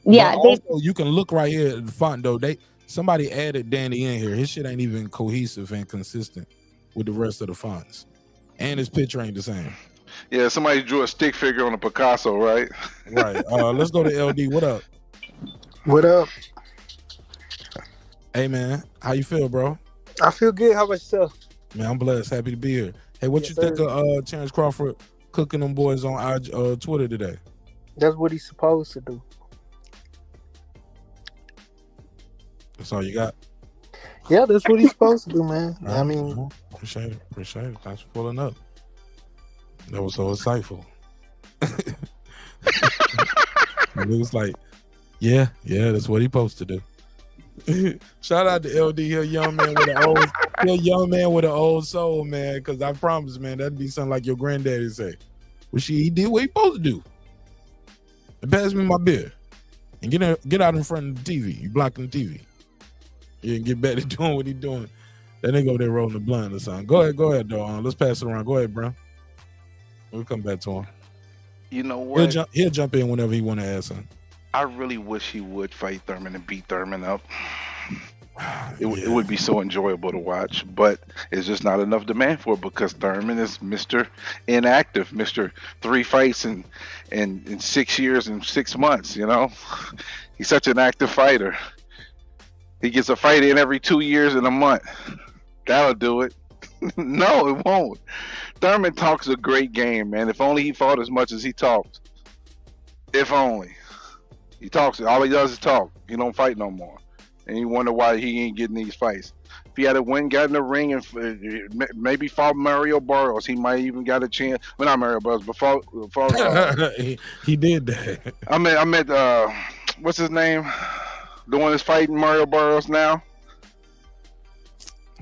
Yeah, also, you can look right here at the font though. Somebody added Danny in here. His shit ain't even cohesive and consistent with the rest of the fonts, and his picture ain't the same. Yeah, somebody drew a stick figure on a Picasso, right? Right. Let's go to LD. What up? What up? Hey man, how you feel, bro? I feel good. How about yourself? Man, I'm blessed. Happy to be here. Hey, what you think of Terence Crawford cooking them boys on Twitter today? That's what he's supposed to do. That's all you got? Yeah, that's what he's supposed to do, man. Right. I mean, appreciate it. Thanks for pulling up. That was so insightful. It was like, yeah, that's what he supposed to do. Shout out to LD, he a young man with an old soul, man. Because I promise, man, that'd be something like your granddaddy say. Well, he did what he supposed to do. And pass me my beer and get out in front of the TV. You blocking the TV. You can get back to doing what he doing. That nigga over there rolling the blunt or something. Go ahead, though. Let's pass it around. Go ahead, bro. We'll come back to him. You know what? He'll jump in whenever he want to ask something. I really wish he would fight Thurman and beat Thurman up. It would be so enjoyable to watch, but it's just not enough demand for it because Thurman is Mr. Inactive, Mr. 3 fights in 6 years and 6 months, you know? He's such an active fighter. He gets a fight in every 2 years and a month. That'll do it. No, it won't. Thurman talks a great game, man. If only he fought as much as he talks. If only. He talks. All he does is talk. He don't fight no more. And you wonder why he ain't getting these fights. If he had got in the ring and maybe fought Mario Barrios, he might even got a chance. Well, not Mario Barrios, but he did that. I met what's his name? The one that's fighting Mario Barrios now.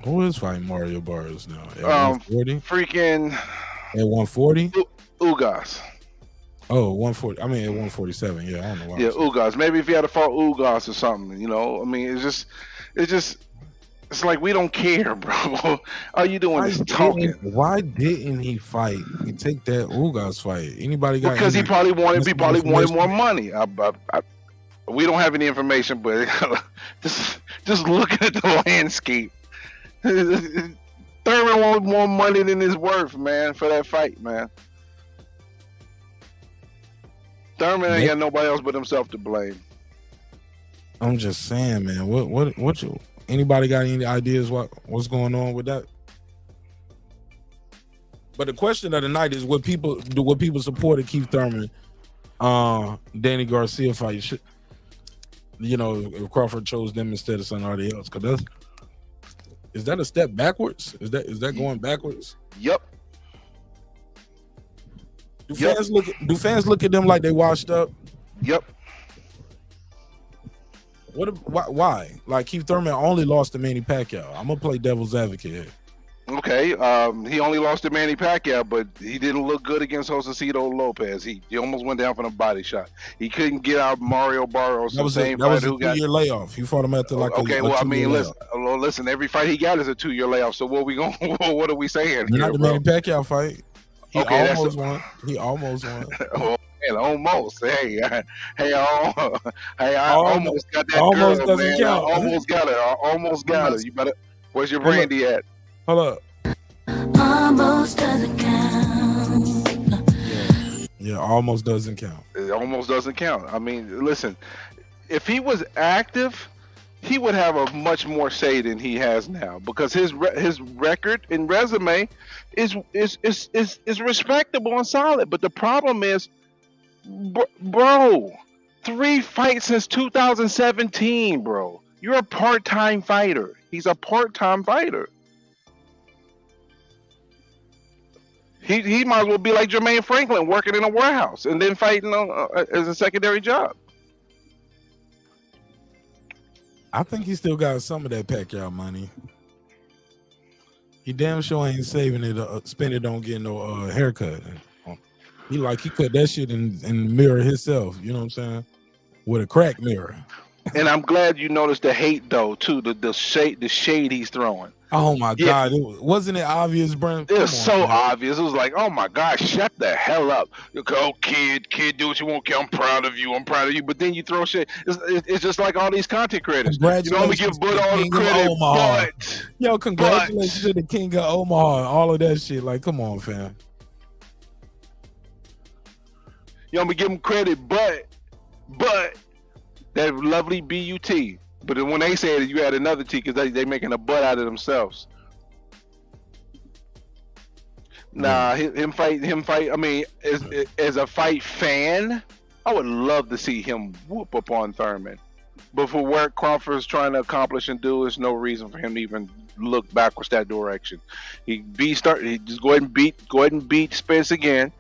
Who is fighting Mario Barrios now? At 140? Freaking at 140? Ugas. Oh, 140. I mean, at 147. Yeah, I don't know why. Yeah, Ugas. Maybe if he had to fought Ugas or something, you know. I mean, it's like we don't care, bro. All you doing is talking. Why didn't he fight? He take that Ugas fight. Anybody got? Because he probably wanted more money. We don't have any information, but just looking at the landscape, Thurman wanted more money than his worth, man, for that fight, man. Thurman ain't got nobody else but himself to blame. I'm just saying, man. What you? Anybody got any ideas what's going on with that? But the question of the night is: Would people support a Keith Thurman, Danny Garcia fight? You know, if Crawford chose them instead of somebody else, because is that a step backwards? Is that going backwards? Yep. Do fans look at them like they washed up? Yep. Why? Like Keith Thurman only lost to Manny Pacquiao. I'm gonna play devil's advocate here. Okay, he only lost to Manny Pacquiao, but he didn't look good against Josecito Lopez. He almost went down from a body shot. He couldn't get out Mario Barrios. That was a 2-year layoff. He fought him after like okay. Listen. Every fight he got is a 2-year layoff. So what what are we saying? Not the Manny Pacquiao fight. He almost won. Oh, man, almost. Hey, I almost got that almost girl, doesn't man. count. I almost got her. You better. Where's your brandy at? Hold up. Almost doesn't count. Yeah, almost doesn't count. almost doesn't count. I mean, listen, if he was active, he would have a much more say than he has now because his record and resume is respectable and solid. But the problem is, bro, 3 fights since 2017, bro. You're a part-time fighter. He's a part-time fighter. He might as well be like Jermaine Franklin, working in a warehouse and then fighting as a secondary job. I think he still got some of that Pacquiao money. He damn sure ain't saving it, spend it on getting no haircut. He cut that shit in the mirror himself. You know what I'm saying? With a crack mirror. And I'm glad you noticed the hate though too. The shade he's throwing. Oh my God! Wasn't it obvious, Brent? It was so obvious. It was like, oh my God, shut the hell up! You go, kid, do what you want. Kid, I'm proud of you. But then you throw shit. It's just like all these content creators. You know, we give Bud all the credit, but yo, congratulations to the King of Omaha. All of that shit. Like, come on, fam. You know, we give him credit, but that lovely BUT. But when they say it, you add another T because they making a butt out of themselves. Nah, him fight. I mean, as a fight fan, I would love to see him whoop up on Thurman. But for what Crawford's trying to accomplish and do, there's no reason for him to even look backwards that direction. He just go ahead and beat Spence again.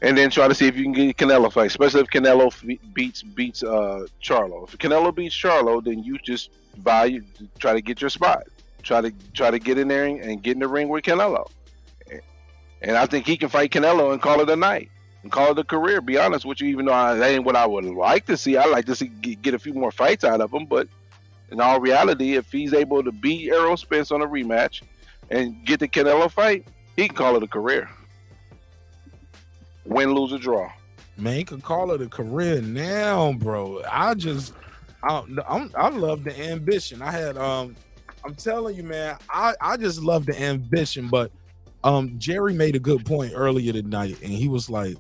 And then try to see if you can get a Canelo fight, especially if Canelo beats Charlo. If Canelo beats Charlo, then you just try to get your spot. Try to get in there and get in the ring with Canelo. And I think he can fight Canelo and call it a night and call it a career. Be honest with you, even though that ain't what I would like to see. I like to see get a few more fights out of him. But in all reality, if he's able to beat Errol Spence on a rematch and get the Canelo fight, he can call it a career. Win, lose, or draw. Man, he could call it a career now, bro. I love the ambition. I'm telling you, man, I just love the ambition. But Jerry made a good point earlier tonight, and he was like,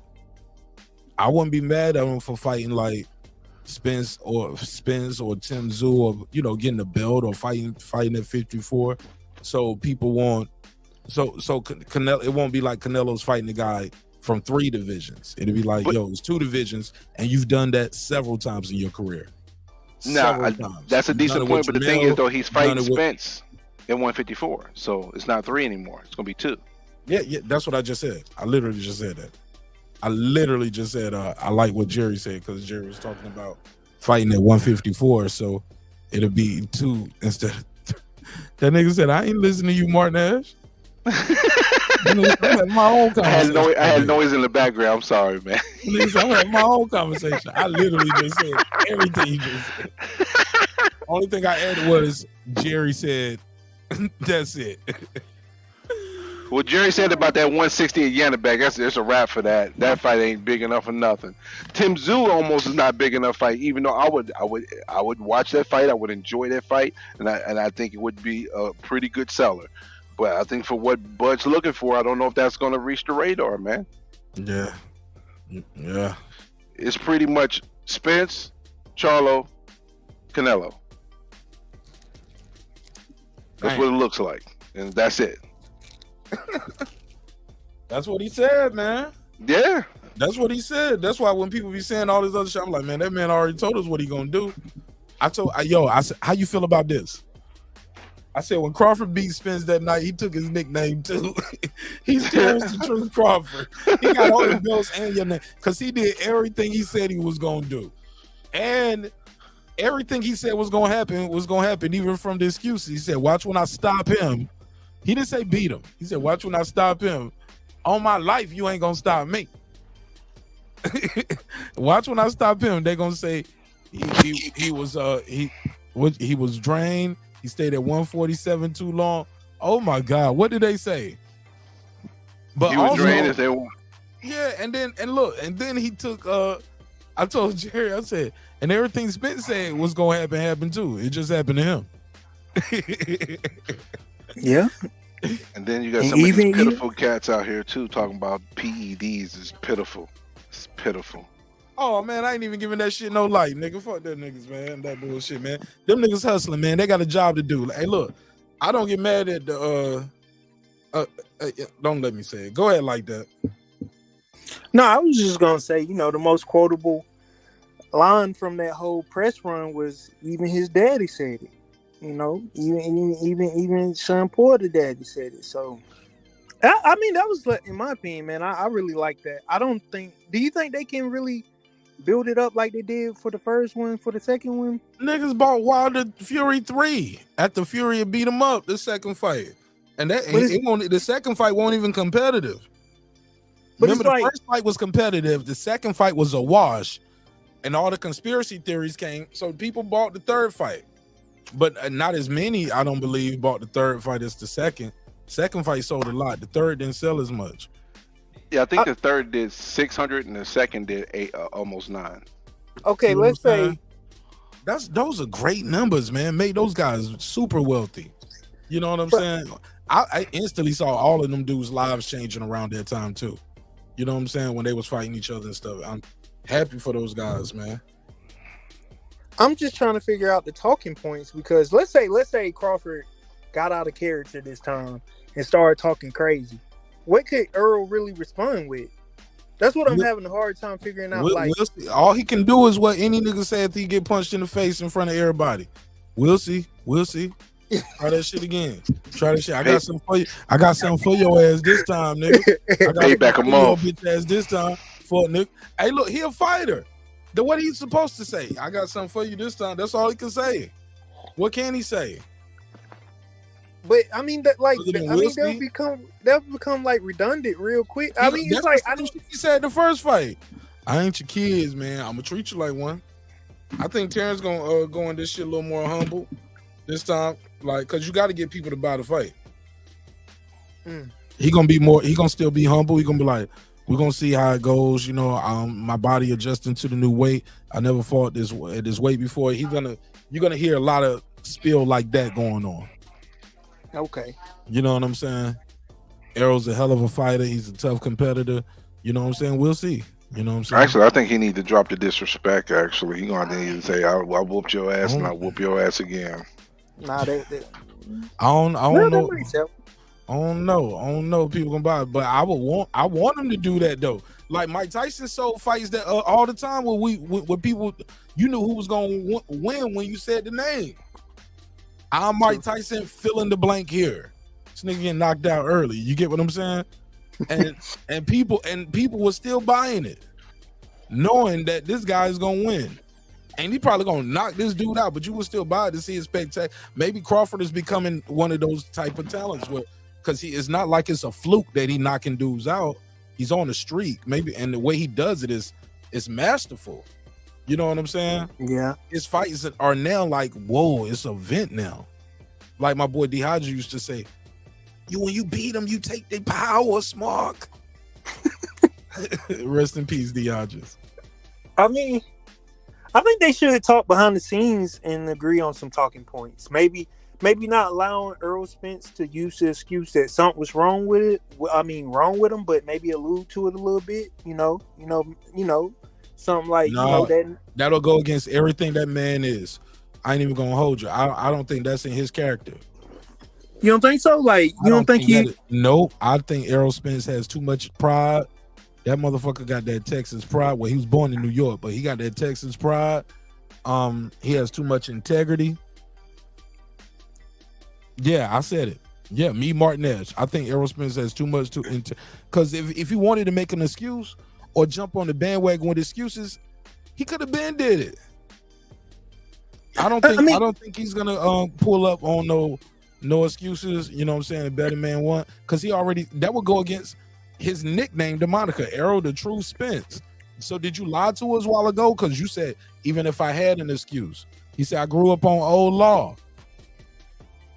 I wouldn't be mad at him for fighting like Spence or Tim Tszyu, or getting the belt or fighting at 54. So people won't. So Canelo, it won't be like Canelo's fighting the guy from 3 divisions. It'll be like, it's 2 divisions, and you've done that several times in your career. That's a decent point, but the thing is, though, he's fighting Spence at 154, so it's not 3 anymore. It's gonna be 2. Yeah, that's what I just said. I literally just said that. I literally just said I like what Jerry said, because Jerry was talking about fighting at 154, so it'll be 2 instead of 3. That nigga said, I ain't listening to you, Martin Ash. My own conversation. I had noise in the background. I'm sorry, man. I had my own conversation. I literally just said everything he just said. Only thing I added was Jerry said, that's it. What Jerry said about that 160 at Yannick, that's a wrap for that. That fight ain't big enough for nothing. Tim Tszyu almost is not big enough fight, even though I would watch that fight. I would enjoy that fight, and I think it would be a pretty good seller. But I think for what Bud's looking for, I don't know if that's going to reach the radar, man. Yeah. It's pretty much Spence, Charlo, Canelo. That's what it looks like, and that's it. That's what he said, man. Yeah. That's what he said. That's why when people be saying all this other shit, I'm like, man, that man already told us what he gonna do. I said, how you feel about this? I said, when Crawford beat Spence that night, he took his nickname too. He's Terence the Truth Crawford. He got all the belts and your name, because he did everything he said he was gonna do, and everything he said was gonna happen, even from the excuses. He said, watch when I stop him. He didn't say beat him. He said, watch when I stop him. On my life, you ain't gonna stop me. Watch when I stop him. They're gonna say he was drained. He stayed at 147 too long. Oh my God, what did they say? But he was also, drained if they won. Yeah, and then he took. I told Jerry, I said, and everything Spence said was gonna happen too. It just happened to him. Yeah. And then you got some of these pitiful cats out here too talking about PEDs is pitiful. It's pitiful. Oh man, I ain't even giving that shit no light, nigga. Fuck that niggas, man. That bullshit, man. Them niggas hustling, man. They got a job to do. Hey, look, I don't get mad at the don't let me say it. Go ahead like that. No, I was just gonna say, the most quotable line from that whole press run was even his daddy said it. Even Sean Porter daddy said it. So I mean, that was, in my opinion, man, I really like that. Do you think they can really build it up like they did for the first one, for the second one? Niggas bought Wilder Fury 3 after Fury beat him up the second fight. And the second fight won't even competitive. But remember, the first fight was competitive. The second fight was a wash. And all the conspiracy theories came. So people bought the third fight. But not as many, I don't believe, bought the third fight as the second. Second fight sold a lot. The third didn't sell as much. Yeah, I think the third did 600 and the second did almost 9. Okay, You know let's what I'm say saying? Those are great numbers, man. Made those guys super wealthy. You know what I'm saying? I instantly saw all of them dudes' lives changing around that time too. You know what I'm saying? When they was fighting each other and stuff. I'm happy for those guys, man. I'm just trying to figure out the talking points, because let's say Crawford got out of character this time and started talking crazy. What could Errol really respond with? That's what I'm having a hard time figuring out. We'll see. All he can do is what any nigga say if he get punched in the face in front of everybody. We'll see. Try that shit again. Try that shit. I got something for you. I got something for your ass this time, nigga. I got Payback a month. Bitch ass this time for nigga. Hey, look, he a fighter. Then what are you supposed to say? I got something for you this time. That's all he can say. What can he say? But I mean they'll become like redundant real quick. I mean, it's like he said the first fight. I ain't your kids, man. I'm gonna treat you like one. I think Terence gonna go in this shit a little more humble this time, like, cause you got to get people to buy the fight. He gonna still be humble. He gonna be like, we're gonna see how it goes. My body adjusting to the new weight. I never fought this weight before. You're gonna hear a lot of spill like that going on. Okay. You know what I'm saying? Errol's a hell of a fighter. He's a tough competitor. You know what I'm saying? We'll see. You know what I'm saying? Actually, I think he need to drop the disrespect. Actually, he gonna need to say, "I whooped your ass and I whoop your ass again." Nah, I don't know. I don't know. People gonna buy it, but I want him to do that though. Like Mike Tyson sold fights that all the time when people, you knew who was gonna win when you said the name. I'm Mike Tyson, fill in the blank here. This nigga getting knocked out early. You get what I'm saying? And people were still buying it, knowing that this guy is gonna win. And he probably gonna knock this dude out, but you will still buy it to see his spectacular. Maybe Crawford is becoming one of those type of talents where, because it's not like it's a fluke that he knocking dudes out. He's on a streak, maybe, and the way he does it is masterful. You know what I'm saying? Yeah. His fights are now like, whoa, it's an event now. Like my boy D Hodge used to say, when you beat them, you take their power, Smark. Rest in peace, D Hodges. I mean, I think they should talk behind the scenes and agree on some talking points. Maybe not allowing Errol Spence to use the excuse that something was wrong with it. Wrong with him, but maybe allude to it a little bit. Something like that'll go against everything that man is. I ain't even gonna hold you. I don't think that's in his character. You don't think so? Like, you don't think he? Nope. I think Errol Spence has too much pride. That motherfucker got that Texas pride. Well, he was born in New York, but he got that Texas pride. He has too much integrity. Yeah, I said it. Yeah, me, Martinez. I think Errol Spence has too much because if he wanted to make an excuse or jump on the bandwagon with excuses, he could have been did it. I don't think he's gonna pull up on no excuses. You know what I'm saying? A better man won, because that would go against his nickname, the moniker, Errol the True Spence. So did you lie to us a while ago? Because you said, even if I had an excuse, he said, I grew up on old law.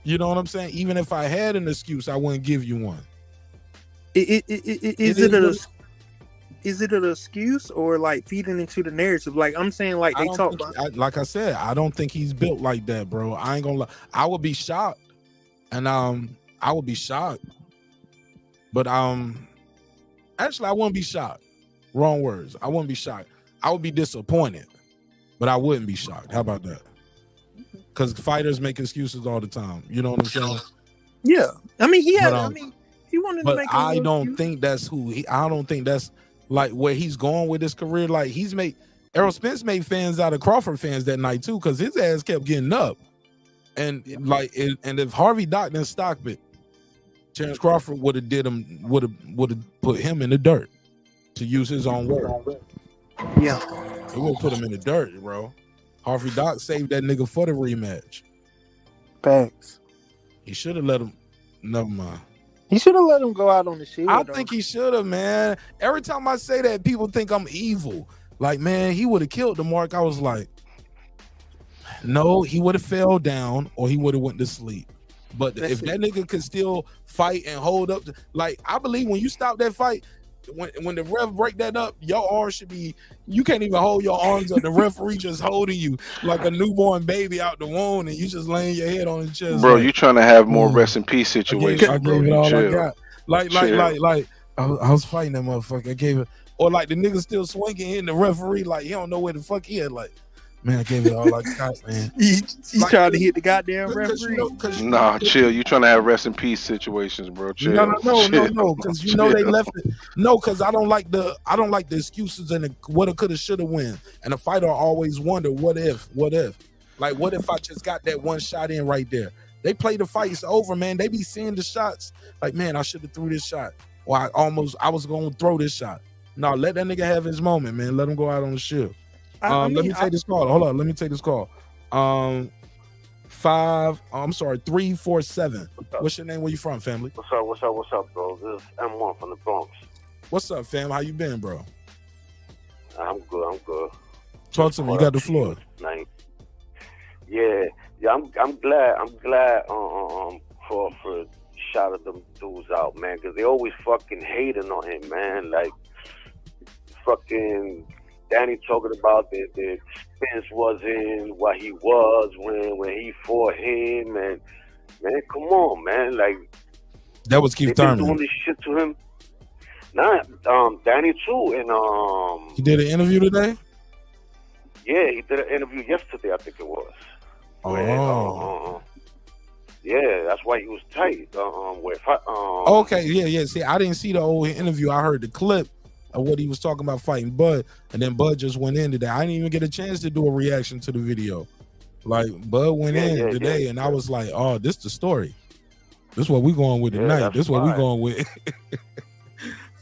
You know what I'm saying? Even if I had an excuse, I wouldn't give you one. Is it an excuse or like feeding into the narrative? Like, I'm saying, like, they talk about, like I said, I don't think he's built like that, bro. I ain't gonna lie. I would be shocked. And I would be shocked. But actually, I wouldn't be shocked. Wrong words. I wouldn't be shocked. I would be disappointed, but I wouldn't be shocked. How about that? Because fighters make excuses all the time. You know what I'm saying? Yeah, I mean, he had. But, I mean, he wanted to but make. I don't think that's who. I don't think that's like where he's going with his career. Like he's made Errol Spence made fans out of Crawford fans that night too, because his ass kept getting up. And and if Harvey Dock didn't stop it, Terence Crawford would have put him in the dirt, to use his own word. Yeah, he would have put him in the dirt, bro. Harvey Dock saved that nigga for the rematch. Facts. He should have let him. Never mind. He should have let him go out on the shield. I think he should have, man. Every time I say that, people think I'm evil. Like, man, he would have killed the Mark. I was like, no, he would have fell down or he would have went to sleep. But if that nigga could still fight and hold up, like, I believe when you stop that fight, when the ref break that up, your arms should be, you can't even hold your arms up. The referee just holding you like a newborn baby out the womb, and you just laying your head on his chest. Bro, like, you trying to have more rest in peace situations. I gave it all I got. Like I was fighting that motherfucker. I gave it, or like the nigga still swinging in the referee, like he don't know where the fuck he at. Like, man, I gave it all I got, man. He's like, trying to hit the goddamn referee. Nah, chill. You trying to have rest in peace situations, bro. Chill. No, because you know they left it. No, because I don't like the excuses and the woulda, coulda, shoulda win. And the fighter always wonder, what if? Like, what if I just got that one shot in right there? They play the fights over, man. They be seeing the shots. Like, man, I should have threw this shot. Or I was going to throw this shot. No, let that nigga have his moment, man. Let him go out on the shield. Let me take this call. Hold on. Let me take this call. 347. What's your name? Where you from, family? What's up, bro? This is M1 from the Bronx. What's up, fam? How you been, bro? I'm good. Talk to me. You got the floor. Yeah. I'm glad. Crawford shouted them dudes out, man, because they always fucking hating on him, man. Like, fucking Danny talking about the Spence wasn't what he was when he fought him, and man, come on, man. Like, that was Keith Thurman doing this shit to him. Nah, Danny too, and he did an interview today. Yeah, he did an interview yesterday, I think it was. Oh. Yeah, that's why he was tight. Okay, yeah. See, I didn't see the whole interview. I heard the clip of what he was talking about fighting Bud, and then Bud just went into that. I didn't even get a chance to do a reaction to the video. Like, Bud went in today, and I was like, oh, this the story. This is what we going with tonight. This is what we going with.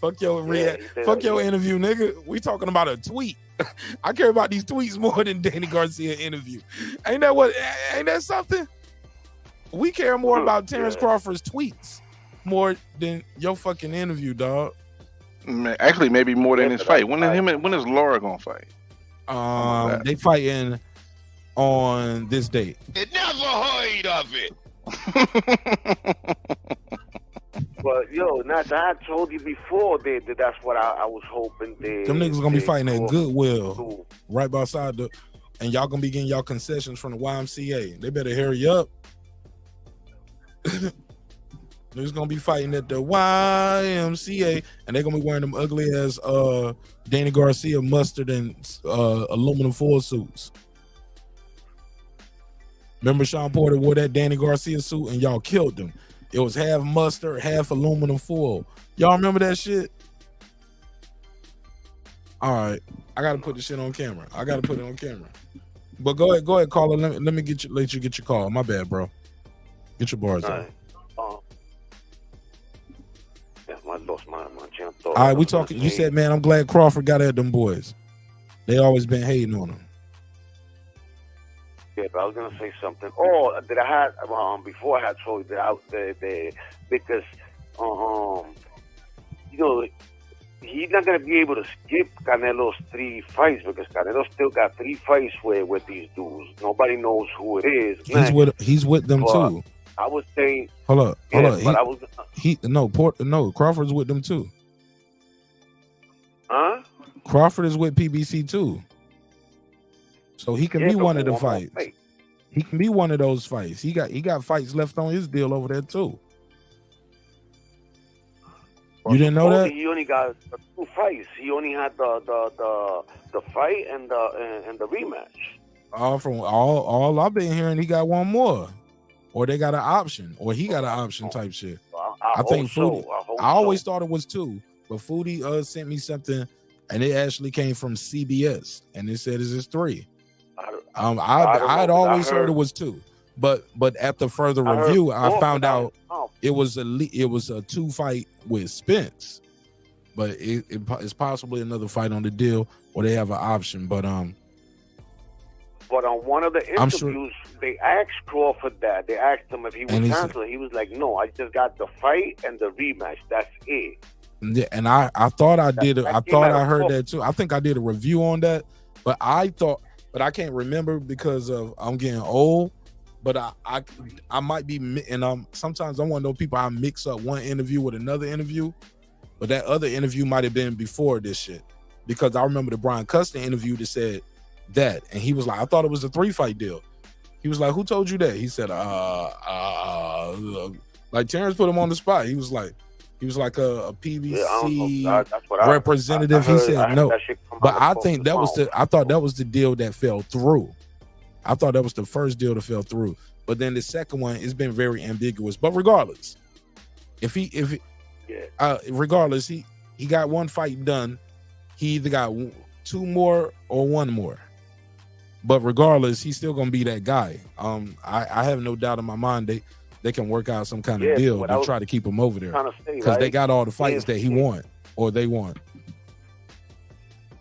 Fuck your fuck your interview, nigga. We talking about a tweet. I care about these tweets more than Danny Garcia interview. Ain't that something? We care more about Terence Crawford's tweets more than your fucking interview, dog. Actually, maybe more than his fight. When is Laura gonna fight? They fighting on this date. Never heard of it. But yo, I told you before that that's what I was hoping. Them niggas gonna be fighting at Goodwill, right outside and y'all gonna be getting y'all concessions from the YMCA. They better hurry up. Niggas gonna be fighting at the YMCA, and they gonna be wearing them ugly ass Danny Garcia mustard and aluminum foil suits. Remember Sean Porter wore that Danny Garcia suit and y'all killed him. It was half mustard, half aluminum foil. Y'all remember that shit? All right, I gotta put this shit on camera. I gotta put it on camera. But go ahead, caller. Let me let you get your call. My bad, bro. Get your bars on. I lost my jam. All right, we talking. You said, man, I'm glad Crawford got at them boys. They always been hating on him. Yeah, but I was gonna say something. Oh, that I had before I had told you that out there because you know, he's not gonna be able to skip Canelo's 3 fights because Canelo still got 3 fights with these dudes. Nobody knows who it is. He's with them too. I was saying. Hold up. But Crawford's with them too. Huh? Crawford is with PBC too. So he can be one of the fights. He can be one of those fights. He got fights left on his deal over there too. You didn't know that? He only got 2 fights. He only had the fight and the rematch. All I've been hearing, he got one more, or they got an option, or he got an option type shit. I think Foodie. I always thought it was 2, but Foodie sent me something, and it actually came from CBS, and it said it's 3. I'd always heard it was 2, but after further review, I found out it was a 2 fight with Spence, but it's possibly another fight on the deal, or they have an option. But on one of the interviews, they asked Crawford that. They asked him if he was canceled. He was like, "No, I just got the fight and the rematch. That's it." Yeah, and I thought I did it. I thought I heard that too. I think I did a review on that, but I can't remember because of I'm getting old. But I might be, and sometimes I'm one of those people, I mix up one interview with another interview, but that other interview might have been before this shit, because I remember the Brian Custer interview that said that, and he was like, I thought it was a 3-fight deal. He was like, who told you that? He said, like Terence put him on the spot. He was like a PBC representative. He said no, but I think I thought that was the deal that fell through. I thought that was the first deal that fell through, but then the second one has been very ambiguous. But regardless, regardless, he got 1 fight done. He either got 2 more or 1 more. But regardless, he's still gonna be that guy. I have no doubt in my mind they can work out some kind of deal to try to keep him over there, because they got all the fights that he want or they want.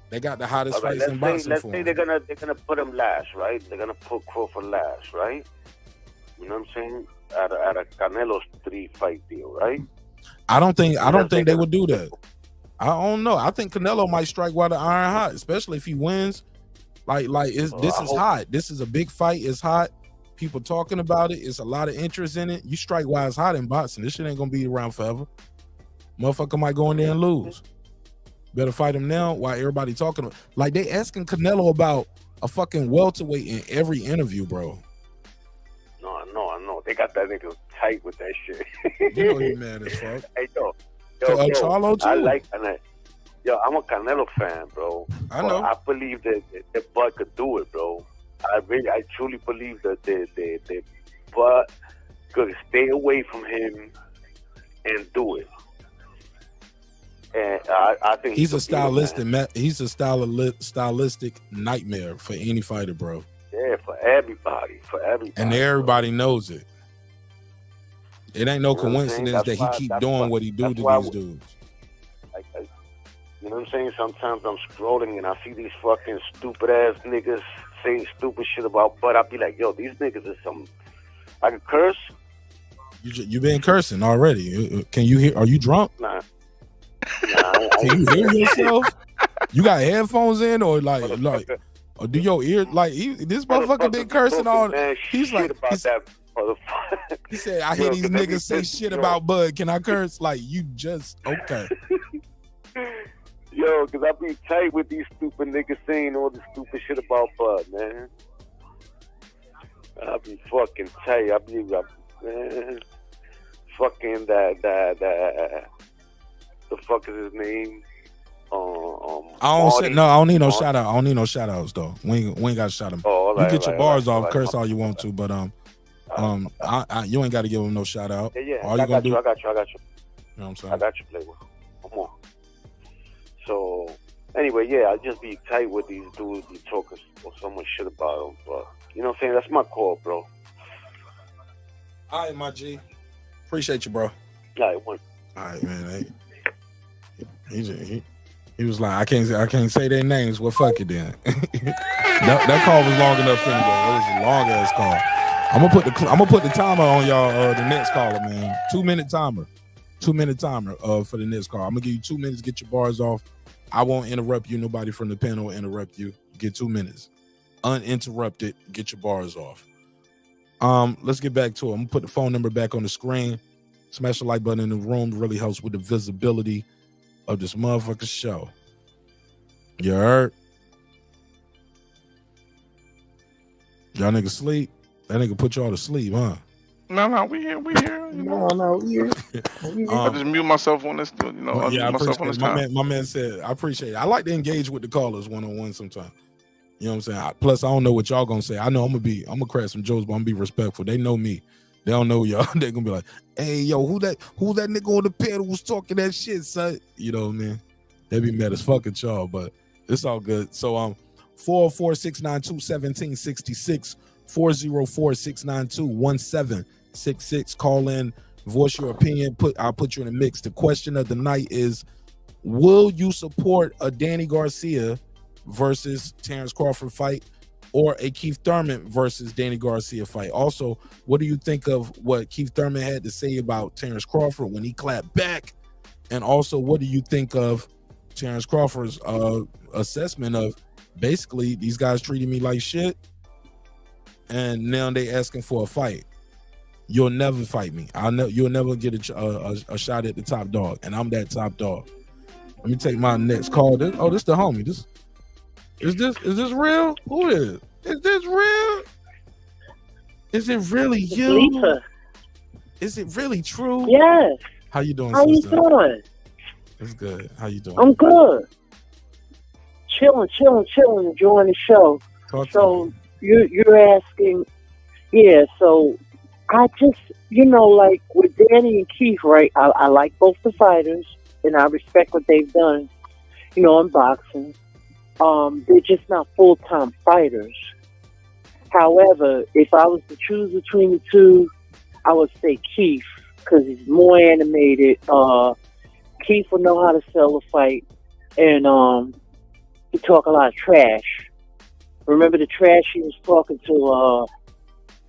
They got the hottest fights in boxing. Let's say they're gonna put him last, right? They're gonna put Crawford last, right? You know what I'm saying? At a Canelo's 3-fight deal, right? I don't think they would do that. I don't know. I think Canelo might strike while the iron hot, especially if he wins. This is hot. This is a big fight. It's hot. People talking about it. It's a lot of interest in it. You strike while it's hot in boxing. This shit ain't gonna be around forever. Motherfucker might go in there and lose. Better fight him now while everybody talking. Like, they asking Canelo about a fucking welterweight in every interview, bro. No. They got that nigga tight with that shit. You know he mad as fuck. Hey, yo, Charlo too. I like Canelo. Yo, I'm a Canelo fan, bro. I know. I believe that Bud could do it, bro. I truly believe that the Bud could stay away from him and do it. And I think he's a stylistic nightmare for any fighter, bro. Yeah, for everybody. And everybody knows it. It ain't no coincidence that he keep doing what he do to these dudes. You know what I'm saying? Sometimes I'm scrolling and I see these fucking stupid ass niggas saying stupid shit about Bud. I'll be like, yo, these niggas is some. I can curse. You been cursing already. Can you hear? Are you drunk? Nah. Can you hear yourself? You got headphones in, or or do your ear this motherfucker been cursing all? He's like, he said, I hear these niggas say shit about Bud. Can I curse? Like, you just okay. Yo, cause I be tight with these stupid niggas saying all this stupid shit about Bud, man. I be fucking tight. I be man, fucking that. The fuck is his name? I don't need no shout out. I don't need no shout outs though. We ain't got to shout him. You get your bars off, curse all you want to, but you ain't got to give him no shout out. Yeah. All I got you. You know what I'm saying? I got you, Playboy. Come on. So anyway, yeah, I just be tight with these dudes be talking so much shit about them, but you know what I'm saying? That's my call, bro. All right, my G. Appreciate you, bro. All right, man. He was like, I can't say their names. Well, fuck it then. that call was long enough anyway. It was a long ass call. I'm gonna put the timer on y'all. The next caller, man. 2-minute timer. 2-minute timer. For the next call. I'm gonna give you 2 minutes to get your bars off. I won't interrupt you. Nobody from the panel will interrupt you. Get 2 minutes. Uninterrupted. Get your bars off. Let's get back to it. I'm gonna put the phone number back on the screen. Smash the like button in the room. It really helps with the visibility of this motherfucking show. You heard? Y'all niggas sleep? That nigga put y'all to sleep, huh? No, we here. You know? No, we here. I just mute myself on this. I yeah, I mute myself on appreciate this it. time. My man said, I appreciate it. I like to engage with the callers one-on-one sometimes. You know what I'm saying? Plus, I don't know what y'all gonna say. I know I'm gonna crack some jokes, but I'm gonna be respectful. They know me. They don't know y'all. They're gonna be like, hey, yo, who that nigga on the panel was talking that shit, son? You know what I mean? They be mad as fuck at y'all, but it's all good. So 404-692-1766, 404-692-1766. Call in, voice your opinion. I'll put you in the mix. The question of the night is, will you support a Danny Garcia versus Terence Crawford fight, or a Keith Thurman versus Danny Garcia fight? Also, what do you think of what Keith Thurman had to say about Terence Crawford when he clapped back? And also, what do you think of Terence Crawford's assessment of basically these guys treating me like shit, and now they asking for a fight? You'll never fight me. You'll never get a shot at the top dog, and I'm that top dog. Let me take my next call. This the homie. Is this real? Who is? Is this real? Is it really you? Lisa. Is it really true? Yes. How you doing, How sister? you doing? It's good. How you doing? I'm good. Chilling, enjoying the show. So you're asking, yeah. So I just, like with Danny and Keith, right? I like both the fighters, and I respect what they've done, in boxing. They're just not full-time fighters. However, if I was to choose between the two, I would say Keith, because he's more animated. Keith will know how to sell a fight, and he talk a lot of trash. Remember the trash he was talking to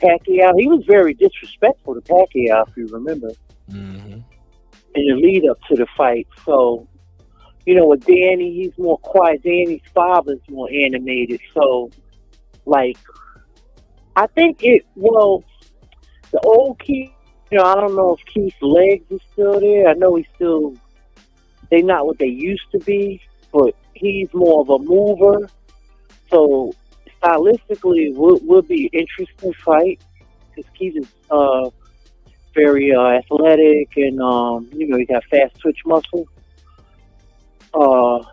Pacquiao? He was very disrespectful to Pacquiao, if you remember, in the lead up to the fight. So, with Danny, he's more quiet. Danny's father's more animated. So, I think the old Keith, I don't know if Keith's legs are still there. I know they're not what they used to be, but he's more of a mover. So, stylistically, it would be an interesting fight, because Keith is very athletic, and, he got fast twitch muscle. But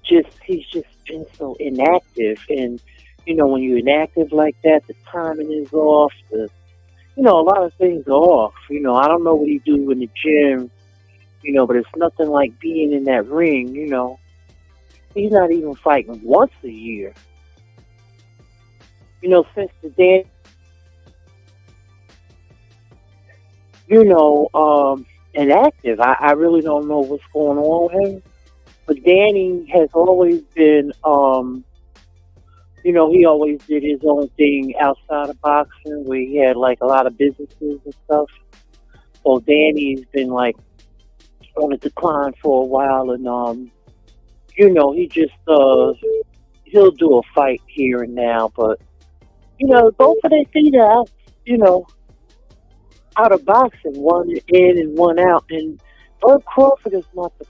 he's just been so inactive, and when you're inactive like that, the timing is off. A lot of things are off. I don't know what he do in the gym, but it's nothing like being in that ring. He's not even fighting once a year. Since the day, inactive. I really don't know what's going on with him. But Danny has always been, he always did his own thing outside of boxing, where he had a lot of businesses and stuff. So Danny's been on a decline for a while, and he just he'll do a fight here and now, but both of their feet are out, out of boxing, one in and one out. And Bud Crawford is not the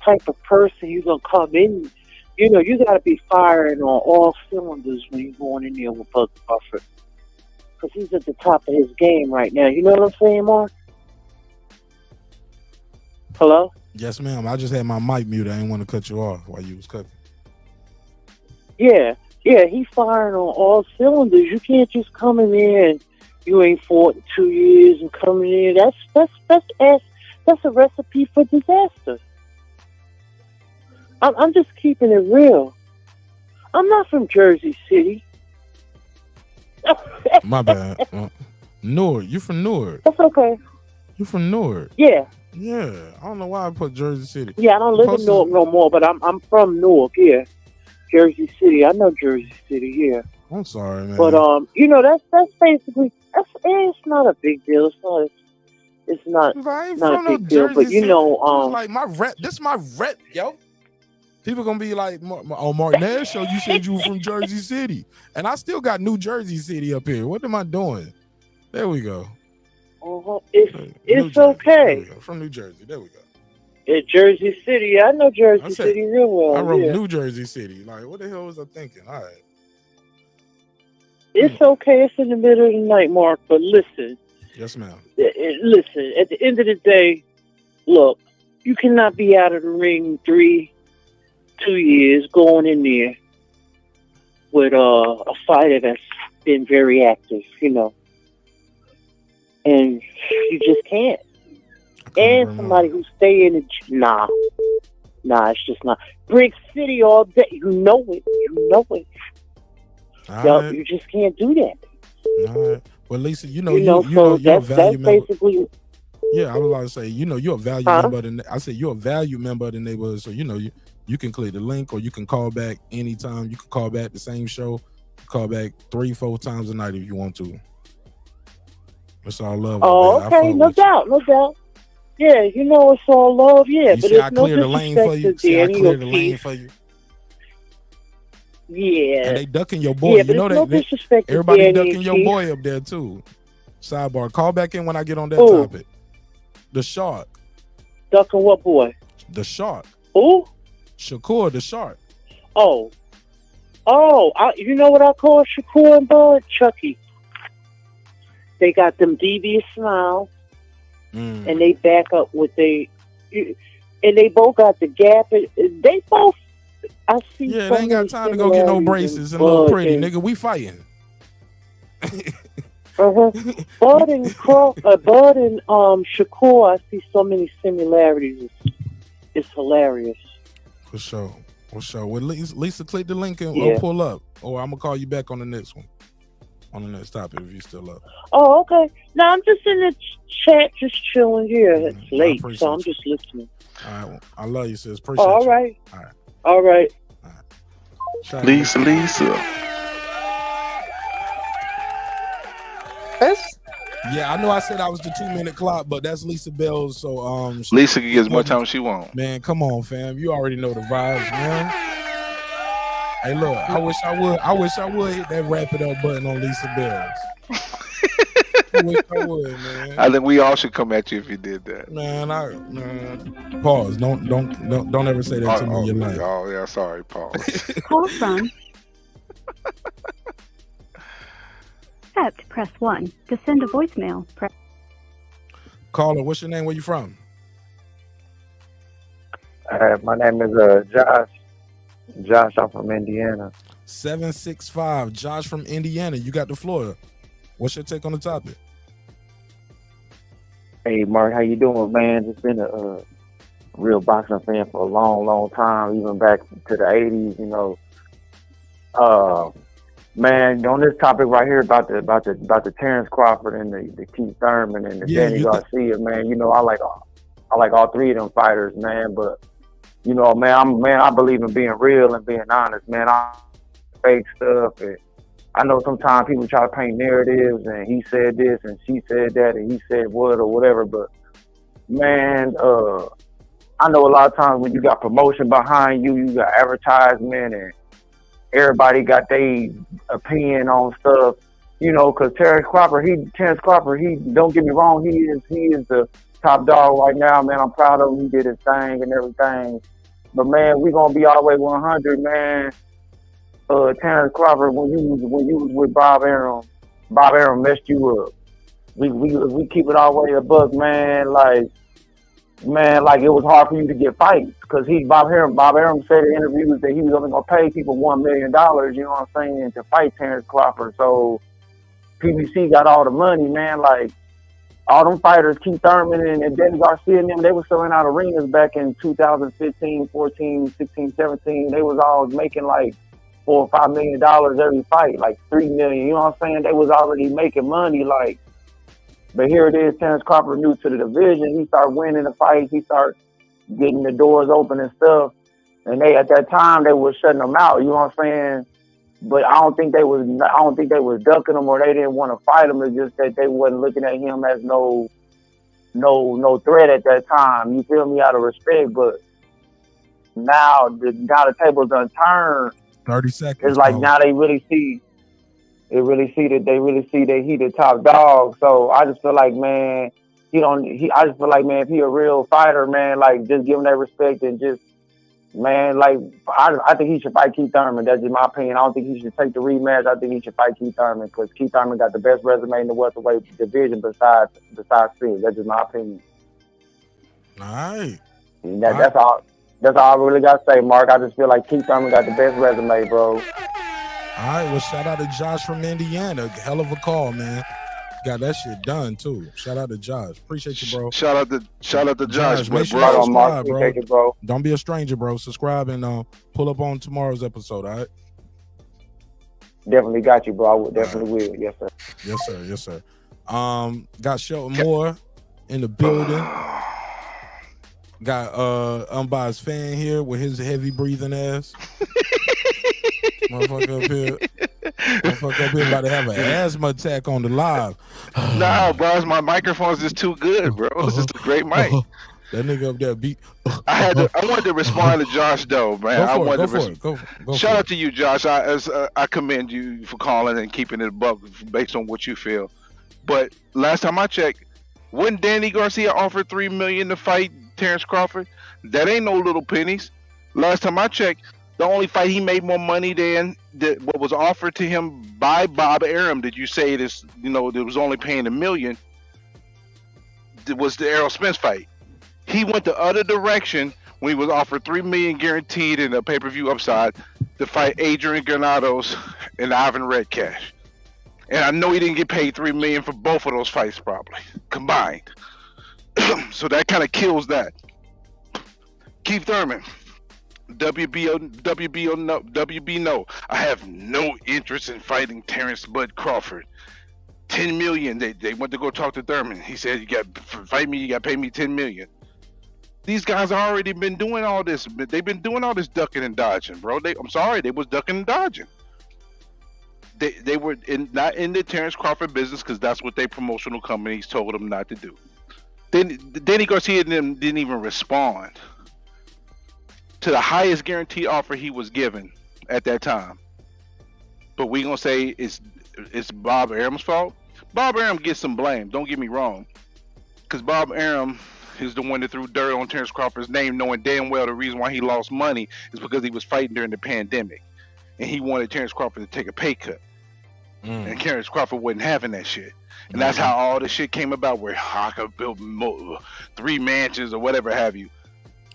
type of person you're gonna come in. You got to be firing on all cylinders when you're going in there with Bud Crawford, because he's at the top of his game right now. You know what I'm saying, Mark? Hello? Yes, ma'am. I just had my mic muted. I didn't want to cut you off while you was cooking. Yeah, he's firing on all cylinders. You can't just come in there and you ain't fought in 2 years and coming in. That's a recipe for disaster. I'm just keeping it real. I'm not from Jersey City. My bad. Newark. You from Newark? That's okay. You from Newark? Yeah. Yeah. I don't know why I put Jersey City. Yeah, I don't live in Newark no more, but I'm from Newark. Yeah, Jersey City. I know Jersey City. Yeah. I'm sorry, man. But that's basically it's not a big deal. It's not a big deal. But like my rep. This is my rep, yo. People gonna be like, "Oh, Mark Nash show you said you were from Jersey City, and I still got New Jersey City up here. What am I doing?" There we go. It's okay. From New Jersey. There we go. Yeah, Jersey City. I know Jersey City real well. I wrote New Jersey City. Like, what the hell was I thinking? All right. It's okay. It's in the middle of the night, Mark. But listen, Yes, ma'am. listen. At the end of the day, look, you cannot be out of the ring 2 years going in there with a fighter that's been very active, and you just can't. And somebody who's staying in nah, it's just not. Brick City all day, you know it. All You just can't do that. All right. Well, Lisa, So you're a that's value member. basically. Yeah, I was about to say, you're a value member. I said you're a value member of the neighborhood. So you can click the link, or you can call back anytime. You can call back the same show. Call back 3-4 times a night if you want to. It's all love. Oh, man. okay, no doubt. Yeah, it's all love. Yeah, You but see, I it's no cleared the lane for you. disrespect to See, I Danny cleared or the lane Keith. for you. Yeah. And they ducking your boy. Yeah, but it's no disrespect to everybody Danny ducking and your Keith. boy up there too. Sidebar. Call back in when I get on that Who? topic. The shark. Ducking what boy? The shark. Who? Shakur, the shark. Oh, you know what I call Shakur and Bud? Chucky. They got them devious smiles, and they back up with and they both got the gap. They both, I see. Yeah, so they ain't got many time to go get no similarities braces in and look Bud pretty, and- nigga. We fighting. Bud and Shakur, I see so many similarities. It's hilarious. For sure. Well, Lisa, click the link and Yeah. pull up, or I'm gonna call you back on the next one, on the next topic if you still up. Oh, okay. No, I'm just in the chat, just chilling here. It's late, appreciate so I'm you. just listening. All right, well, I love you, sis. Appreciate All you. right. All right. Lisa. Yeah, I know I said I was the 2-minute clock, but that's Lisa Bell's. So Lisa can get as much time as she wants. Man, come on, fam. You already know the vibes, man. Hey, look, I wish I would hit that wrap it up button on Lisa Bell's. I wish I would, man. I think we all should come at you if you did that. Man, pause. Don't ever say that to me in your life. Oh yeah, sorry, pause. Call from. Accept, press 1. To send a voicemail, press. Caller, what's your name? Where you from? My name is Josh. Josh, I'm from Indiana. 765, Josh from Indiana. You got the floor. What's your take on the topic? Hey, Mark, how you doing, man? Just been a real boxing fan for a long, long time, even back to the 80s, Man, on this topic right here about the Terence Crawford and the Keith Thurman and the Danny Garcia, man, I like all three of them fighters, man. But I believe in being real and being honest, man. I fake stuff, and I know sometimes people try to paint narratives, and he said this and she said that and he said what or whatever. But man, I know a lot of times when you got promotion behind you, you got advertisement, and everybody got their opinion on stuff, because Terence Crawford, he don't get me wrong, he is the top dog right now, man. I'm proud of him. He did his thing and everything. But man, we gonna be all the way 100, man. Terence Crawford, when you was with Bob Arum messed you up. We keep it all the way a buck, man. Like it was hard for you to get fights because Bob Arum said in interviews that he was only gonna pay people $1 million, you know what I'm saying, to fight Terence Crawford. So PBC got all the money, man. Like all them fighters, Keith Thurman and Danny Garcia and them, they were selling out arenas back in 2015, 14, 16, 17. They was all making like $4 or $5 million every fight, like $3 million. You know what I'm saying? They was already making money, like. But here it is, Terence Crawford new to the division. He started winning the fights. He started getting the doors open and stuff. And at that time they were shutting them out. You know what I'm saying? But I don't think they was ducking him or they didn't want to fight him. It's just that they wasn't looking at him as no threat at that time. You feel me? Out of respect. But now the tables done turned. 30 seconds. It's like now they really see. They really see that he the top dog. So I just feel like, man, I just feel like, man, if he a real fighter, man, like just give him that respect and just Man, like I think he should fight Keith Thurman. That's just my opinion. I don't think he should take the rematch. I think he should fight Keith Thurman because Keith Thurman got the best resume in the welterweight division besides Spence. That's just my opinion. All right. That's all. That's all I really got to say, Mark. I just feel like Keith Thurman got the best resume, bro. All right. Well, shout out to Josh from Indiana. Hell of a call, man. Got that shit done too. Shout out to Josh. Appreciate you, bro. Shout out to Josh, Make sure you subscribe, bro. Don't be a stranger, bro. Subscribe and pull up on tomorrow's episode. All right. Definitely got you, bro. I would definitely will. Yes, sir. Yes, sir. Yes, sir. Got Shelton Moore in the building. Got unbiased fan here with his heavy breathing ass. Motherfucker up here. Motherfucker up here about to have an asthma attack on the live. Nah, bro, my microphone's just too good, bro. It's just a great mic. That nigga up there beat. I wanted to respond to Josh though, man. Shout out to you, Josh. I commend you for calling and keeping it above based on what you feel. But last time I checked, when Danny Garcia offered $3 million to fight Terence Crawford, that ain't no little pennies. Last time I checked, the only fight he made more money than what was offered to him by Bob Arum. Did you say this? You know, it was only paying $1 million. It was the Errol Spence fight. He went the other direction when he was offered $3 million guaranteed in a pay-per-view upside to fight Adrian Granados and Ivan Redcash. And I know he didn't get paid $3 million for both of those fights, probably combined. So that kind of kills that. Keith Thurman, WB no. I have no interest in fighting Terence Bud Crawford. $10 million. They went to go talk to Thurman. He said, "You got to fight me. You got to pay me $10 million." These guys already been doing all this. They've been doing all this ducking and dodging, bro. I'm sorry, they was ducking and dodging. They were not in the Terence Crawford business because that's what their promotional companies told them not to do. Then Danny Garcia didn't even respond to the highest guaranteed offer he was given at that time. But we gonna say it's Bob Arum's fault. Bob Arum gets some blame. Don't get me wrong, because Bob Arum is the one that threw dirt on Terence Crawford's name, knowing damn well the reason why he lost money is because he was fighting during the pandemic, and he wanted Terence Crawford to take a pay cut. And Terence Crawford wasn't having that shit. And that's how all this shit came about, where I could build 3 mansions or whatever have you.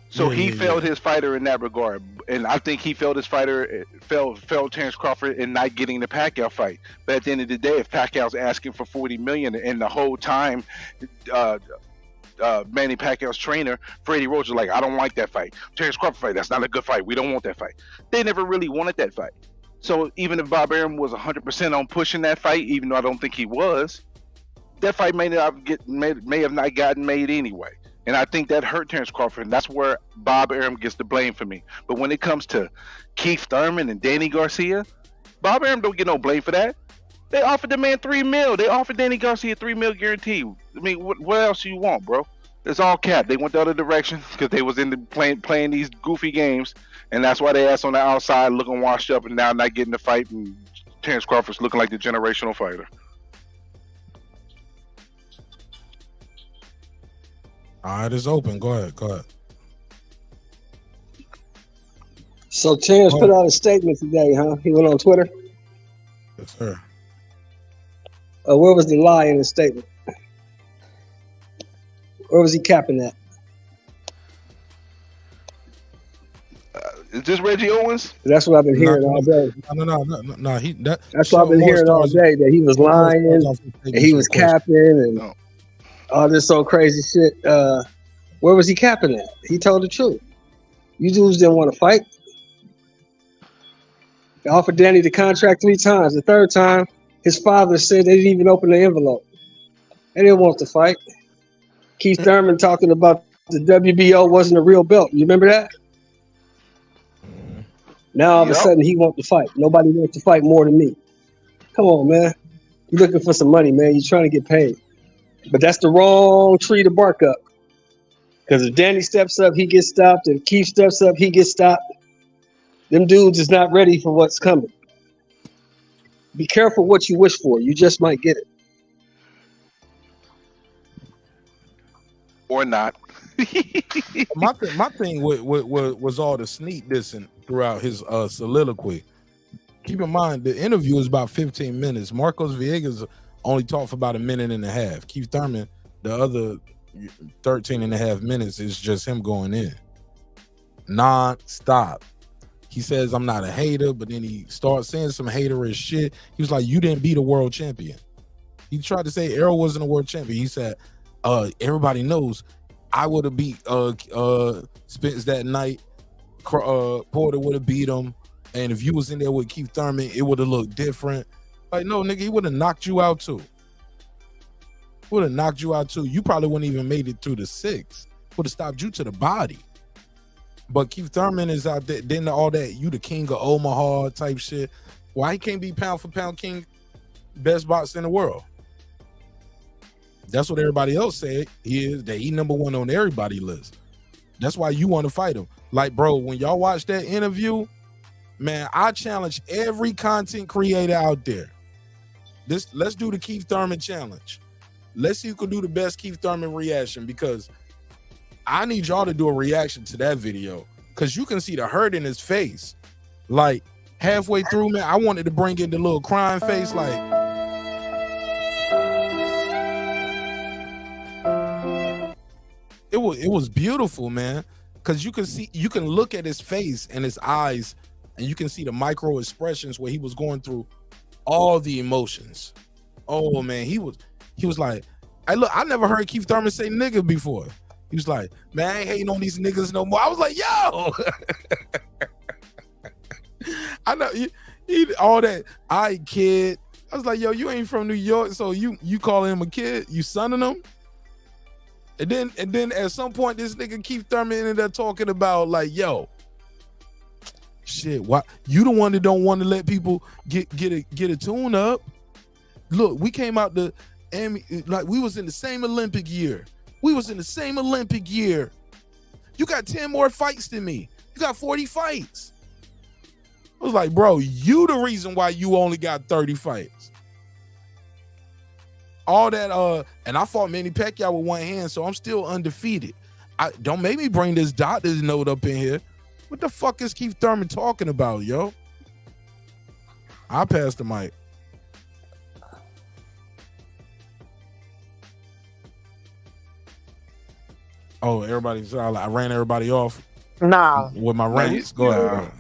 So he failed his fighter in that regard. And I think he failed his fighter, failed Terence Crawford in not getting the Pacquiao fight. But at the end of the day, if Pacquiao's asking for $40 million and the whole time Manny Pacquiao's trainer, Freddie Roach, was like, "I don't like that fight. Terence Crawford fight, that's not a good fight. We don't want that fight." They never really wanted that fight. So even if Bob Arum was 100% on pushing that fight, even though I don't think he was, that fight may have not gotten made anyway. And I think that hurt Terence Crawford, and that's where Bob Arum gets the blame for me. But when it comes to Keith Thurman and Danny Garcia, Bob Arum don't get no blame for that. They offered the man $3 million. They offered Danny Garcia $3 million guarantee. I mean, what else do you want, bro? It's all cap. They went the other direction because they was into playing these goofy games, and that's why they ass on the outside looking washed up and now not getting the fight, and Terence Crawford's looking like the generational fighter. All right, it's open. Go ahead. So Terence put out a statement today, huh? He went on Twitter. Yes, sir. Where was the lie in the statement? Where was he capping that? Is this Reggie Owens? That's what I've been hearing all day. No. That's what I've been hearing all day, that he was lying, and he was capping, and all this so crazy shit. Where was he capping at? He told the truth. You dudes didn't want to fight. They offered Danny the contract 3 times. The 3rd time, his father said they didn't even open the envelope. They didn't want to fight. Keith Thurman talking about the WBO wasn't a real belt. You remember that? Now all of a sudden he wants to fight. Nobody wants to fight more than me. Come on, man. You're looking for some money, man. You're trying to get paid. But that's the wrong tree to bark up. Because if Danny steps up, he gets stopped. If Keith steps up, he gets stopped. Them dudes is not ready for what's coming. Be careful what you wish for. You just might get it. Or not. my thing was all the sneak dissing throughout his soliloquy. Keep in mind, the interview is about 15 minutes. Marcos Villegas only talked for about a minute and a half. Keith Thurman, the other 13 and a half minutes is just him going in non-stop. He says, I'm not a hater, but then he starts saying some haterish shit. He was like, you didn't beat a world champion. He tried to say Errol wasn't a world champion. He said, everybody knows I would have beat Spence that night. Porter would have beat him. And if you was in there with Keith Thurman, it would have looked different. Like, no, nigga, he would have knocked you out too. Would have knocked you out too. You probably wouldn't even made it through the 6. Would have stopped you to the body. But Keith Thurman is out there, then all that, you the king of Omaha type shit. Why he can't be pound for pound king, best boxer in the world? That's what everybody else said. He number one on everybody's list. That's why you want to fight him. Like, bro, when y'all watch that interview, man, I challenge every content creator out there. Let's do the Keith Thurman challenge. Let's see who can do the best Keith Thurman reaction, because I need y'all to do a reaction to that video, because you can see the hurt in his face. Like, halfway through, man, I wanted to bring in the little crying face, like, it was beautiful, man, because you can look at his face and his eyes, and you can see the micro expressions where he was going through all the emotions. Oh man, he was like, I never heard Keith Thurman say nigga before. He was like, man, I ain't hating on these niggas no more. I was like, yo, I know he all that. I kid. I was like, yo, you ain't from New York, so you calling him a kid? You sonning him? And then at some point, this nigga Keith Thurman ended up talking about, like, yo, shit, why you the one that don't want to let people get a tune up? Look, we came out like we was in the same Olympic year. We was in the same Olympic year. You got 10 more fights than me. You got 40 fights. I was like, bro, you the reason why you only got 30 fights. All that, and I fought Manny Pacquiao with one hand, so I'm still undefeated. Don't make me bring this doctor's note up in here. What the fuck is Keith Thurman talking about, yo? I passed the mic. Oh, everybody's I ran everybody off. Nah. With my ranks. Go ahead.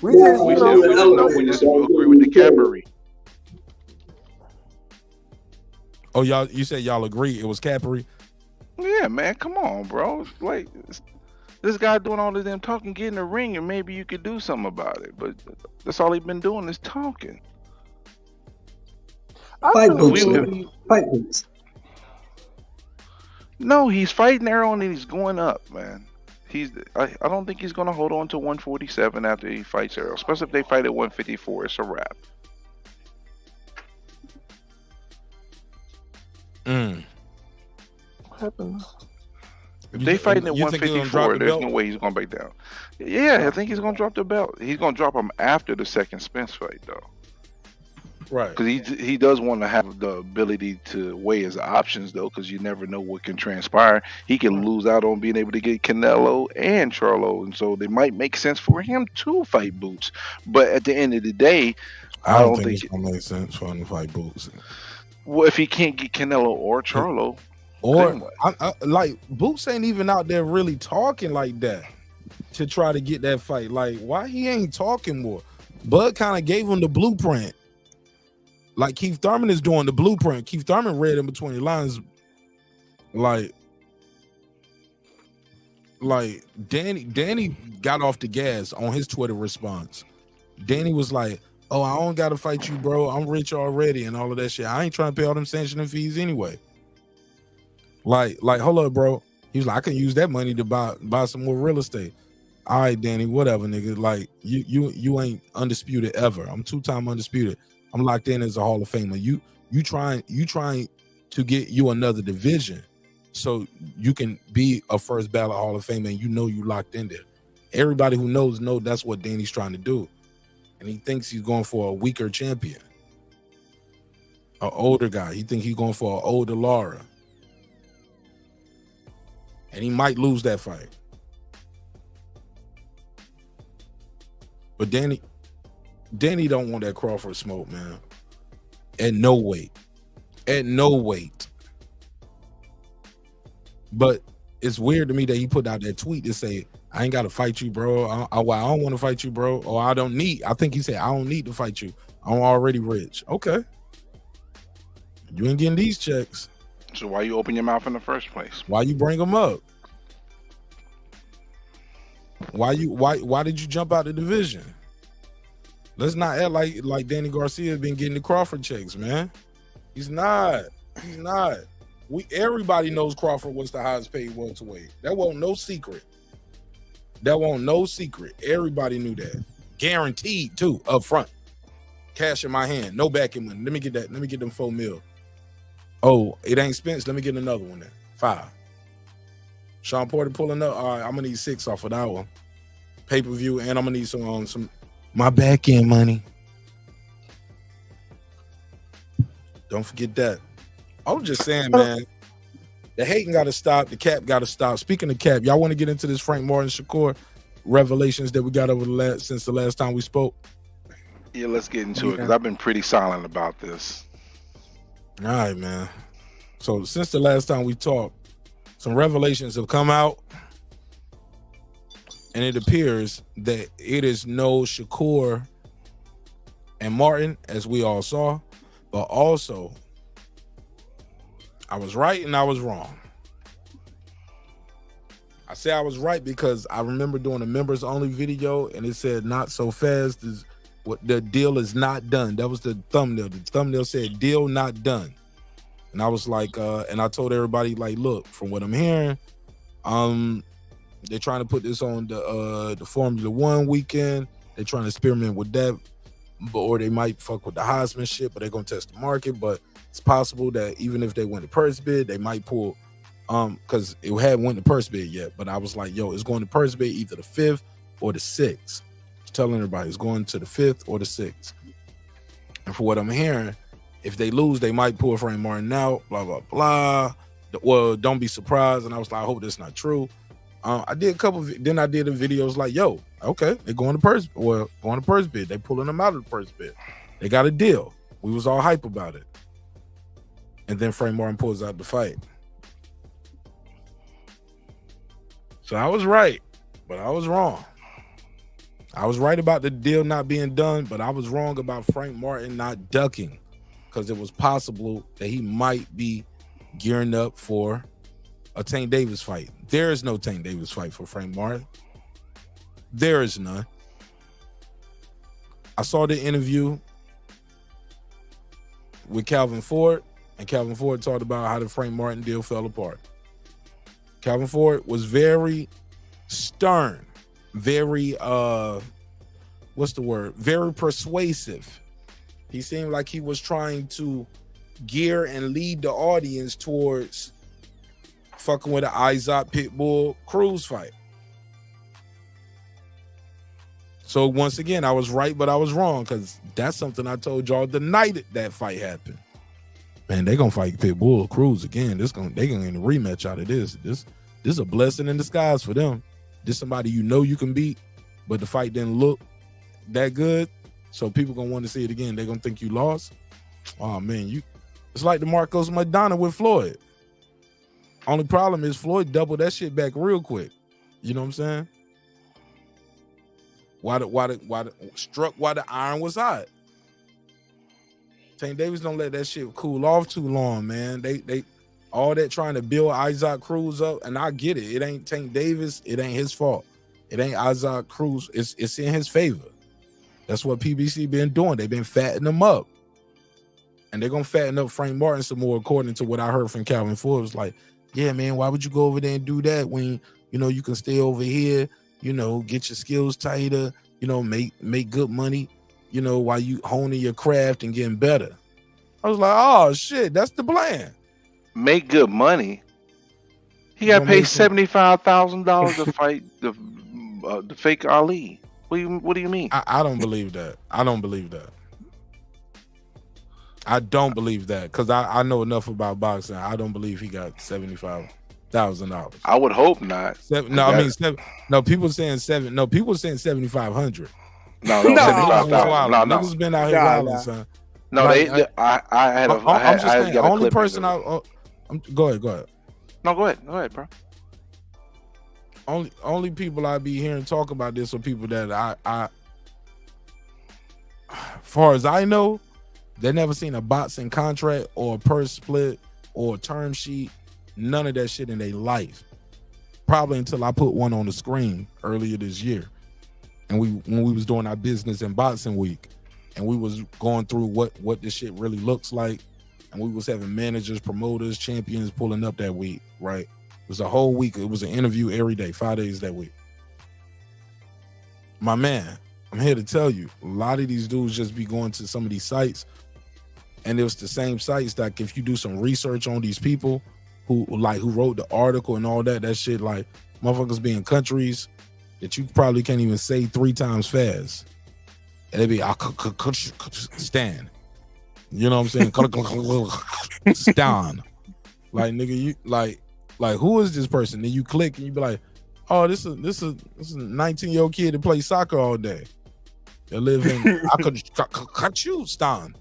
We just agree with the Cabaret. Oh, you said y'all agree it was Cabaret? Yeah, man, come on, bro. Like, this guy doing all of them talking, get in the ring, and maybe you could do something about it. But that's all he's been doing is talking. Fight boots. No, he's fighting Errol and he's going up, man. I don't think he's gonna hold on to 147 after he fights Errol, especially if they fight at 154. It's a wrap. What happened? If they fighting at 154, there's no way he's gonna back down. Yeah, I think he's gonna drop the belt. He's gonna drop him after the second Spence fight, though. Right. Because he does want to have the ability to weigh his options, though, because you never know what can transpire. He can lose out on being able to get Canelo and Charlo, and so it might make sense for him to fight Boots. But at the end of the day, I don't think it's gonna make sense for him to fight Boots. Well, if he can't get Canelo or Charlo, or like Boots ain't even out there really talking like that to try to get that fight. Like, why he ain't talking more? Bud kind of gave him the blueprint. Like Keith Thurman is doing the blueprint. Keith Thurman read in between the lines. Like Danny got off the gas on his Twitter response. Danny was like, oh, I don't gotta fight you, bro. I'm rich already and all of that shit. I ain't trying to pay all them sanctioning fees anyway. Like, hold up, bro. He was like, I can use that money to buy some more real estate. All right, Danny, whatever, nigga. Like, you ain't undisputed ever. I'm 2-time undisputed. I'm locked in as a Hall of Famer. You trying to get you another division so you can be a first ballot Hall of Famer, and you locked in there. Everybody who knows that's what Danny's trying to do. And he thinks he's going for a weaker champion. An older guy. He thinks he's going for an older Lara. and he might lose that fight. But Danny don't want that Crawford smoke, man. At no weight. At no weight. But it's weird to me that he put out that tweet to say, I ain't got to fight you, bro. I don't want to fight you, bro. Or I think he said, I don't need to fight you. I'm already rich. Okay. You ain't getting these checks. So why you open your mouth in the first place? Why you bring them up? Why did you jump out the division? Let's not act like Danny Garcia has been getting the Crawford checks, man. He's not. Everybody knows Crawford was the highest paid welterweight. That wasn't no secret. Everybody knew that. Guaranteed too, up front. Cash in my hand, no backing money. Let me get that. Let me get them $4 million. Oh, it ain't Spence. Let me get another one there. 5. Sean Porter pulling up. All right, I'm gonna need 6 off of that one. Pay-per-view, and I'm gonna need some my back end money. Don't forget that. I was just saying, man, the hating got to stop. The cap got to stop. Speaking of cap, y'all want to get into this Frank Martin Shakur revelations that we got since the last time we spoke? Yeah, let's get into it because I've been pretty silent about this. All right, man. So since the last time we talked, some revelations have come out, and it appears that it is no Shakur and Martin, as we all saw, but also I was right and I was wrong. I say I was right because I remember doing a members only video and it said not so fast, what the deal is not done. That was the thumbnail. The thumbnail said deal not done. And I was like, and I told everybody, like, look, from what I'm hearing, they're trying to put this on the Formula One weekend. They're trying to experiment with that, or they might fuck with the Heisman shit, but they're gonna test the market. But it's possible that even if they win the purse bid, they might pull, because it hadn't won the purse bid yet. But I was like, yo, it's going to purse bid either the 5th or the 6th. Telling everybody it's going to the 5th or the 6th. And for what I'm hearing, if they lose, they might pull Frank Martin out, blah, blah, blah. Well, don't be surprised. And I was like, I hope that's not true. I did then I did the videos like, yo, okay, they're going to purse bid. They pulling them out of the purse bid. They got a deal. We was all hype about it. And then Frank Martin pulls out the fight. So I was right, but I was wrong. I was right about the deal not being done, but I was wrong about Frank Martin not ducking, because it was possible that he might be gearing up for a Tank Davis fight. There is no Tank Davis fight for Frank Martin. There is none. I saw the interview with Calvin Ford, and Calvin Ford talked about how the Frank Martin deal fell apart. Calvin Ford was very stern, very very persuasive. He seemed like he was trying to gear and lead the audience towards fucking with an Izod Pitbull Cruz fight. So once again, I was right, but I was wrong, because that's something I told y'all the night that fight happened. Man, they gonna fight Pitbull Cruz again. They gonna get a rematch out of this. This is a blessing in disguise for them. This somebody you know you can beat, but the fight didn't look that good, so people gonna want to see it again. They gonna think you lost. Oh man, it's like the Marcos Maidana with Floyd. Only problem is Floyd doubled that shit back real quick. You know what I'm saying? Why the iron was hot. Tank Davis don't let that shit cool off too long, man. They all that trying to build Izod Cruz up, and I get it. It ain't Tank Davis. It ain't his fault. It ain't Izod Cruz. It's in his favor. That's what PBC been doing. They've been fattening him up. And they're going to fatten up Frank Martin some more, according to what I heard from Calvin Ford. It's like, yeah, man, why would you go over there and do that when, you can stay over here, get your skills tighter, make good money, while you honing your craft and getting better. I was like, oh, shit, that's the plan. Make good money? He got paid $75,000 to fight the fake Ali. What do you mean? I don't believe that. I don't believe that because I know enough about boxing. I don't believe he got 75. $1,000. I would hope not. No, people saying seven. No, people saying 7,500. No, Niggas was 75,000. wilding. No. Niggas been out here wilding, son. No, Like, I'm just saying, got a only clip person of it. go ahead. No, go ahead, bro. Only people I be hearing talk about this are people that I far as I know, they never seen a boxing contract or a purse split or a term sheet, none of that shit in their life. Probably until I put one on the screen earlier this year. And when we was doing our business and boxing week, and we was going through what this shit really looks like, and we was having managers, promoters, champions pulling up that week, right? It was a whole week. It was an interview every day, 5 days that week. My man, I'm here to tell you, a lot of these dudes just be going to some of these sites, and it was the same sites that if you do some research on these people who wrote the article and all that shit, like motherfuckers be in countries that you probably can't even say 3 times fast. And they be, I stand. You know what I'm saying? Stan. Like, nigga, you like who is this person? Then you click and you be like, oh, this is a 19-year-old kid that plays soccer all day. They live in I could cut you, Stan.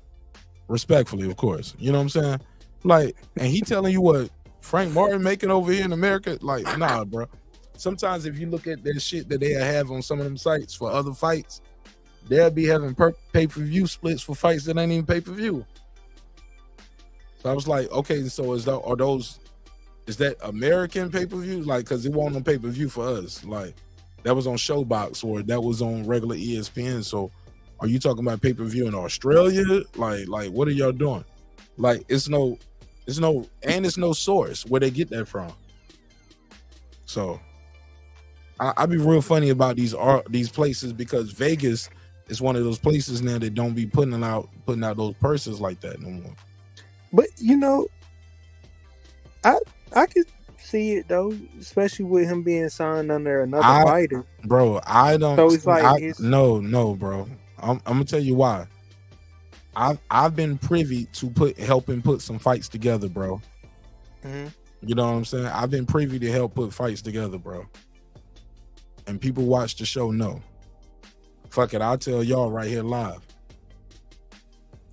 Respectfully, of course. You know what I'm saying? Like, and he telling you what Frank Martin making over here in America? Like, nah, bro. Sometimes if you look at that shit that they have on some of them sites for other fights, they'll be having pay-per-view splits for fights that ain't even pay-per-view. So I was like, okay, so is that American pay-per-view? Like, because it wasn't on pay-per-view for us. Like, that was on Showbox or that was on regular ESPN. So are you talking about pay-per-view in Australia? Like what are y'all doing? Like, it's no source where they get that from. So I be real funny about these places, because Vegas is one of those places now that don't be putting out those purses like that no more. But I could see it though, especially with him being signed under another fighter. Bro, I don't. So it's like no, bro. I'm gonna tell you why. I've been privy to helping put some fights together, bro. Mm-hmm. You know what I'm saying? I've been privy to help put fights together, bro. And people watch the show know. Fuck it, I'll tell y'all right here live.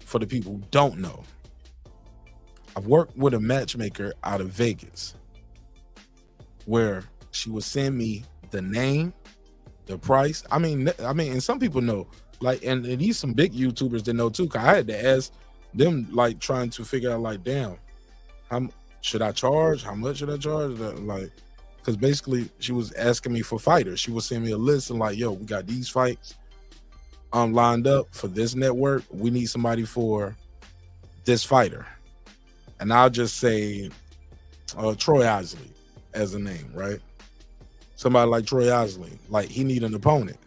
For the people who don't know, I've worked with a matchmaker out of Vegas where she would send me the name, the price. I mean, and some people know. Like, and these some big YouTubers that know too. Cause I had to ask them, like, trying to figure out, like, damn, how should I charge? How much should I charge? Like, because basically she was asking me for fighters. She would send me a list and like, yo, we got these fights lined up for this network. We need somebody for this fighter. And I'll just say Troy Osley as a name, right? Somebody like Troy Osley, like he need an opponent.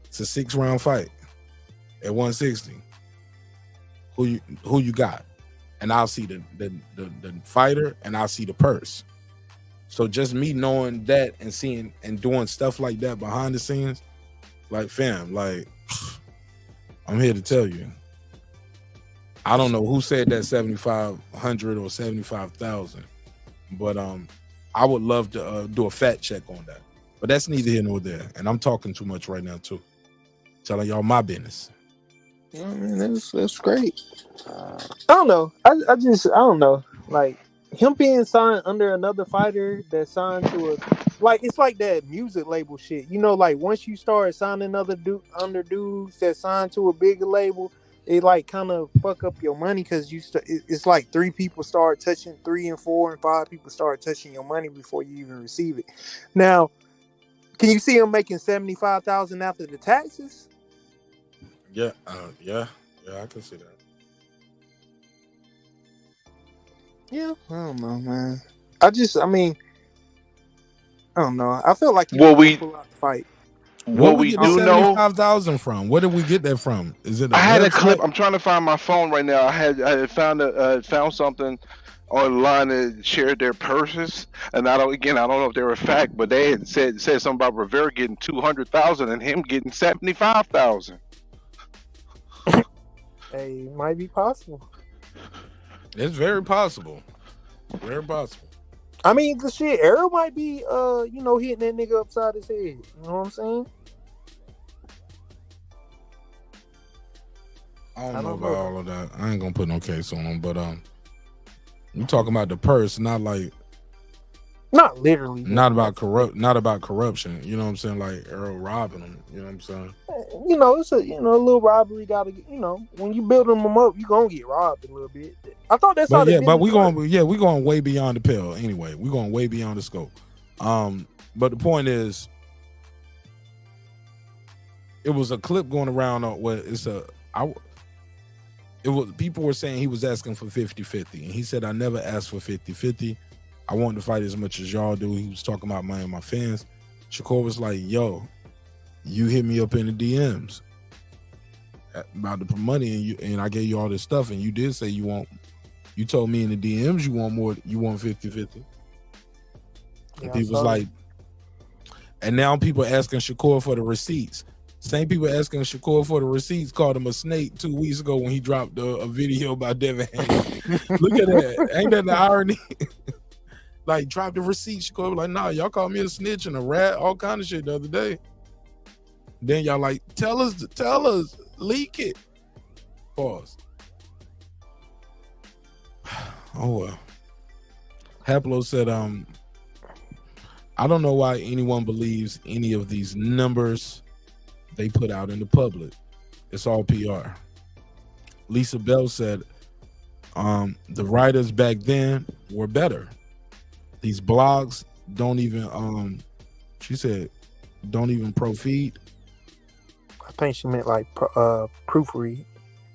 It's a 6-round fight at 160. Who you got? And I'll see the fighter and I'll see the purse. So just me knowing that and seeing and doing stuff like that behind the scenes, like, fam, like, I'm here to tell you. I don't know who said that 7,500 or 75,000, but I would love to do a fact check on that. But that's neither here nor there. And I'm talking too much right now too. Telling y'all my business. Yeah, man, that's great. I don't know. I don't know. Like, him being signed under another fighter that's signed to it's like that music label shit. You know, like once you start signing under dudes that signed to a bigger label, it like kind of fuck up your money because it's like 3 people start touching 3 and 4 and 5 people start touching your money before you even receive it. Now, can you see him making $75,000 after the taxes? Yeah, I can see that. Yeah, I don't know, man. I don't know. I feel like he pull out the fight. What we do know, 75,000 from? Where did we get that from? Is it? I had a clip. I'm trying to find my phone right now. I had found something online that shared their purses, and I don't know if they were a fact, but they had said something about Rivera getting 200,000 and him getting 75,000. Hey, it might be possible. It's very possible. Very possible. I mean, the shit, Errol might be, hitting that nigga upside his head. You know what I'm saying? I don't know about all of that. I ain't gonna put no case on him, but you talking about the purse, not literally, not about corruption. You know what I'm saying? Like Errol robbing him. You know what I'm saying? It's a little robbery. Gotta when you build them up, you gonna get robbed a little bit. I thought that's how. We going way beyond the pale. Anyway, we going way beyond the scope. But the point is, it was a clip going around where people were saying he was asking for 50-50, and he said, I never asked for 50-50. I wanted to fight as much as y'all do. He was talking about my fans. Shakur was like, yo, you hit me up in the DMs about the money, and I gave you all this stuff, and you did say you told me in the DMs you want more, you want 50-50. And people's like, and now people asking Shakur for the receipts. Same people asking Shakur for the receipts called him a snake 2 weeks ago when he dropped a video about Devin Haney. Look at that. Ain't that the irony? Like, drop the receipts. Shakur was like, nah, y'all called me a snitch and a rat, all kind of shit the other day. Then y'all like, tell us, leak it. Pause. Oh, well. Haplo said, I don't know why anyone believes any of these numbers they put out in the public. It's all PR. Lisa Bell said, the writers back then were better. These blogs don't even, she said, don't even profeed. I think she meant like proofread.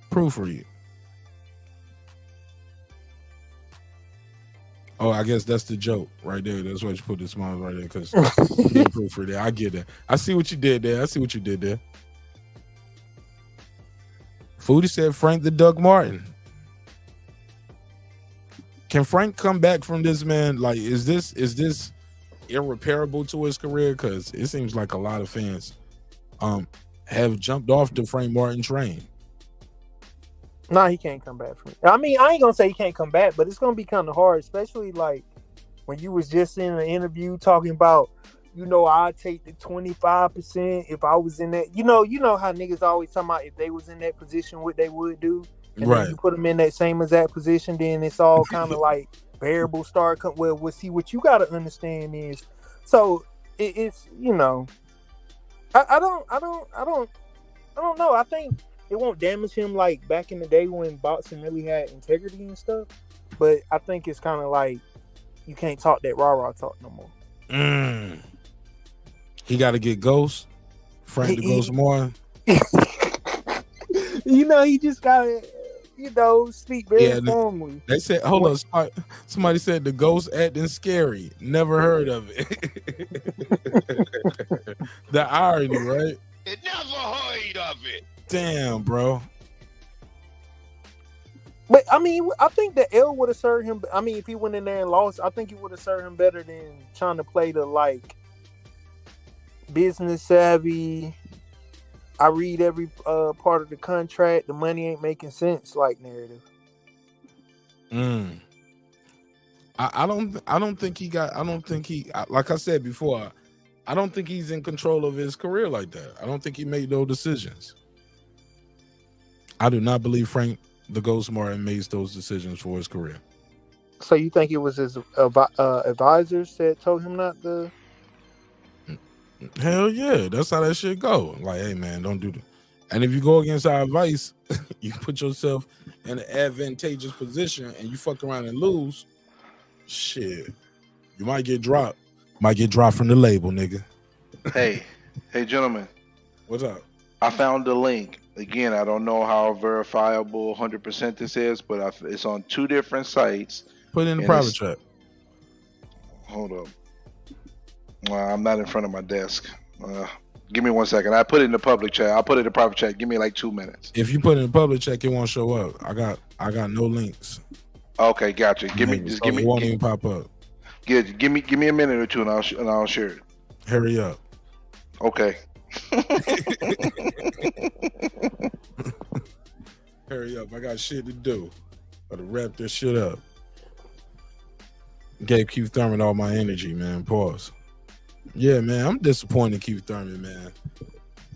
Proofread. Oh, I guess that's the joke right there. That's why you put the smile right there, because proofread there. I get that. I see what you did there. Foodie said Frank the Doug Martin. Can Frank come back from this, man? Like, is this irreparable to his career? Because it seems like a lot of fans have jumped off the Frank Martin train. Nah, he can't come back from it. I mean, I ain't gonna say he can't come back, but it's gonna be kind of hard, especially like when you was just in an interview talking about, I'd take the 25% if I was in that. You know how niggas always talking about if they was in that position, what they would do. And right. Then you put them in that same exact position, then it's all kind of like variables start. Well, see, what you got to understand is, so it's I don't know. I think it won't damage him like back in the day when boxing really had integrity and stuff. But I think it's kind of like you can't talk that rah-rah talk no more. He got to get Ghost, Frank the Ghost Martin. He just got to, speak very formally. They said, hold on, somebody said the Ghost acting scary. Never heard of it. The irony, right? Never heard of it. Damn, bro. But I mean, I think the L would have served him. I mean, if he went in there and lost, I think it would have served him better than trying to play the like business savvy. I read every part of the contract. The money ain't making sense like narrative. I don't think he like I said before, I don't think he's in control of his career like that. I don't think he made those decisions. I do not believe Frank the Ghost Martin made those decisions for his career. So you think it was his advisors that told him not to? Hell yeah, that's how that shit go. Like, hey man, don't do that. And if you go against our advice, you put yourself in an advantageous position and you fuck around and lose, shit, you might get dropped. Might get dropped from the label, nigga. Hey, gentlemen. What's up? I found the link. Again, I don't know how verifiable 100% this is, but it's on 2 different sites. Put it in the private chat. Hold up. Well, I'm not in front of my desk. Give me 1 second. I put it in the public chat. I'll put it in the private chat. Give me like 2 minutes. If you put it in the public chat, it won't show up. I got no links. Okay, gotcha. Give me. It won't even pop up. Good. Give me a minute or two, and I'll share it. Hurry up. Okay. Hurry up. I got shit to do. Gotta wrap this shit up. Gave Keith Thurman all my energy, man. Pause. Yeah, man, I'm disappointed in Keith Thurman, man.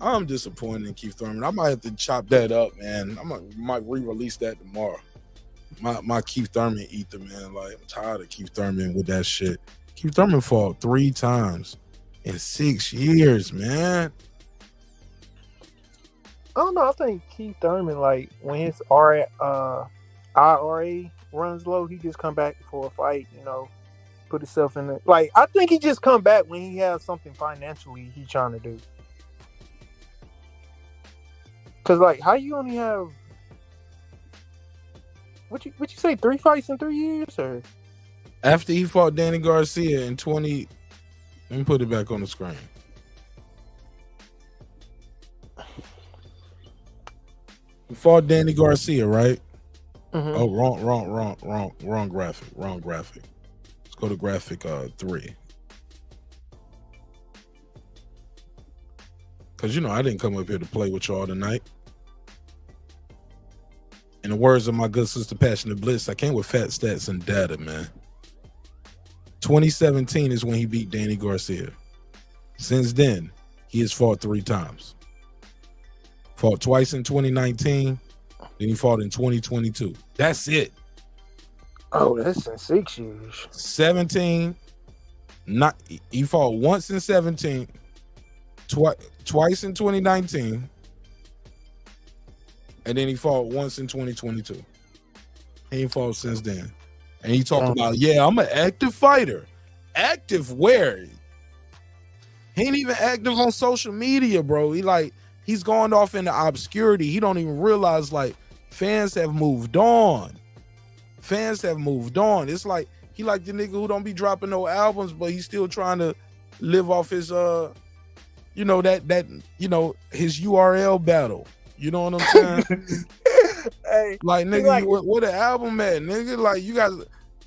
I'm disappointed in Keith Thurman. I might have to chop that up, man. Might re-release that tomorrow. My Keith Thurman ether, man. Like, I'm tired of Keith Thurman with that shit. Keith Thurman fought 3 times in 6 years, man. I don't know. I think Keith Thurman, like, when his IRA runs low, he just come back for a fight, you know, put himself in the, like, I think he just come back when he has something financially he's trying to do. Cause like, how you only have what you say 3 fights in 3 years, or after he fought Danny Garcia in 20, let me put it back on the screen. He fought Danny Garcia, right? Mm-hmm. Oh, wrong graphic. Let's go to graphic 3. Cause you know I didn't come up here to play with y'all tonight. In the words of my good sister Passionate Bliss, I came with fat stats and data, man. 2017 is when he beat Danny Garcia. Since then, he has fought 3 times. Fought twice in 2019, then he fought in 2022. That's it. Oh, that's in 6 years. 17, he fought once in 17, twice in 2019. And then he fought once in 2022. He ain't fought since then. And he talked about, yeah, I'm an active fighter. Active where? He ain't even active on social media, bro. He's going off into obscurity. He don't even realize, like, fans have moved on. It's like he like the nigga who don't be dropping no albums, but he's still trying to live off his his URL battle. You know what I'm saying? Hey, like, nigga, where the album at, nigga? Like, you guys,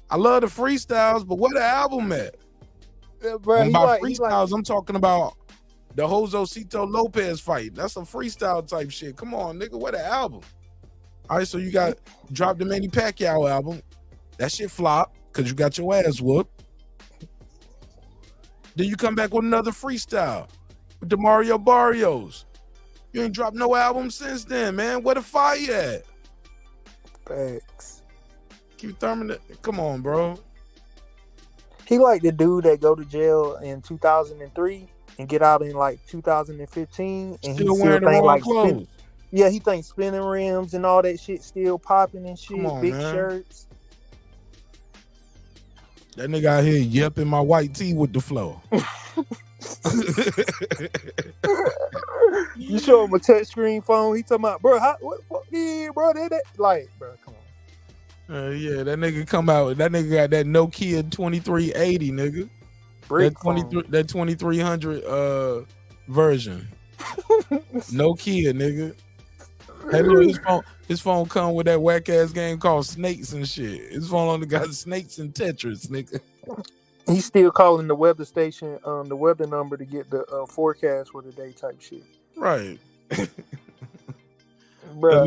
I love the freestyles, but where the album at? Yeah, bro, and by freestyles, I'm talking about the Josecito Lopez fight. That's some freestyle type shit. Come on, nigga, where the album? All right, so you got dropped the Manny Pacquiao album. That shit flop because you got your ass whooped. Then you come back with another freestyle with the Mario Barrios. You ain't dropped no album since then, man. Where the fire at? Facts. Keith Thurman, come on, bro. He like the dude that go to jail in 2003 and get out in like 2015, and Still he wearing still the think wrong like clothes. yeah, he thinks spinning rims and all that shit still popping and shit. Come on, big man. shirts. That nigga out here yepping my white tee with the flow. You show him a touchscreen phone, he talking about, bro, what bro, that like, bro, come on. Yeah, that nigga come out. That nigga got that Nokia 2380, nigga. That 2300 version. Nokia, nigga. Hey, look, his phone come with that whack ass game called Snakes and shit. His phone only got Snakes and Tetris, nigga. He's still calling the weather station, the weather number to get the forecast for the day type shit. Right. Bro,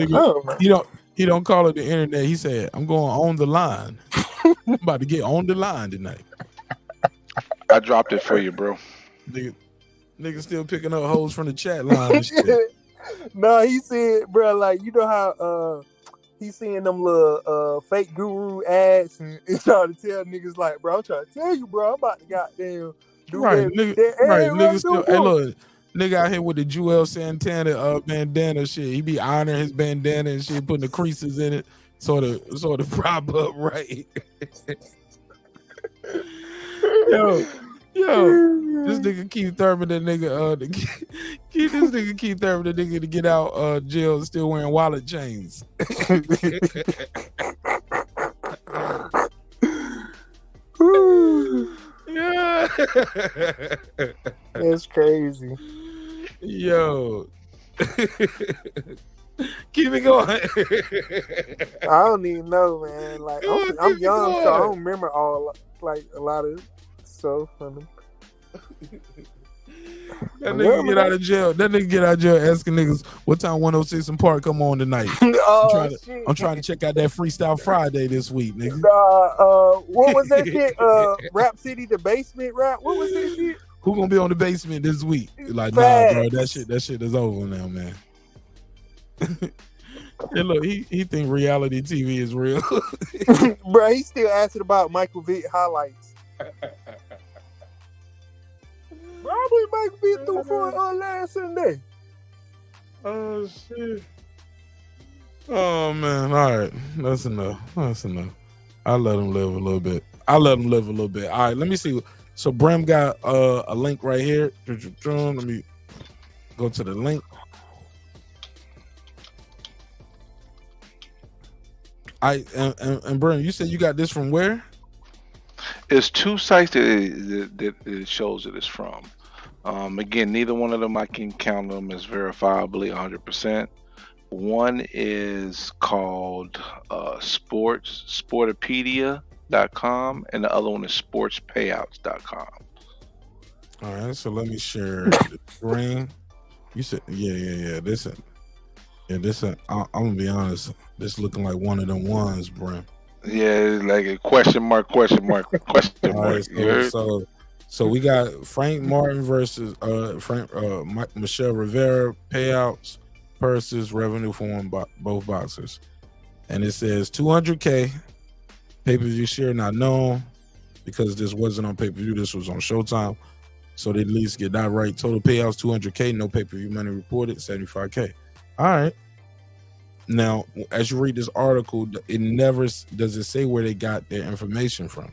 he don't call it the internet. He said, I'm going on the line. I'm about to get on the line tonight. I dropped it for you, bro. Nigga still picking up hoes from the chat line and shit. No, he said, bro, like, you know how he's seeing them little fake guru ads and trying to tell niggas like, bro, I'm trying to tell you, bro, I'm about to goddamn do right, nigga still, hey, look, nigga out here with the Joel Santana bandana shit. He be honoring his bandana and shit, putting the creases in it, sort of prop up right. Yo, this nigga Keith Thurman, the nigga, this nigga Keith Thurman, the nigga to get out jail still wearing wallet chains. Yeah, that's crazy. Yo, keep it going. I don't even know, man. Like, I'm young, so I don't remember all, like, a lot of stuff from him. That nigga get out of jail. That nigga get out of jail asking niggas what time 106 and Park come on tonight. I'm trying to check out that Freestyle Friday this week, nigga. What was that shit? Rap City, the basement rap. What was that shit? Who gonna be on the basement this week? Like, nah, bro, that shit is over now, man. Yeah, look, he think reality TV is real. Bro, he still asking about Michael Vick highlights. Probably Michael Vick threw for last Sunday. Oh shit. Oh man, all right, that's enough. I'll let him live a little bit. All right, let me see. So Bram got a link right here. Let me go to the link. And Bram, you said you got this from where? It's two sites that it shows that it's from. Again, neither one of them I can count them as verifiably 100%. One is called sportopedia.com, and the other one is sportspayouts.com. All right, so let me share the screen. You said, yeah. This, I'm gonna be honest. This looking like one of them ones, Bram. Yeah, like a question mark. All right, so we got Frank Martin versus Michelle Rivera, payouts, purses, revenue for both boxers, and it says 200K pay-per-view share not known because this wasn't on pay-per-view. This was on Showtime, so they at least get that right. Total payouts 200K, no pay-per-view money reported, 75K. All right. Now, as you read this article, it never does it say where they got their information from.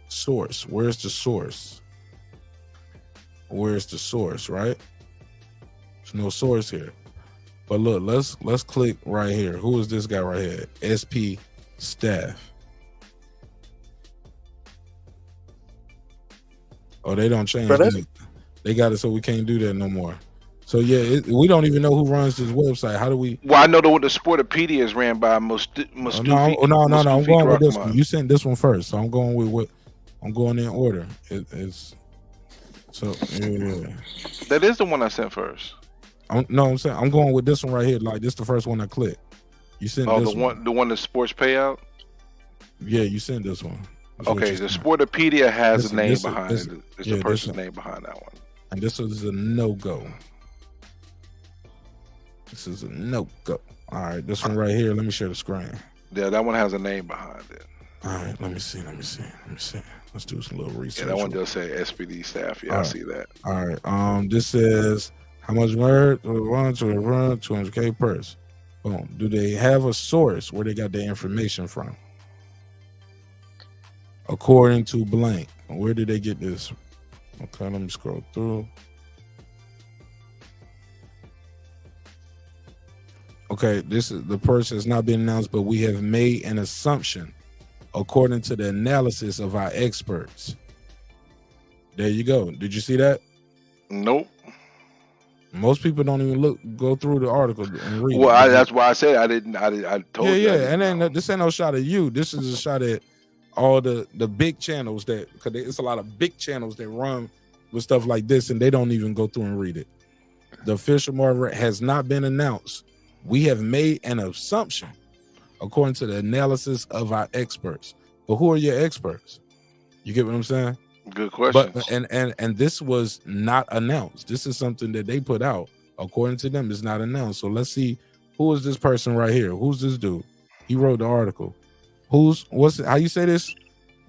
Source. Where's the source? Right? There's no source here. But look, let's click right here. Who is this guy right here? SP Staff. Oh, they don't change it. They got it so we can't do that no more. So yeah, we don't even know who runs this website. How do we? Well, I know the Sportopedia is ran by Mustafi. No. I'm going with this one. You sent this one first, so I'm going with what I'm going in order. It's so yeah. That is the one I sent first. I'm saying I'm going with this one right here. Like this, the first one I clicked. You sent this the one that's sports payout. Yeah, you sent this one. Okay, the Sportopedia has a name behind it. It's a person's name behind that one. And this is a no-go. This is a no-go. All right, this one right here. Let me share the screen. Yeah, that one has a name behind it. All right, let me see. Let's do some little research. Yeah, that one does say SPD staff. Yeah, I see that. All right. This says how much word run 200K purse. Boom. Do they have a source where they got their information from? According to blank. Where did they get this? Okay, let me scroll through. Okay, this is the purse has not been announced, but we have made an assumption according to the analysis of our experts. There you go. Did you see that? Nope. Most people don't even go through the article and read. Well, that's why I said I didn't. I told you. Yeah, and then this ain't no shot at you. This is a shot at all the big channels because it's a lot of big channels that run with stuff like this, and they don't even go through and read it. The official market has not been announced. We have made an assumption according to the analysis of our experts. But who are your experts? You get what I'm saying? Good question. But and this was not announced. This is something that they put out. According to them, it's not announced. So let's see, who is this person right here? Who's this dude? He wrote the article. How you say this?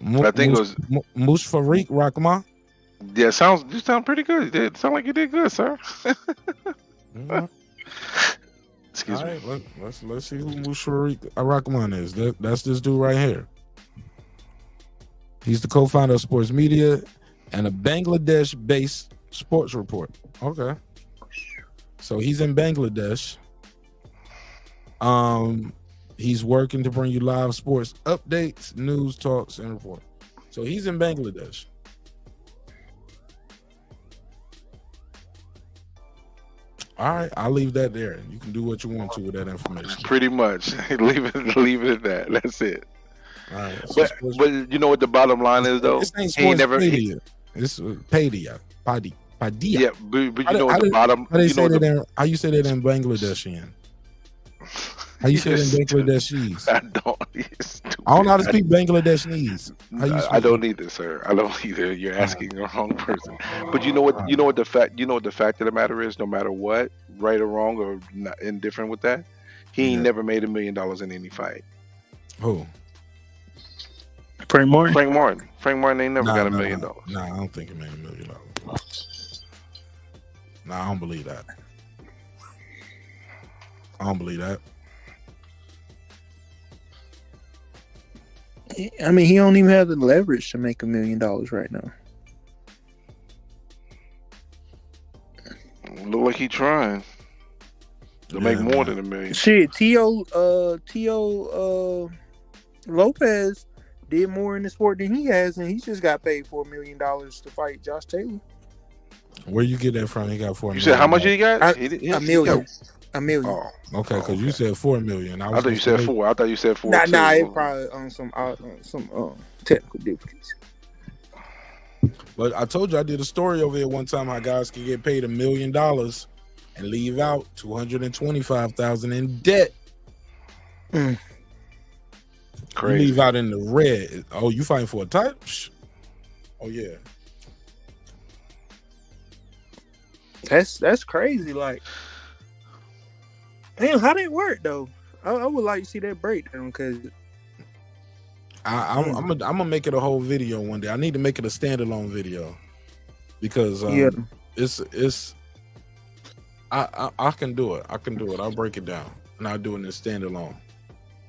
I think it was Mushfarik Rahman. Yeah, you sound pretty good. It sound like you did good, sir. Excuse me. Right, let's see who Mushfarik Rahman is. That's this dude right here. He's the co-founder of Sports Media and a Bangladesh-based sports report. Okay. So he's in Bangladesh. He's working to bring you live sports updates, news, talks, and report. So he's in Bangladesh. All right, I'll leave that there. You can do what you want to with that information. Pretty much. leave it at that. That's it. All right. So but you know what the bottom line is, though? This ain't Sports Media. It's Padia. Padilla. Yeah, but you How know at the bottom. How they You say know that? the, How you say that in Bangladeshian? How you say that in Bangladeshese? I don't. I don't know how to speak Bangladeshese. How you I don't either, sir. I don't either. You're asking the wrong person. But you know what? You know what the fact? You know what the fact of the matter is? No matter what, right or wrong or not indifferent with that, he ain't never made $1 million in any fight. Who? Frank Martin. Frank Martin ain't never got $1 million. Nah, I don't think he made $1 million. Nah, I don't believe that. I don't believe that. I mean, he don't even have the leverage to make $1 million right now. Look like he trying to make more than $1 million. Shit, Tio Lopez did more in the sport than he has, and he just got paid $4 million to fight Josh Taylor. Where you get that from? He got $4 million. You said how much he got? $1 million. $1 million. Oh, okay, because you said $4 million. I thought you said 4. I thought you said 4. Nah, it probably on some technical difficulties. But I told you I did a story over here one time how guys can get paid $1 million and leave out $225,000 in debt. Crazy. You leave out in the red. Oh, you fighting for a title? Oh yeah. That's crazy. Like, damn, how did it work though? I would like to see that breakdown because I'm gonna make it a whole video one day. I need to make it a standalone video because it's I can do it. I can do it. I'll break it down and I'll do it in standalone,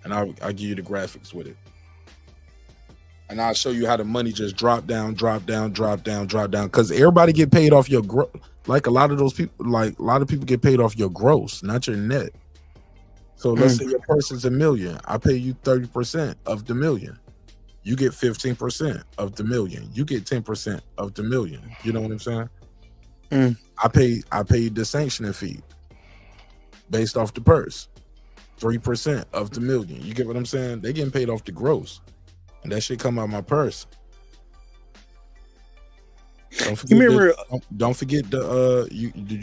and I'll give you the graphics with it, and I'll show you how the money just drop down. Because everybody get paid off your like a lot of those people. Like a lot of people get paid off your gross, not your net. So let's say your person's $1 million. I pay you 30% of the $1 million. You get 15% of the $1 million. You get 10% of the $1 million. You know what I'm saying? I pay the sanctioning fee based off the purse. 3% of the $1 million. You get what I'm saying? They getting paid off the gross. And that shit come out my purse. Don't forget you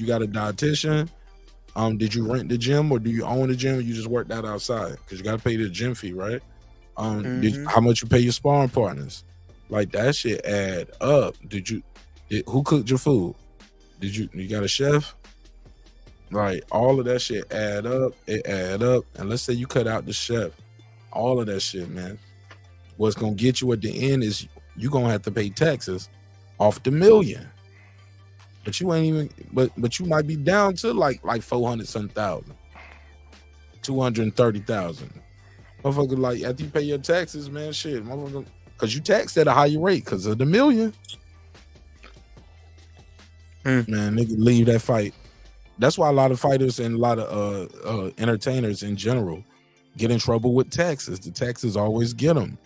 got a dietitian. Did you rent the gym or do you own the gym or you just work that outside? Because you got to pay the gym fee, right? How much you pay your sparring partners? Like that shit add up. Who cooked your food? You got a chef? Like all of that shit add up. It add up. And let's say you cut out the chef. All of that shit, man. What's gonna get you at the end is you gonna have to pay taxes off the $1 million. But you ain't even but you might be down to like 400 some thousand, 230,000. Motherfucker, like after you pay your taxes, man, shit, motherfucker, because you taxed at a higher rate because of the $1 million. Man, nigga, leave that fight. That's why a lot of fighters and a lot of entertainers in general get in trouble with taxes. The taxes always get them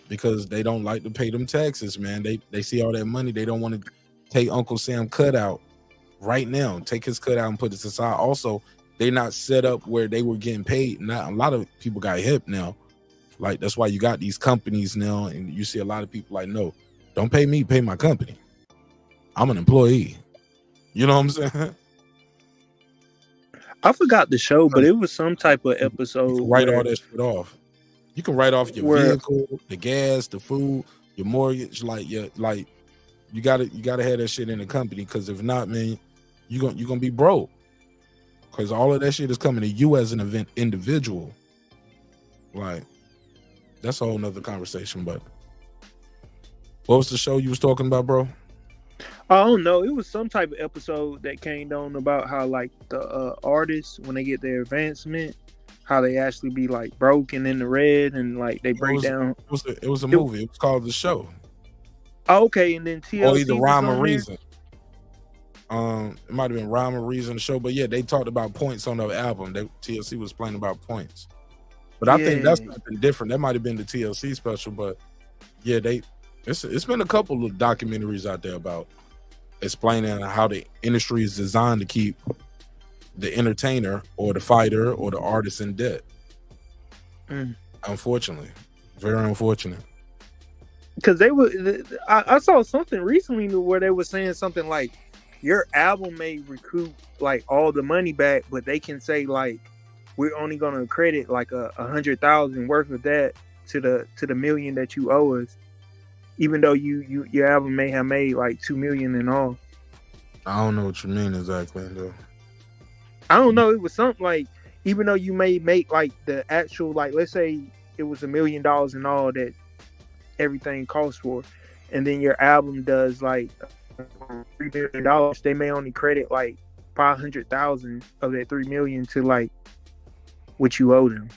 because they don't like to pay them taxes, man. They see all that money, they don't want to take Uncle Sam cut out right now. Take his cut out and put it aside. Also, they're not set up where they were getting paid. Now, a lot of people got hip now. Like, that's why you got these companies now, and you see a lot of people like, no, don't pay me, pay my company. I'm an employee. You know what I'm saying? I forgot the show, but it was some type of episode. Write all that shit off. You can write off your vehicle, the gas, the food, your mortgage, you gotta have that shit in the company, because if not, man, you're gonna be broke. Because all of that shit is coming to you as an individual. Like, that's a whole nother conversation. But what was the show you was talking about, bro? I don't know. It was some type of episode that came on about how, like, the artists, when they get their advancement, how they actually be like broken in the red, and like they break down. It was a movie. It was called The Show. Oh, okay, and then TLC. Or either Rhyme or Reason. It might have been Rhyme or Reason, the show, but yeah, they talked about points on the album. TLC was playing about points, but I think that's something different. That might have been the TLC special, but yeah, it's been a couple of documentaries out there about explaining how the industry is designed to keep the entertainer or the fighter or the artist in debt. Unfortunately, very unfortunate. because they were. I saw something recently where they were saying something like, your album may recoup like all the money back, but they can say like, we're only gonna credit like 100,000 worth of that to the million that you owe us, even though your album may have made like 2 million in all. I don't know what you mean exactly, though. I don't know. It was something like, even though you may make like the actual, like, let's say it was $1 million in all that everything costs for, and then your album does like $3 million, they may only credit like 500,000 of that 3 million to like what you owe them.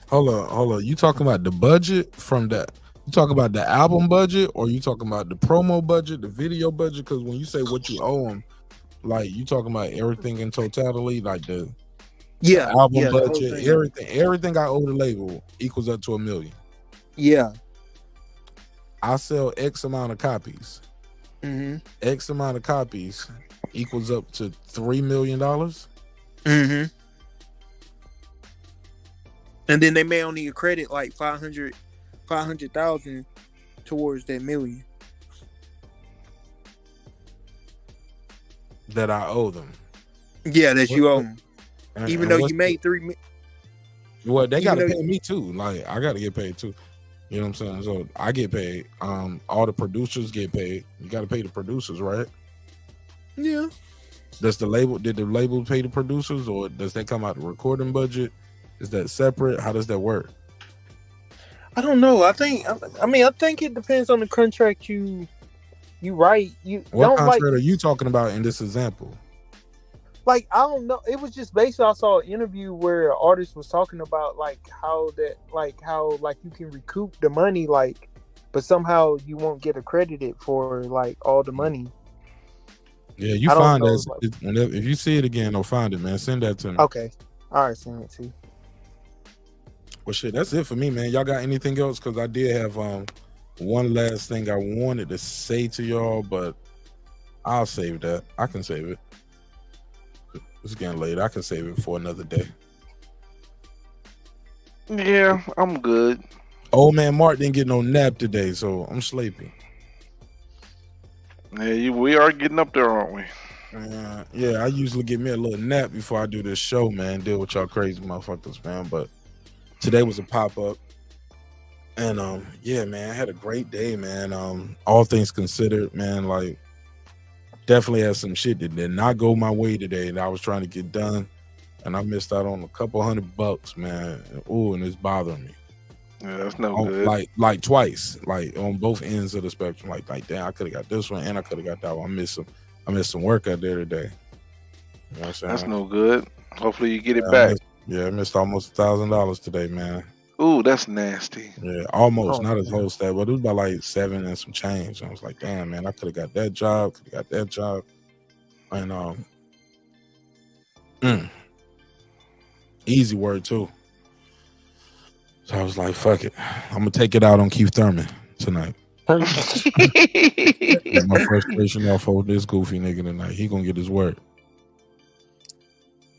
Hold on. You talking about the budget from that? You talking about the album budget, or you talking about the promo budget, the video budget? Because when you say what you owe them, like you talking about everything in totality, like the album budget, everything I owe the label equals up to $1 million. Yeah. I sell X amount of copies. Mm-hmm. X amount of copies equals up to $3 million. Mm-hmm. And then they may only credit like 500,000 towards that million that I owe them. Yeah, that you owe them. Even though you made 3 million. Well, they got to pay me too. Like, I got to get paid too. You know what I'm saying? So I get paid. All the producers get paid. You got to pay the producers, right? Yeah. Did the label pay the producers, or does that come out the recording budget? Is that separate? How does that work? I don't know. I think it depends on the contract you write. What contract are you talking about in this example? Like, I don't know. It was just basically, I saw an interview where an artist was talking about how you can recoup the money, like, but somehow you won't get accredited for like all the money. Yeah, you find that. If you see it again, I'll find it, man. Send that to me. Okay. All right, send it to you. Well, shit, that's it for me, man. Y'all got anything else? Because I did have one last thing I wanted to say to y'all, but I'll save that. I can save it. It's getting late. I can save it for another day. Yeah, I'm good. Old man Mark didn't get no nap today, so I'm sleepy. Yeah, we are getting up there, aren't we? Yeah, I usually get me a little nap before I do this show, man. Deal with y'all crazy motherfuckers, man. But today was a pop-up. And yeah, man, I had a great day, man. All things considered, man, like, definitely had some shit that did not go my way today that I was trying to get done, and I missed out on a couple $100, man. Ooh, and it's bothering me. Yeah, that's no good. Like twice, like on both ends of the spectrum. Like damn, I could have got this one and I could have got that one. I missed some work out there today. You know what I'm saying? That's no good. Hopefully you get it back. I missed almost $1,000 today, man. Ooh, that's nasty. Yeah, almost. Not as whole stat, but it was about like 7 and some change. I was like, damn, man, I could have got that job, and easy word too. So I was like, fuck it, I'm gonna take it out on Keith Thurman tonight. Get my frustration off of this goofy nigga tonight. He gonna get his word.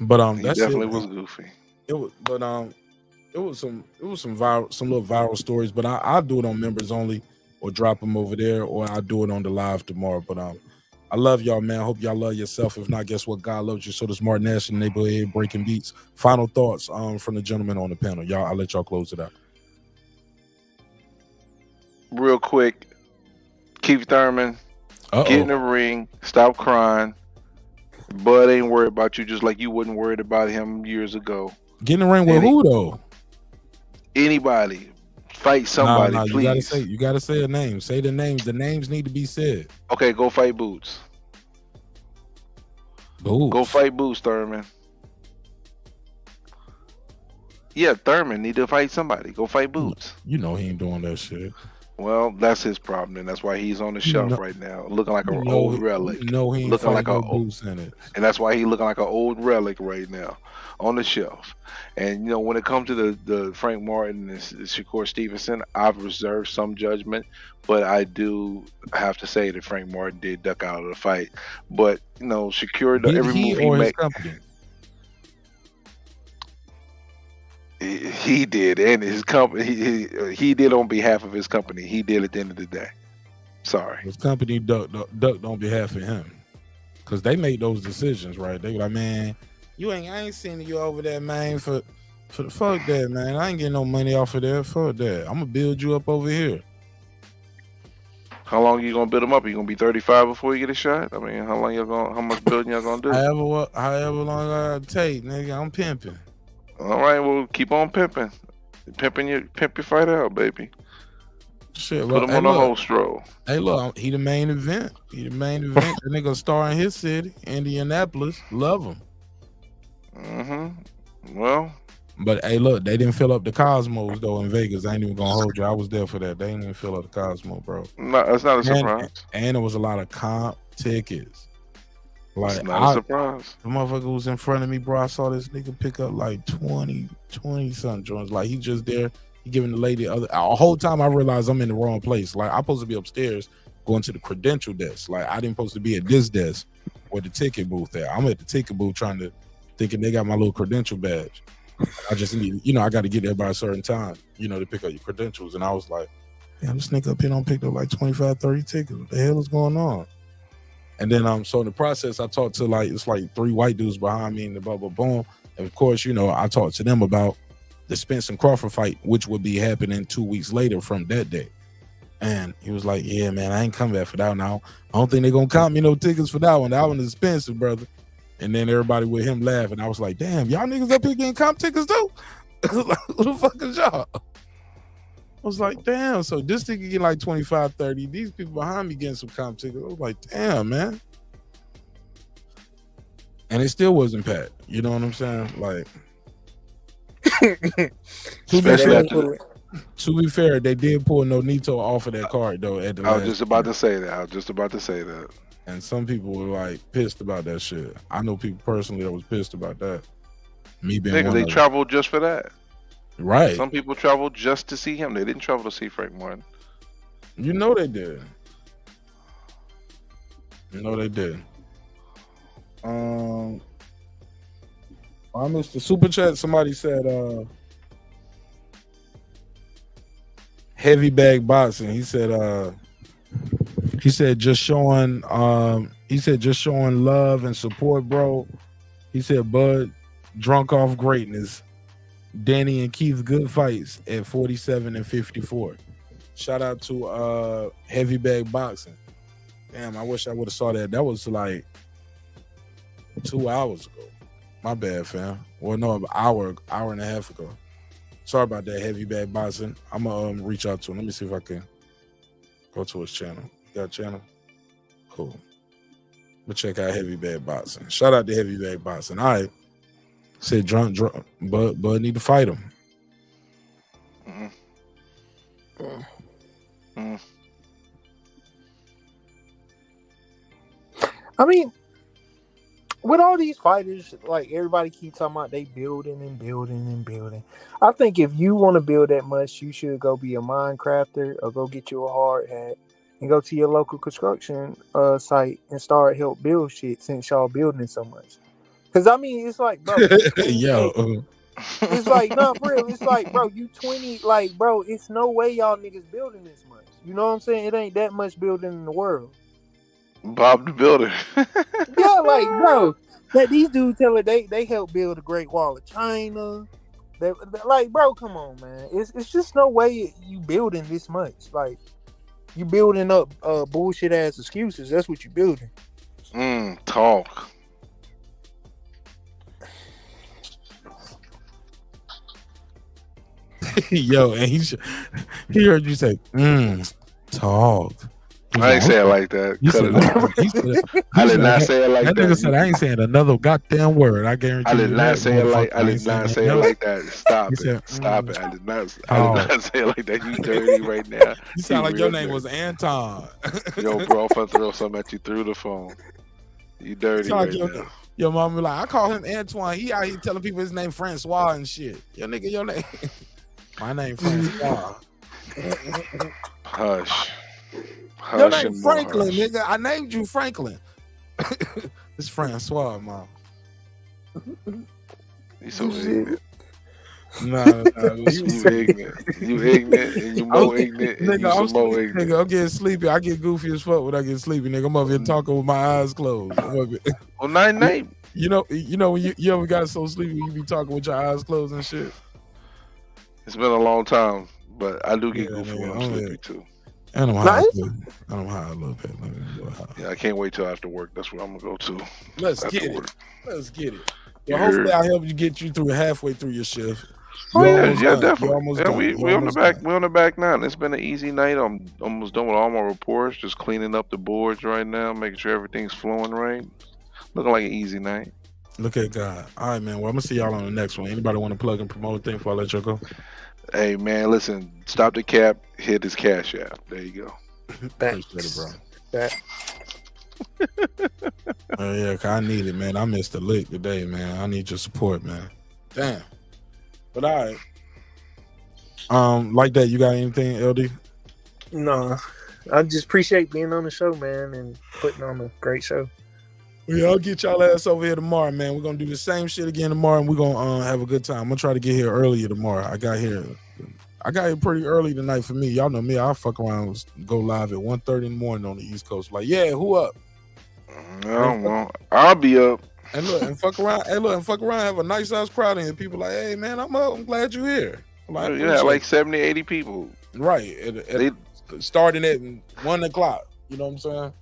But that's definitely was goofy. It was, but it was some little viral stories, but I'll do it on members only, or drop them over there, or I'll do it on the live tomorrow. But I love y'all, man. I hope y'all love yourself. If not, guess what? God loves you. So does Martin Nash and Neighborhood Breaking Beats. Final thoughts from the gentleman on the panel. Y'all, I'll let y'all close it out. Real quick, Keith Thurman, get in the ring, stop crying. Bud ain't worried about you, just like you wasn't worried about him years ago. Get in the ring with who though? Anybody. Fight somebody, please. You gotta say a name. Say the names. The names need to be said. Okay, go fight Boots. Go fight Boots, Thurman. Yeah, Thurman need to fight somebody. Go fight Boots. You know he ain't doing that shit. Well, that's his problem, and that's why he's on the shelf right now, looking like an old relic. No, he ain't looking like no Boots in it. And that's why he's looking like an old relic right now on the shelf. And when it comes to the Frank Martin and Shakur Stevenson, I've reserved some judgment, but I do have to say that Frank Martin did duck out of the fight. But Shakur, every move he makes, He did, and his company. He did on behalf of his company. He did at the end of the day. Sorry, his company ducked on behalf of him because they made those decisions, right? They were like, man, I ain't sending you over there, man, for the fuck that, man. I ain't getting no money off of that. Fuck that. I'm gonna build you up over here. how long you gonna build him up? You gonna be 35 before you get a shot? I mean, how much building y'all gonna do? However long I take, nigga, I'm pimping. All right, well, keep on pimping. Pimp your fight out, baby. Shit, Put him on the host roll. Hey, look, he the main event. That nigga star in his city, Indianapolis. Love him. Mm-hmm. Well. But hey, look, they didn't fill up the Cosmos though in Vegas. I ain't even gonna hold you. I was there for that. They didn't even fill up the Cosmo, bro. No, that's not a surprise. And there was a lot of comp tickets. Like, it's not a surprise. The motherfucker was in front of me, bro. I saw this nigga pick up like 20 something joints. Like, he just there. He giving the lady a whole time. I realized I'm in the wrong place. Like, I'm supposed to be upstairs going to the credential desk. Like, I didn't supposed to be at this desk where the ticket booth at. I'm at the ticket booth thinking they got my little credential badge. I just need, I got to get there by a certain time, to pick up your credentials. And I was like, damn, this nigga up here don't pick up like 25, 30 tickets. What the hell is going on? And then so in the process, I talked to it's like 3 white dudes behind me in the bubble, boom. And of course, I talked to them about the Spence and Crawford fight, which would be happening 2 weeks later from that day. And he was like, yeah, man, I ain't coming back for that one now. I don't think they're going to count me no tickets for that one. That one is expensive, brother. And then everybody with him laughing. I was like, damn, y'all niggas up here getting comp tickets too? Who the fuck is y'all? I was like, damn, so this nigga get like 25, 30. These people behind me getting some comp tickets. I was like, damn, man. And it still wasn't packed. You know what I'm saying? Like, to be fair, they did pull Nonito off of that card, though. I was just about to say that. And some people were like pissed about that shit. I know people personally that was pissed about that. Me being one. They traveled just for that. Right. Some people traveled just to see him. They didn't travel to see Frank Martin. You know they did. I missed the super chat. Somebody said heavy bag boxing. He said just showing love and support, bro. He said Bud drunk off greatness. Danny and Keith good fights at 47 and 54. Shout out to heavy bag boxing. Damn, I wish I would have saw that. That was like 2 hours ago. My bad, fam. Well, no, an hour and a half ago. Sorry about that, heavy bag boxing. I'm gonna reach out to him. Let me see if I can go to his channel. Got a channel? Cool. But check out heavy bag boxing. Shout out to heavy bag boxing. All right. Said drunk, Bud need to fight him. I mean, with all these fighters, like everybody keep talking about they building and building and building. I think if you want to build that much, you should go be a Minecrafter or go get you a hard hat and go to your local construction site and start help build shit since y'all building so much. Because I mean, it's like, bro, it's like, no, for real. It's like, bro, you 20, like, bro, it's no way y'all niggas building this much. You know what I'm saying? It ain't that much building in the world. Bob the Builder. Yeah, like, bro, that these dudes tell it they help build the Great Wall of China. They like, bro, come on, man. It's just no way you building this much. Like, you building up bullshit ass excuses. That's what you building. Talk. Yo, and he heard you say, talk. I ain't say it like that. I did not say it like that. That nigga said, I ain't saying another goddamn word. I guarantee you. I did not say it like that. Stop it. Stop it. I did not say it like that. You dirty right now. You sound like your name was Anton. Yo, bro, if I throw something at you through the phone. You dirty right now. Your mom be like, I call him Antoine. He out here telling people his name Francois and shit. Your nigga, your name. My name Francois. Hush. Your name Franklin, nigga. I named you Franklin. It's Francois, mom. He's so ignorant. Nah, You ignorant. You ignorant and you more ignorant and you some more ignorant. Nigga, I'm getting sleepy. I get goofy as fuck when I get sleepy, nigga. I'm up here talking with my eyes closed. Well, night. You know when you ever got so sleepy you be talking with your eyes closed and shit. It's been a long time, but I do get goofy when I'm sleepy too. And I'm high. I'm high a little bit. Yeah, I can't wait till after work. That's where I'm gonna go to. Let's get it. Well, hopefully I'll help you get you through halfway through your shift. Definitely. We on the back. We're on the back now. And it's been an easy night. I'm almost done with all my reports. Just cleaning up the boards right now, making sure everything's flowing right. Looking like an easy night. Look at God. All right, man. Well, I'm gonna see y'all on the next one. Anybody want to plug and promote a thing before I let you go? Hey, man, listen. Stop the cap. Hit his cash app. There you go. Appreciate it, bro. Yeah, cause I need it, man. I missed the lick today, man. I need your support, man. Damn. But all right. Like that, you got anything, LD? No. I just appreciate being on the show, man, and putting on a great show. Yeah, I'll get y'all ass over here tomorrow, man. We're gonna do the same shit again tomorrow, and we're gonna have a good time. I'm gonna try to get here earlier tomorrow. I got here pretty early tonight for me. Y'all know me. I'll fuck around, go live at 1:30 in the morning on the East Coast. Like, yeah, who up? No, well, I'll be up. And look, and fuck around. Have a nice ass crowd in here. People like, hey, man, I'm up. I'm glad you're here. Like, yeah, like 70, 80 people. Right. Starting at 1 o'clock. You know what I'm saying?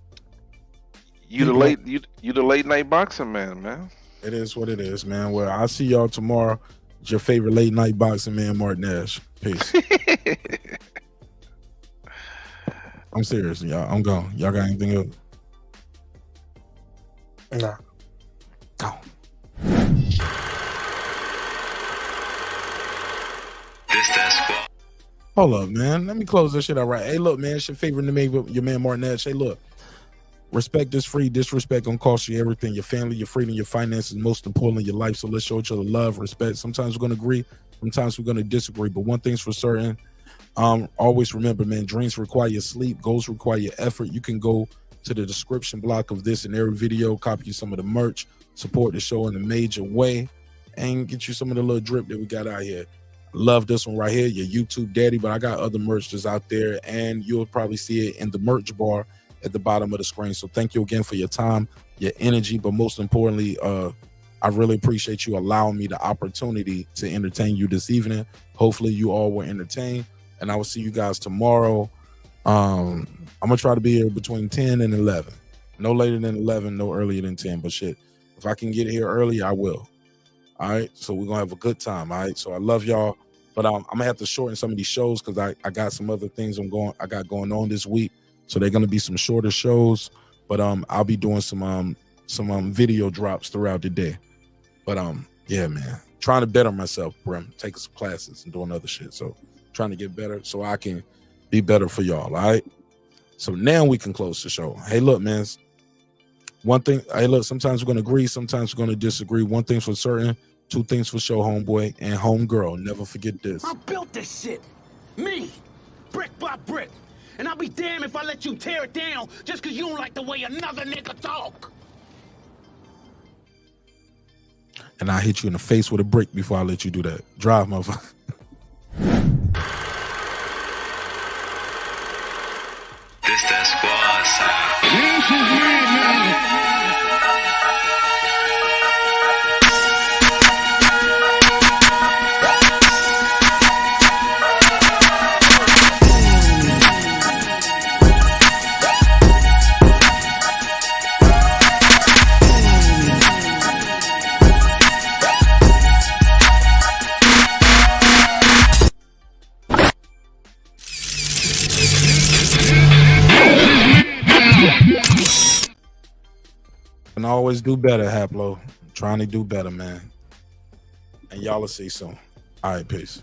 You the late night boxing man. It is what it is, man. Well, I'll see y'all tomorrow. It's your favorite late night boxing man, Martin Nash. Peace. I'm serious, y'all. I'm gone. Y'all got anything else? No. Go. Hold up, man. Let me close this shit out right. Hey, look, man. It's your favorite to make your man Martin Nash. Hey, look. Respect is free. Disrespect gonna cost you everything. Your family, your freedom, your finances, most importantly, your life. So let's show each other love, respect. Sometimes we're gonna agree. Sometimes we're gonna disagree. But one thing's for certain. Always remember, man, dreams require sleep. Goals require effort. You can go to the description block of this and every video, copy some of the merch, support the show in a major way, and get you some of the little drip that we got out here. Love this one right here, your YouTube daddy, but I got other merch that's out there, and you'll probably see it in the merch bar at the bottom of the screen. So thank you again for your time, your energy, but most importantly, I really appreciate you allowing me the opportunity to entertain you this evening. Hopefully you all were entertained, and I will see you guys tomorrow. I'm gonna try to be here between 10 and 11. No later than 11, no earlier than 10. But shit, if I can get here early, I will. All right, so we're gonna have a good time. All right, so I love y'all, but I'm gonna have to shorten some of these shows because I got some other things I got going on this week. So they're gonna be some shorter shows, but I'll be doing some video drops throughout the day. But yeah, man, trying to better myself, Brim, taking some classes and doing other shit. So trying to get better so I can be better for y'all. All right. So now we can close the show. Hey, look, man. One thing. Hey, look. Sometimes we're gonna agree. Sometimes we're gonna disagree. One thing's for certain. Two things for sure, homeboy and homegirl. Never forget this. I built this shit. Me. Brick by brick. And I'll be damned if I let you tear it down just because you don't like the way another nigga talk. And I'll hit you in the face with a brick before I let you do that. Drive, motherfucker. This that squad sound. This is me, man. And always do better, Haplo. Trying to do better, man. And y'all will see soon. All right, peace.